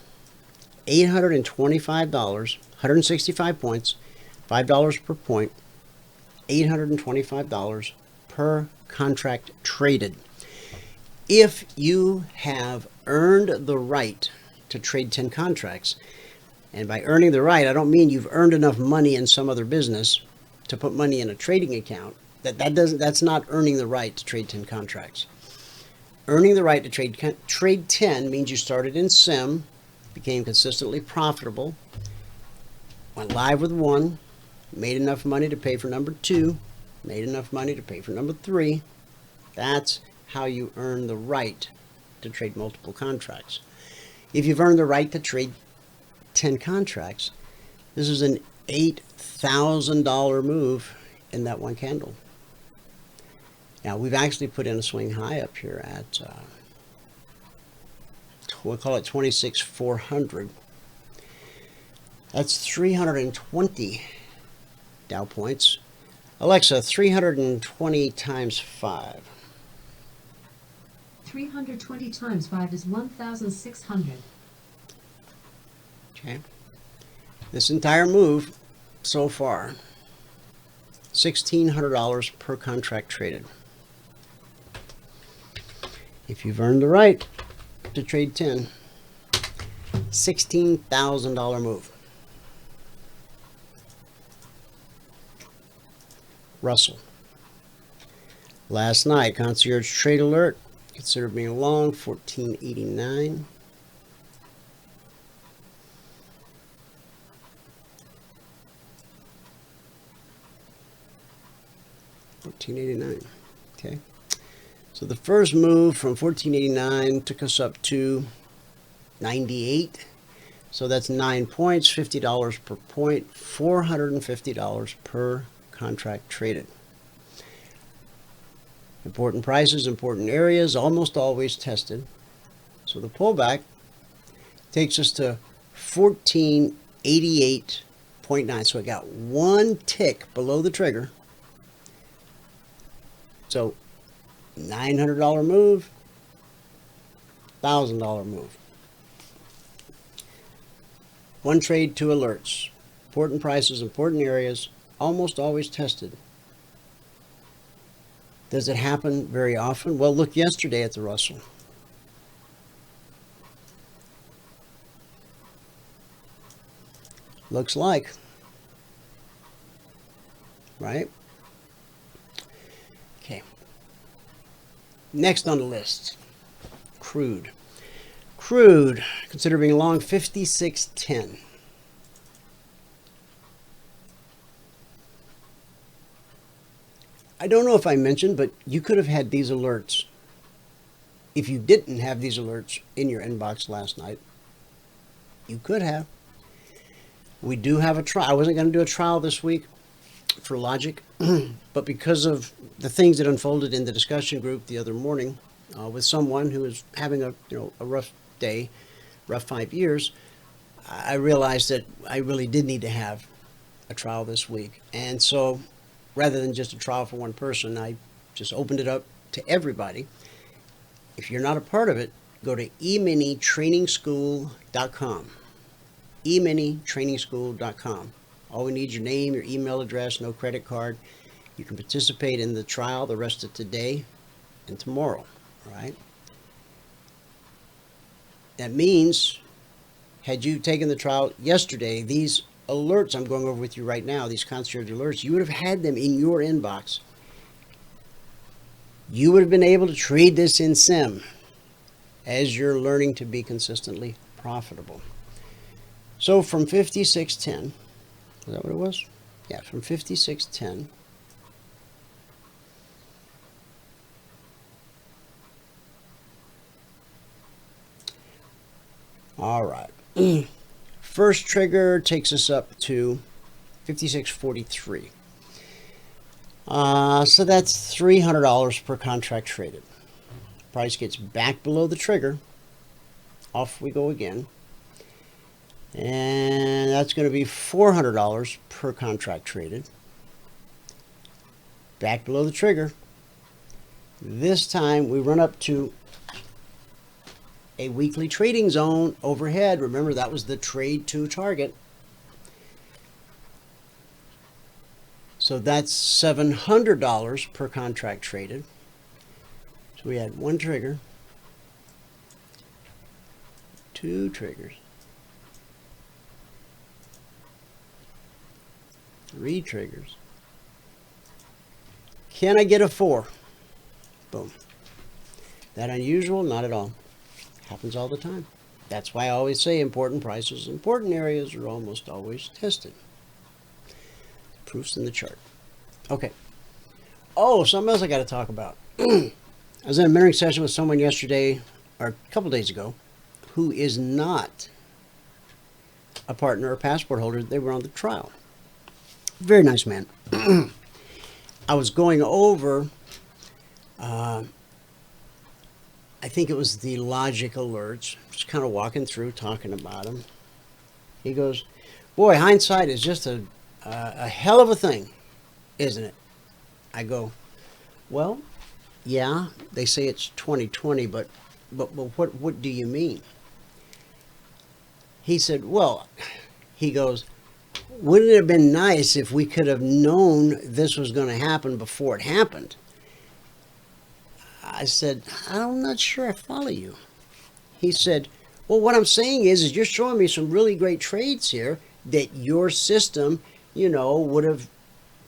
$825, 165 points, $5 per point, $825 per contract traded. If you have earned the right to trade 10 contracts, and by earning the right, I don't mean you've earned enough money in some other business to put money in a trading account. That's not earning the right to trade 10 contracts. Earning the right to trade 10 means you started in sim, became consistently profitable, went live with 1, made enough money to pay for number 2, made enough money to pay for number 3. That's how you earn the right to trade multiple contracts. If you've earned the right to trade 10 contracts, this is an $8,000 move in that one candle. Now, we've actually put in a swing high up here at, we'll call it 26,400. That's 320 Dow points. Alexa, 320 times 5. 320 times 5 is 1,600. Okay. This entire move so far, $1,600 per contract traded. If you've earned the right to trade 10, $16,000 move. Russell. Last night, Concierge Trade Alert, considered being long, 1489. $14.89. Okay. So the first move from $14.89 took us up to $98. So that's 9 points, $50 per point, $450 per contract traded. Important prices, important areas, almost always tested. So the pullback takes us to 1488.9. So it got 1 tick below the trigger. So $900 move, $1,000 move. 1 trade, 2 alerts. Important prices, important areas, almost always tested. Does it happen very often? Well, look yesterday at the Russell. Looks like. Right? Okay. Next on the list, crude. Crude, consider being long 56.10. I don't know if I mentioned, but you could have had these alerts. If you didn't have these alerts in your inbox last night, you could have. We do have a trial. I wasn't going to do a trial this week for Logic, but because of the things that unfolded in the discussion group the other morning with someone who was having a rough day, rough 5 years, I realized that I really did need to have a trial this week. And so rather than just a trial for one person, I just opened it up to everybody. If you're not a part of it, go to eminitrainingschool.com. eminitrainingschool.com. All we need is your name, your email address, no credit card. You can participate in the trial the rest of today and tomorrow, all right? That means, had you taken the trial yesterday, these alerts I'm going over with you right now, these concierge alerts, you would have had them in your inbox. You would have been able to trade this in sim as you're learning to be consistently profitable. So from 5610, is that what it was? Yeah, from 5610. All right. First trigger takes us up to 5643. So that's $300 per contract traded. Price gets back below the trigger. Off we go again. And that's going to be $400 per contract traded. Back below the trigger. This time we run up to a weekly trading zone overhead. Remember, that was the trade to target. So that's $700 per contract traded. So we had one trigger, two triggers, three triggers. Can I get a 4? Boom. That unusual? Not at all. Happens all the time. That's why I always say important prices, important areas are almost always tested. Proofs in the chart. Okay. Oh, something else I got to talk about. I was in a mentoring session with someone yesterday, or a couple days ago, who is not a partner or passport holder. They were on the trial. Very nice man. I was going over, I think it was the logic alerts, just kind of walking through, talking about them. He goes, boy, hindsight is just a hell of a thing, isn't it? I go, well, yeah, they say it's 2020, but what do you mean? He said, well, he goes, wouldn't it have been nice if we could have known this was going to happen before it happened? I said, I'm not sure I follow you. He said, well, what I'm saying is you're showing me some really great trades here that your system, would have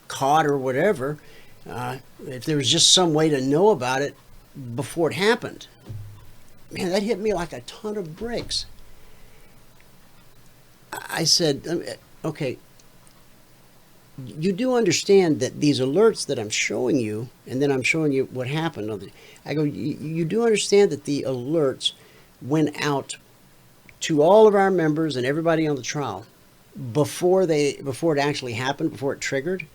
caught or whatever, if there was just some way to know about it before it happened. Man, that hit me like a ton of bricks. I said, okay, you do understand that these alerts that I'm showing you, and then I'm showing you what happened. I go, you do understand that the alerts went out to all of our members and everybody on the trial before it actually happened, before it triggered.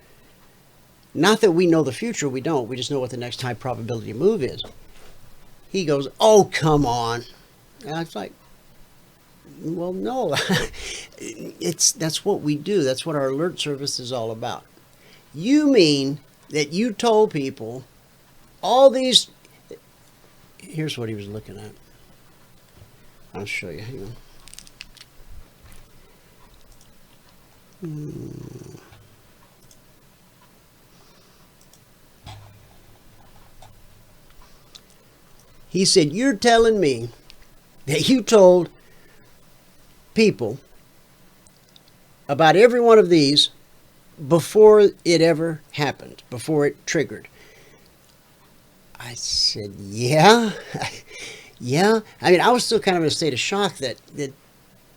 Not that we know the future, we don't. We just know what the next high probability move is. He goes, oh, come on. And I was like, well, no. That's what we do. That's what our alert service is all about. You mean that you told people all these... Here's what he was looking at. I'll show you. Hang on. He said, you're telling me that you told people about every one of these before it ever happened, before it triggered. I said, yeah. Yeah. I mean, I was still kind of in a state of shock that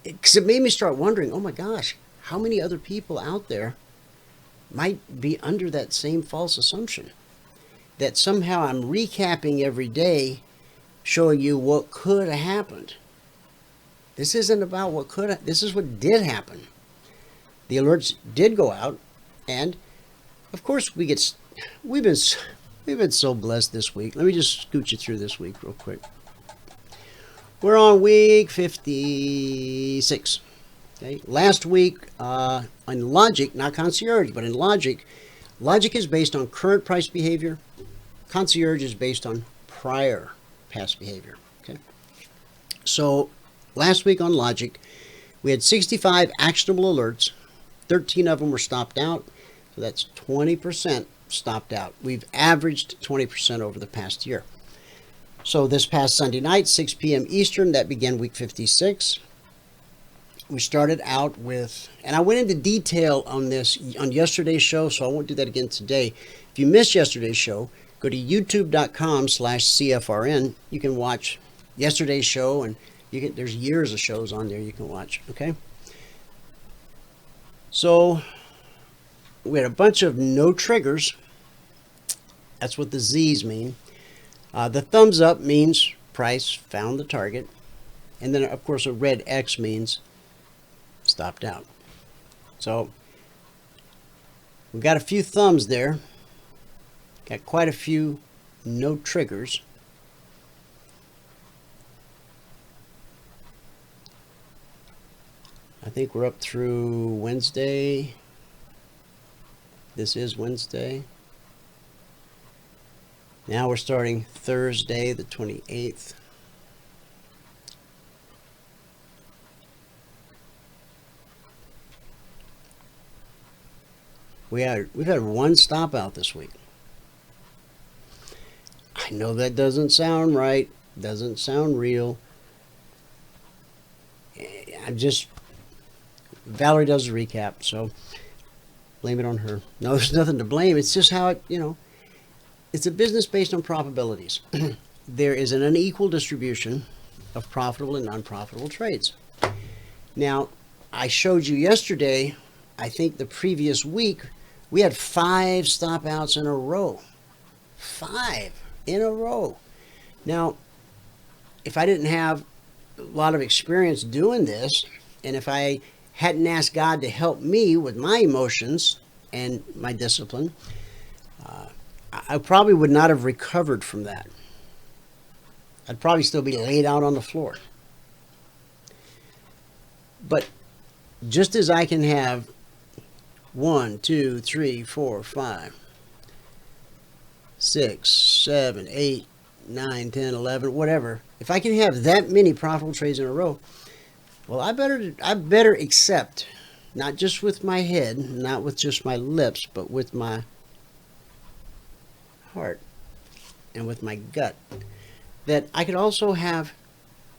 because it made me start wondering, oh my gosh, how many other people out there might be under that same false assumption? that somehow I'm recapping every day, showing you what could have happened. This isn't about what could have, this is what did happen. The alerts did go out, and of course we've been so blessed this week. Let me just scoot you through this week real quick. We're on week 56. Okay. Last week, in Logic, not Concierge, but in Logic is based on current price behavior. Concierge is based on prior past behavior. Okay. So last week on Logic, we had 65 actionable alerts. 13 of them were stopped out. So that's 20% stopped out. We've averaged 20% over the past year. So this past Sunday night, 6 p.m. Eastern, that began week 56. We started out with, and I went into detail on this on yesterday's show, so I won't do that again today. If you missed yesterday's show, go to youtube.com/CFRN. You can watch yesterday's show, and there's years of shows on there you can watch, okay? So we had a bunch of no triggers. That's what the Z's mean. The thumbs up means price found the target. And then, of course, a red X means stopped out. So we've got a few thumbs there. Got quite a few no triggers. I think we're up through Wednesday. This is Wednesday. Now we're starting Thursday, the 28th. We've had one stop out this week. I know that doesn't sound right, doesn't sound real. Valerie does a recap, so blame it on her. No, there's nothing to blame. It's just how it, it's a business based on probabilities. There is an unequal distribution of profitable and non-profitable trades. Now, I showed you yesterday, I think the previous week, we had 5 stop outs in a row. 5 in a row. Now, if I didn't have a lot of experience doing this, and if I hadn't asked God to help me with my emotions and my discipline, I probably would not have recovered from that. I'd probably still be laid out on the floor. But just as I can have 1, 2, 3, 4, 5, 6, 7, 8, 9, 10, 11, whatever. If I can have that many profitable trades in a row, well, I better accept, not just with my head, not with just my lips, but with my heart and with my gut, that I could also have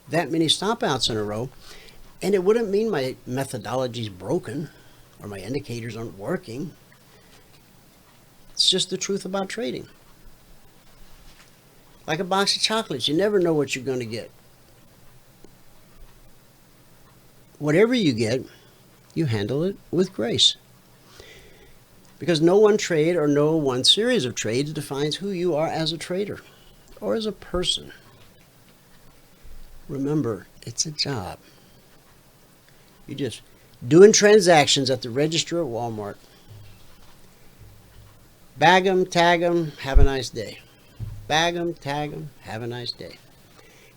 that many stop outs in a row, and it wouldn't mean my methodology's broken or my indicators aren't working. It's just the truth about trading. Like a box of chocolates, you never know what you're going to get. Whatever you get, you handle it with grace. Because no one trade or no one series of trades defines who you are as a trader or as a person. Remember, it's a job. You're just doing transactions at the register at Walmart. Bag 'em, tag 'em, have a nice day. Bag 'em, tag 'em, have a nice day.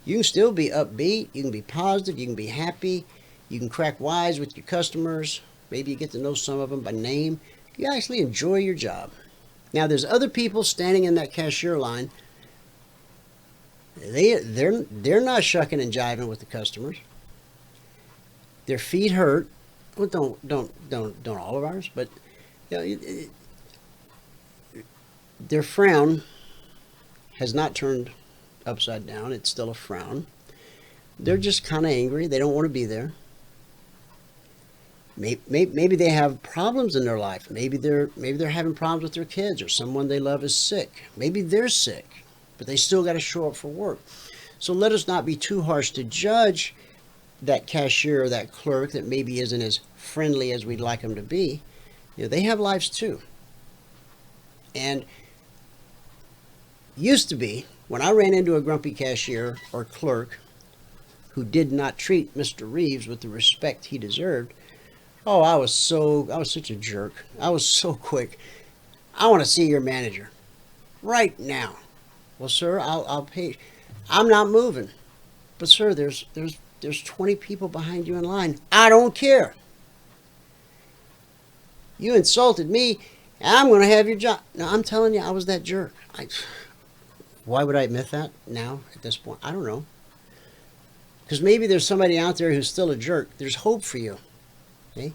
You can still be upbeat, you can be positive, you can be happy, you can crack wise with your customers. Maybe you get to know some of them by name. You actually enjoy your job. Now, there's other people standing in that cashier line. They're not shucking and jiving with the customers. Their feet hurt. Well, don't all of ours, but their frown has not turned upside down. It's still a frown. They're just kind of angry. They don't want to be there. Maybe they have problems in their life. Maybe they're having problems with their kids, or someone they love is sick. Maybe they're sick, but they still got to show up for work. So let us not be too harsh to judge that cashier or that clerk that maybe isn't as friendly as we'd like them to be. They have lives too. And Used to be, when I ran into a grumpy cashier or clerk who did not treat Mr. Reeves with the respect he deserved, oh, I was such a jerk. I was so quick. I want to see your manager right now. Well, sir, I'll pay. I'm not moving. But sir, there's 20 people behind you in line. I don't care. You insulted me. I'm going to have your job. No, I'm telling you, I was that jerk. Why would I admit that now at this point? I don't know. Because maybe there's somebody out there who's still a jerk. There's hope for you. Okay?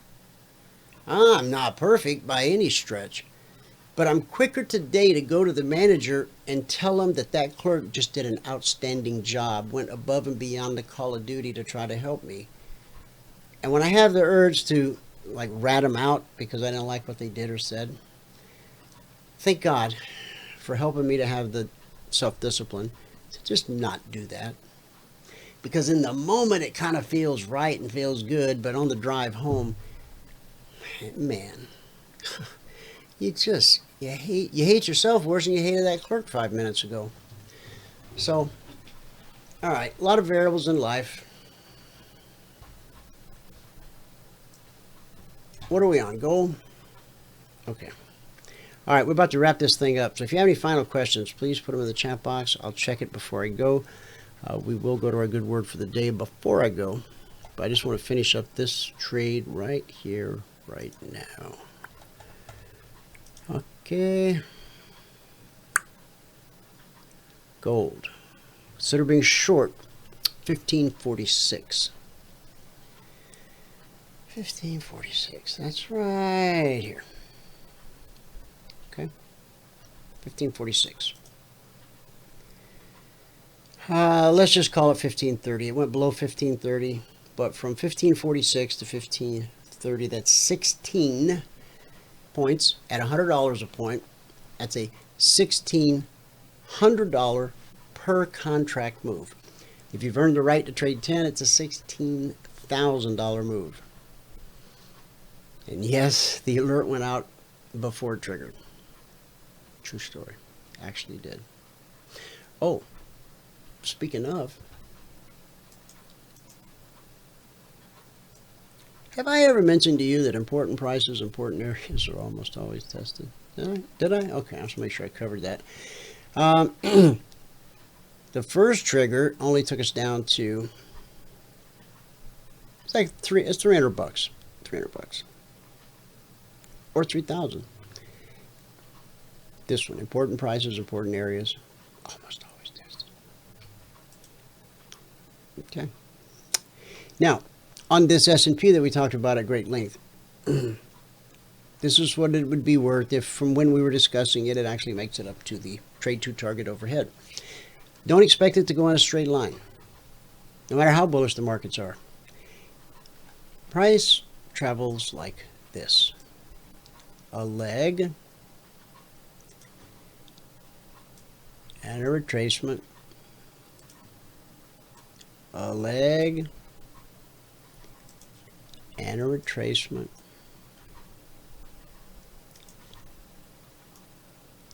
I'm not perfect by any stretch. But I'm quicker today to go to the manager and tell him that clerk just did an outstanding job, went above and beyond the call of duty to try to help me. And when I have the urge to like rat them out because I didn't like what they did or said, thank God for helping me to have the self-discipline to just not do that. Because in the moment it kind of feels right and feels good, but on the drive home, man, you hate yourself worse than you hated that clerk 5 minutes ago. So, all right, a lot of variables in life. What are we on? Goal? Okay. All right, we're about to wrap this thing up. So if you have any final questions, please put them in the chat box. I'll check it before I go. We will go to our good word for the day before I go. But I just want to finish up this trade right here, right now. Okay. Gold. Consider being short. 1546. 1546. That's right here. Okay. 1546. Let's just call it 1530. It went below 1530, but from 1546 to 1530, that's 16 points at $100 a point. That's a $1,600 per contract move. If you've earned the right to trade 10, it's a $16,000 move. And yes, the alert went out before it triggered. True story. Actually did. Oh, speaking of, have I ever mentioned to you that important prices, important areas are almost always tested? Did I? Okay, I'll just make sure I covered that. The first trigger only took us down to, it's 300 bucks. 300 bucks. Or 3,000. This one, important prices, important areas, almost always tested. Okay. Now, on this S&P that we talked about at great length, this is what it would be worth if from when we were discussing it, it actually makes it up to the trade to target overhead. Don't expect it to go in a straight line, no matter how bullish the markets are. Price travels like this. A leg and a retracement. A leg and a retracement.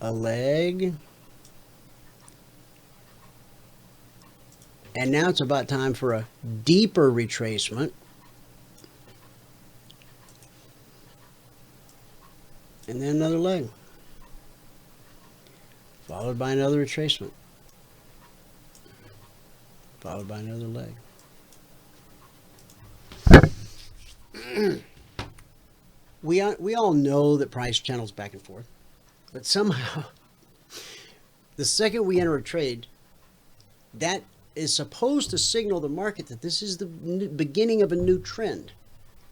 A leg. And now it's about time for a deeper retracement. And then another leg. Followed by another retracement. Followed by another leg. We all know that price channels back and forth. But somehow, the second we enter a trade, that is supposed to signal the market that this is the beginning of a new trend.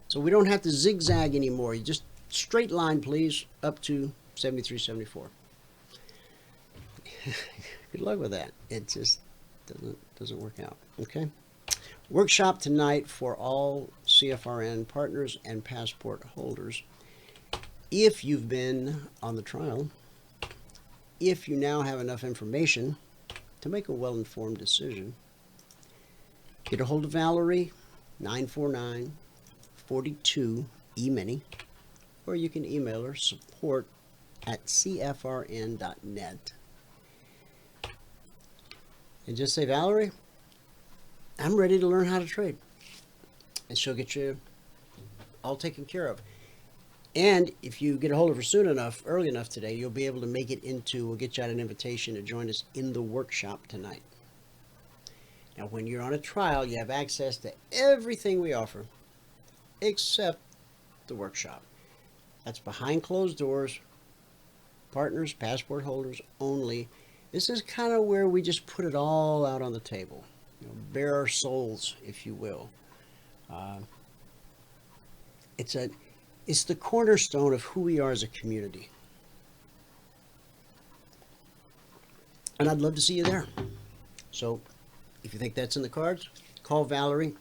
So we don't have to zigzag anymore. You just straight line, please, up to 73.74. Good luck with that. It just doesn't work out. Okay. Workshop tonight for all CFRN partners and passport holders. If you've been on the trial, if you now have enough information to make a well-informed decision, get a hold of Valerie, 949-42-EMINI, or you can email her support@cfrn.net. and just say, Valerie, I'm ready to learn how to trade. And she'll get you all taken care of. And if you get a hold of her early enough today, you'll be able to make it into, we'll get you out an invitation to join us in the workshop tonight. Now, when you're on a trial, you have access to everything we offer, except the workshop. That's behind closed doors, partners, passport holders only. This is kind of where we just put it all out on the table, bare our souls, if you will. It's the cornerstone of who we are as a community. And I'd love to see you there. So if you think that's in the cards, call Valerie.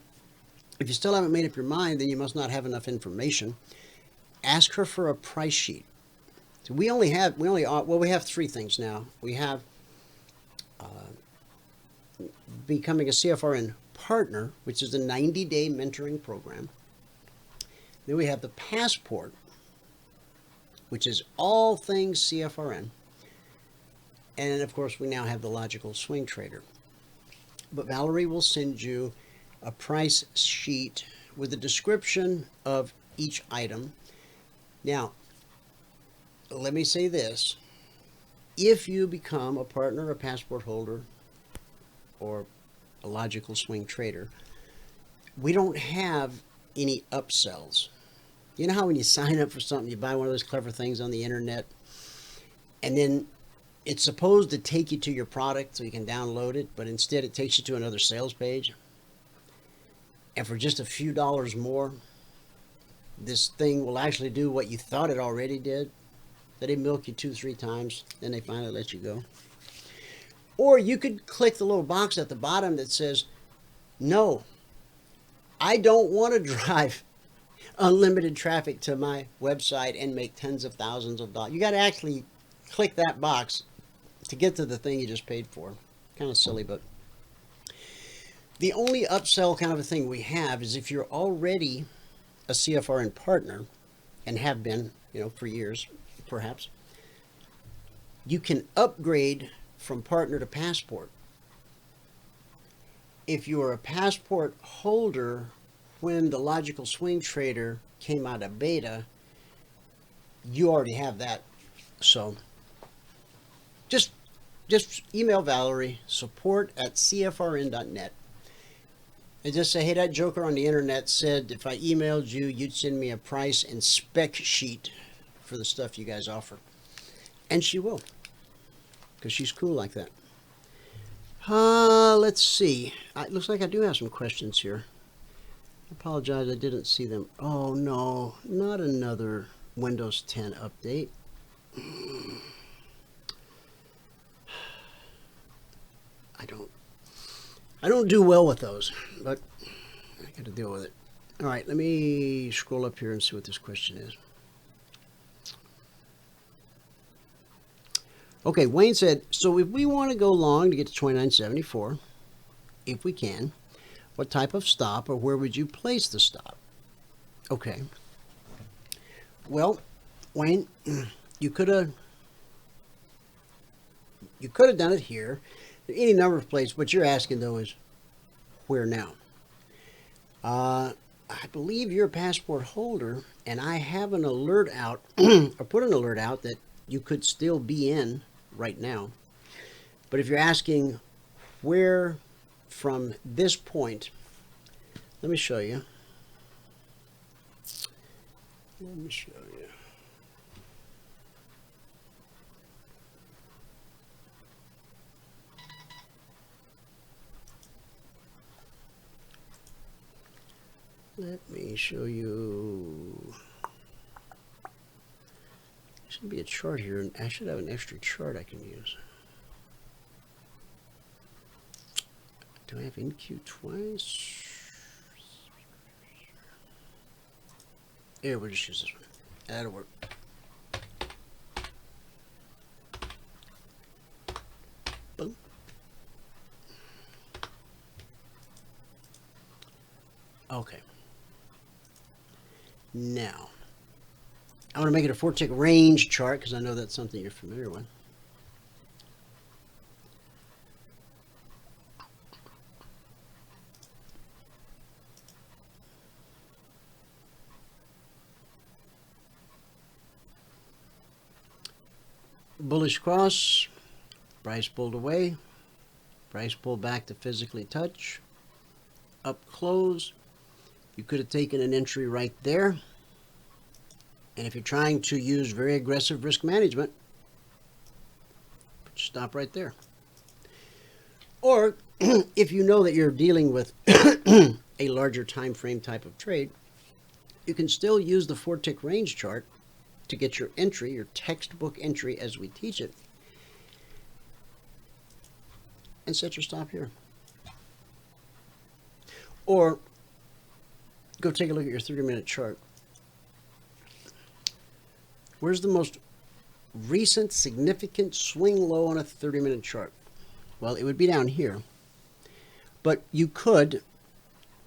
If you still haven't made up your mind, then you must not have enough information. Ask her for a price sheet. So we have three things now. We have becoming a CFRN partner, which is a 90-day mentoring program. Then we have the passport, which is all things CFRN. And of course, we now have the logical swing trader. But Valerie will send you a price sheet with a description of each item. Now, let me say this. If you become a partner, a passport holder, or a logical swing trader, we don't have any upsells. You know how when you sign up for something, you buy one of those clever things on the internet, and then it's supposed to take you to your product so you can download it, but instead it takes you to another sales page. And for just a few dollars more, this thing will actually do what you thought it already did. So they milk you 2-3 times, then they finally let you go. Or you could click the little box at the bottom that says, no, I don't want to drive unlimited traffic to my website and make tens of thousands of dollars. You got to actually click that box to get to the thing you just paid for. Kind of silly, but the only upsell kind of a thing we have is if you're already a CFRN partner and have been, for years, perhaps, you can upgrade from partner to passport. If you are a passport holder when the logical swing trader came out of beta, you already have that. So just email Valerie, support@cfrn.net, and just say, hey, that joker on the internet said if I emailed you, you'd send me a price and spec sheet for the stuff you guys offer. And she will, because she's cool like that. Let's see. It looks like I do have some questions here. I apologize, I didn't see them. Oh no, not another Windows 10 update. I don't do well with those, but I got to deal with it. All right, let me scroll up here and see what this question is. Okay, Wayne said, so if we want to go long to get to 29.74, if we can, what type of stop or where would you place the stop? Okay. Well, Wayne, you could have done it here. Any number of places. What you're asking, though, is where now? I believe you're a passport holder, and I have an alert out, or put an alert out that you could still be in right now. But if you're asking where from this point, let me show you. Let me show you. There should be a chart here, and I should have an extra chart I can use. Do I have NQ twice? Here, we'll just use this one. That'll work. Boom. Okay. Now, I want to make it a 4-tick range chart because I know that's something you're familiar with. bullish cross, price pulled away, price pulled back to physically touch, up close. You could have taken an entry right there. And if you're trying to use very aggressive risk management, stop right there. Or if you know that you're dealing with a larger time frame type of trade, you can still use the 4-tick range chart to get your entry, your textbook entry as we teach it, and set your stop here. Or go take a look at your 30-minute chart. Where's the most recent significant swing low on a 30-minute chart? Well, it would be down here. But you could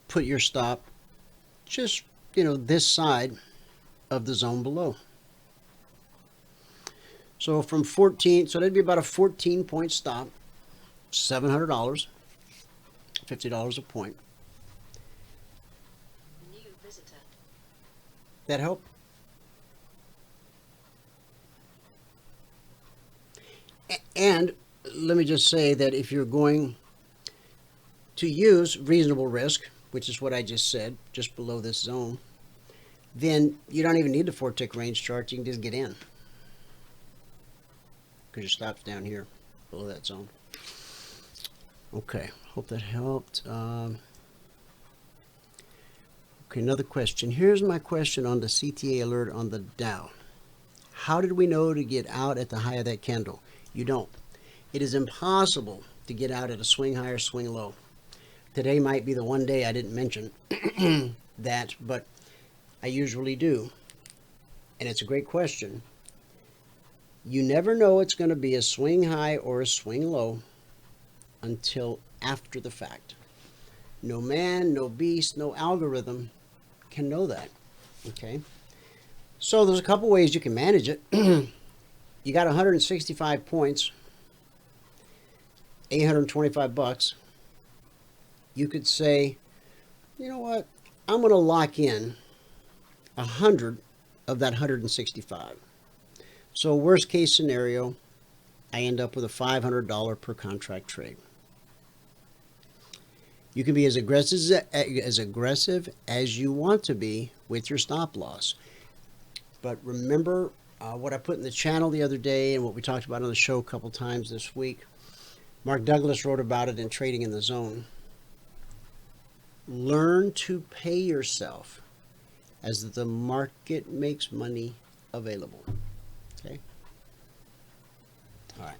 put your stop just, this side of the zone below. So from 14, so that'd be about a 14-point stop, $700, $50 a point. New visitor. That help? And let me just say that if you're going to use reasonable risk, which is what I just said, just below this zone, then you don't even need the 4-tick range chart. You can just get in, because your stop's down here below that zone. Okay, hope that helped. Okay, another question. Here's my question on the CTA alert on the Dow. How did we know to get out at the high of that candle? You don't. It is impossible to get out at a swing high or swing low. Today might be the one day I didn't mention that, but I usually do. And it's a great question. You never know it's going to be a swing high or a swing low until after the fact. No man, no beast, no algorithm can know that. Okay? So there's a couple ways you can manage it. You got 165 points, $825. You could say, you know what? I'm going to lock in 100 of that 165. So worst case scenario, I end up with a $500 per contract trade. You can be as aggressive as you want to be with your stop loss. But remember what I put in the channel the other day and what we talked about on the show a couple times this week. Mark Douglas wrote about it in Trading in the Zone. Learn to pay yourself as the market makes money available. Okay? All right.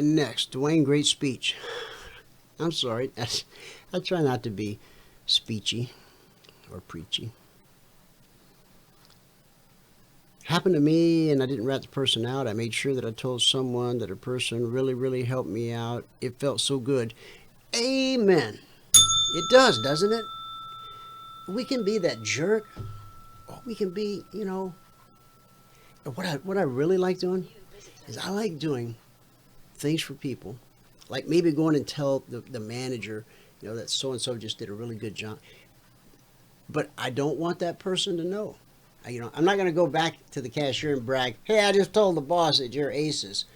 Next, Dwayne, great speech. I'm sorry. I try not to be speechy or preachy. Happened to me and I didn't rat the person out. I made sure that I told someone that a person really, really helped me out. It felt so good. Amen. It does, doesn't it? We can be that jerk. Or we can be, what I really like doing is I like doing things for people. Like maybe going and tell the manager, that so-and-so just did a really good job. But I don't want that person to know. I'm not going to go back to the cashier and brag, hey, I just told the boss that you're aces.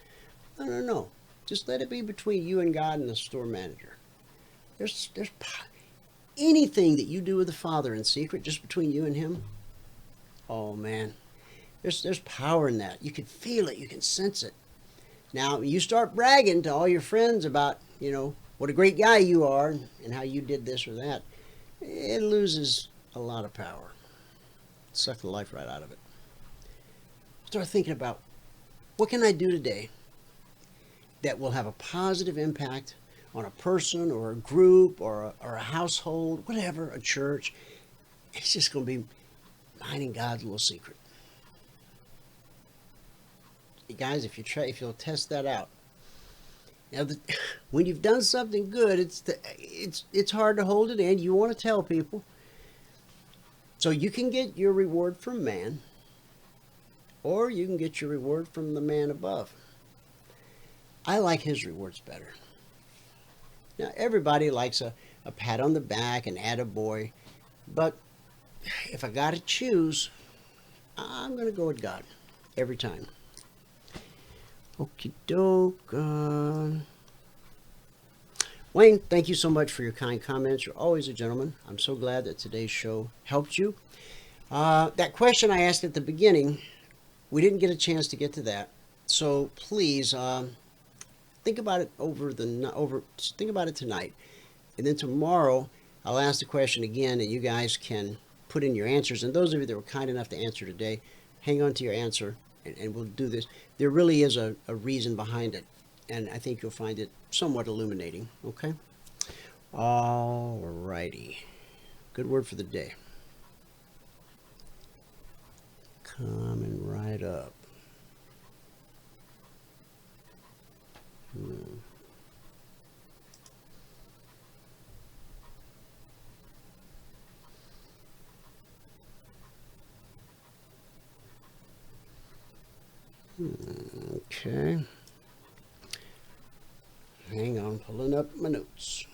No. Just let it be between you and God and the store manager. There's anything that you do with the Father in secret, just between you and him. Oh, man. There's power in that. You can feel it. You can sense it. Now, you start bragging to all your friends about, what a great guy you are and how you did this or that. It loses a lot of power. Suck the life right out of it. Start thinking about, what can I do today that will have a positive impact on a person or a group or a household, whatever, a church. It's just going to be mine and God's little secret. You guys, if you'll test that out. Now, when you've done something good, it's hard to hold it in. You want to tell people. So you can get your reward from man, or you can get your reward from the man above. I like his rewards better. Now, everybody likes a pat on the back, an attaboy, but if I got to choose, I'm going to go with God every time. Okie doke. Wayne, thank you so much for your kind comments. You're always a gentleman. I'm so glad that today's show helped you. That question I asked at the beginning, we didn't get a chance to get to that. So please think about it think about it tonight, and then tomorrow I'll ask the question again, and you guys can put in your answers. And those of you that were kind enough to answer today, hang on to your answer, and we'll do this. There really is a reason behind it, and I think you'll find it somewhat illuminating. Okay. All righty. Good word for the day. Coming right up. Okay. Hang on, pulling up my notes.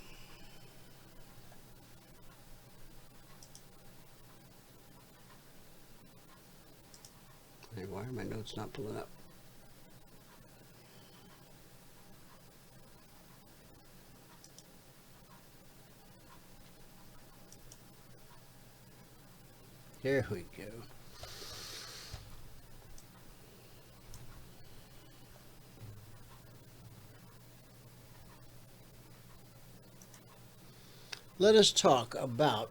Hey, why are my notes not pulling up? There we go. Let us talk about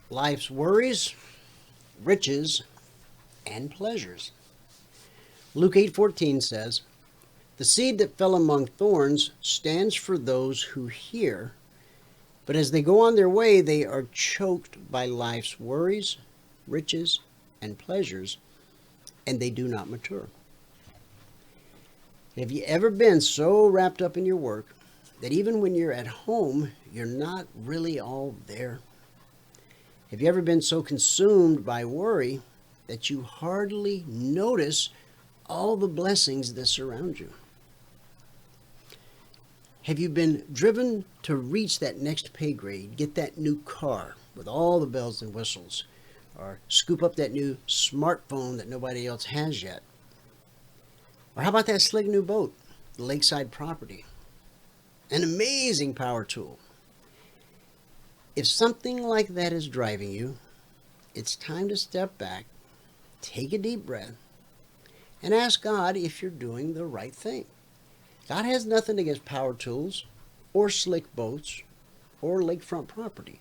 life's worries, riches, and pleasures. Luke 8:14 says, "The seed that fell among thorns stands for those who hear, but as they go on their way, they are choked by life's worries, riches, and pleasures, and they do not mature." Have you ever been so wrapped up in your work that even when you're at home, you're not really all there? Have you ever been so consumed by worry that you hardly notice all the blessings that surround you? Have you been driven to reach that next pay grade, get that new car with all the bells and whistles, or scoop up that new smartphone that nobody else has yet? Or how about that slick new boat, the lakeside property? An amazing power tool. If something like that is driving you, it's time to step back, take a deep breath, and ask God if you're doing the right thing. God has nothing against power tools or slick boats or lakefront property.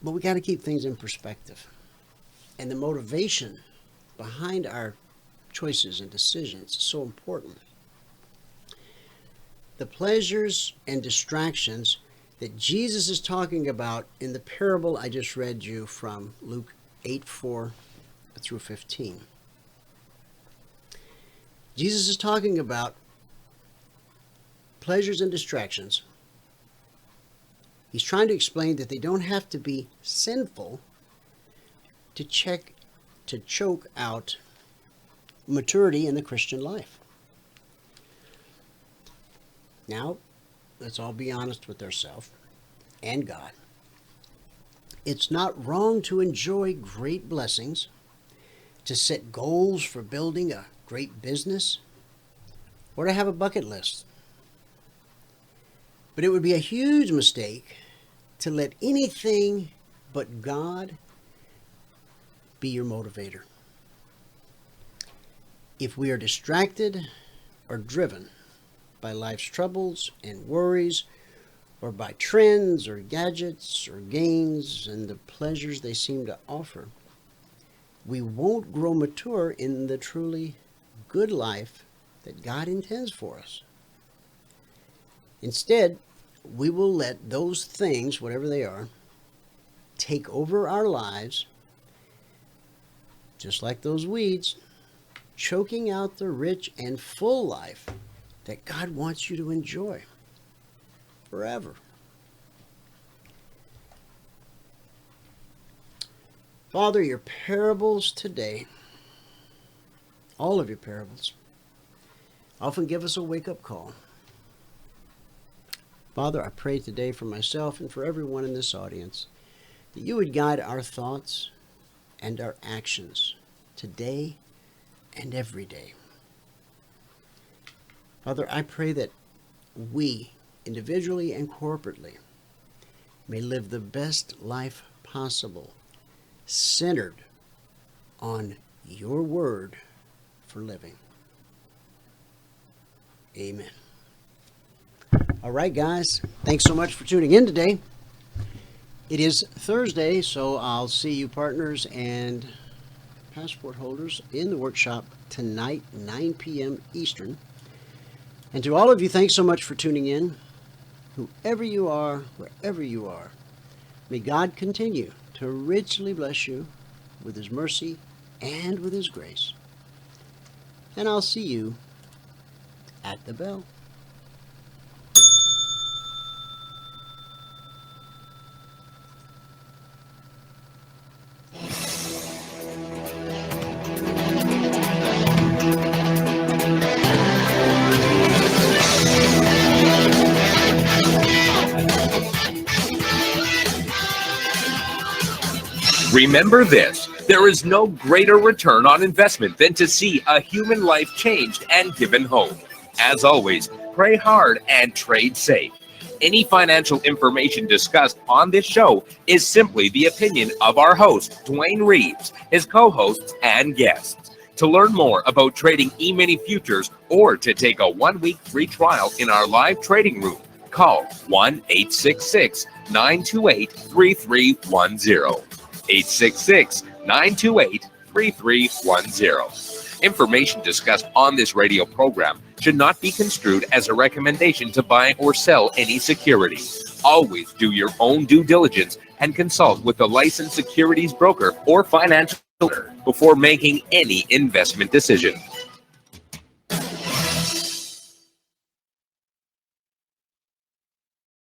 But we got to keep things in perspective. And the motivation behind our choices and decisions is so important. The pleasures and distractions that Jesus is talking about in the parable I just read you from Luke 8:4 through 15. Jesus is talking about pleasures and distractions. He's trying to explain that they don't have to be sinful to choke out maturity in the Christian life. Now, let's all be honest with ourselves and God. It's not wrong to enjoy great blessings, to set goals for building a great business, or to have a bucket list. But it would be a huge mistake to let anything but God be your motivator. If we are distracted or driven by life's troubles and worries, or by trends or gadgets or gains and the pleasures they seem to offer, we won't grow mature in the truly good life that God intends for us. Instead, we will let those things, whatever they are, take over our lives, just like those weeds, choking out the rich and full life that God wants you to enjoy forever. Father, your parables today, all of your parables, often give us a wake-up call. Father, I pray today for myself and for everyone in this audience that you would guide our thoughts and our actions today and every day. Father, I pray that we, individually and corporately, may live the best life possible, centered on your word for living. Amen. All right, guys. Thanks so much for tuning in today. It is Thursday, so I'll see you partners and passport holders in the workshop tonight, 9 p.m. Eastern. And to all of you, thanks so much for tuning in. Whoever you are, wherever you are, may God continue to richly bless you with His mercy and with His grace. And I'll see you at the bell. Remember this, there is no greater return on investment than to see a human life changed and given hope. As always, pray hard and trade safe. Any financial information discussed on this show is simply the opinion of our host, Dwayne Reeves, his co-hosts, and guests. To learn more about trading Emini Futures or to take a 1-week free trial in our live trading room, call 1-866-928-3310. 866-928-3310. Information discussed on this radio program should not be construed as a recommendation to buy or sell any security. Always do your own due diligence and consult with a licensed securities broker or financial before making any investment decision.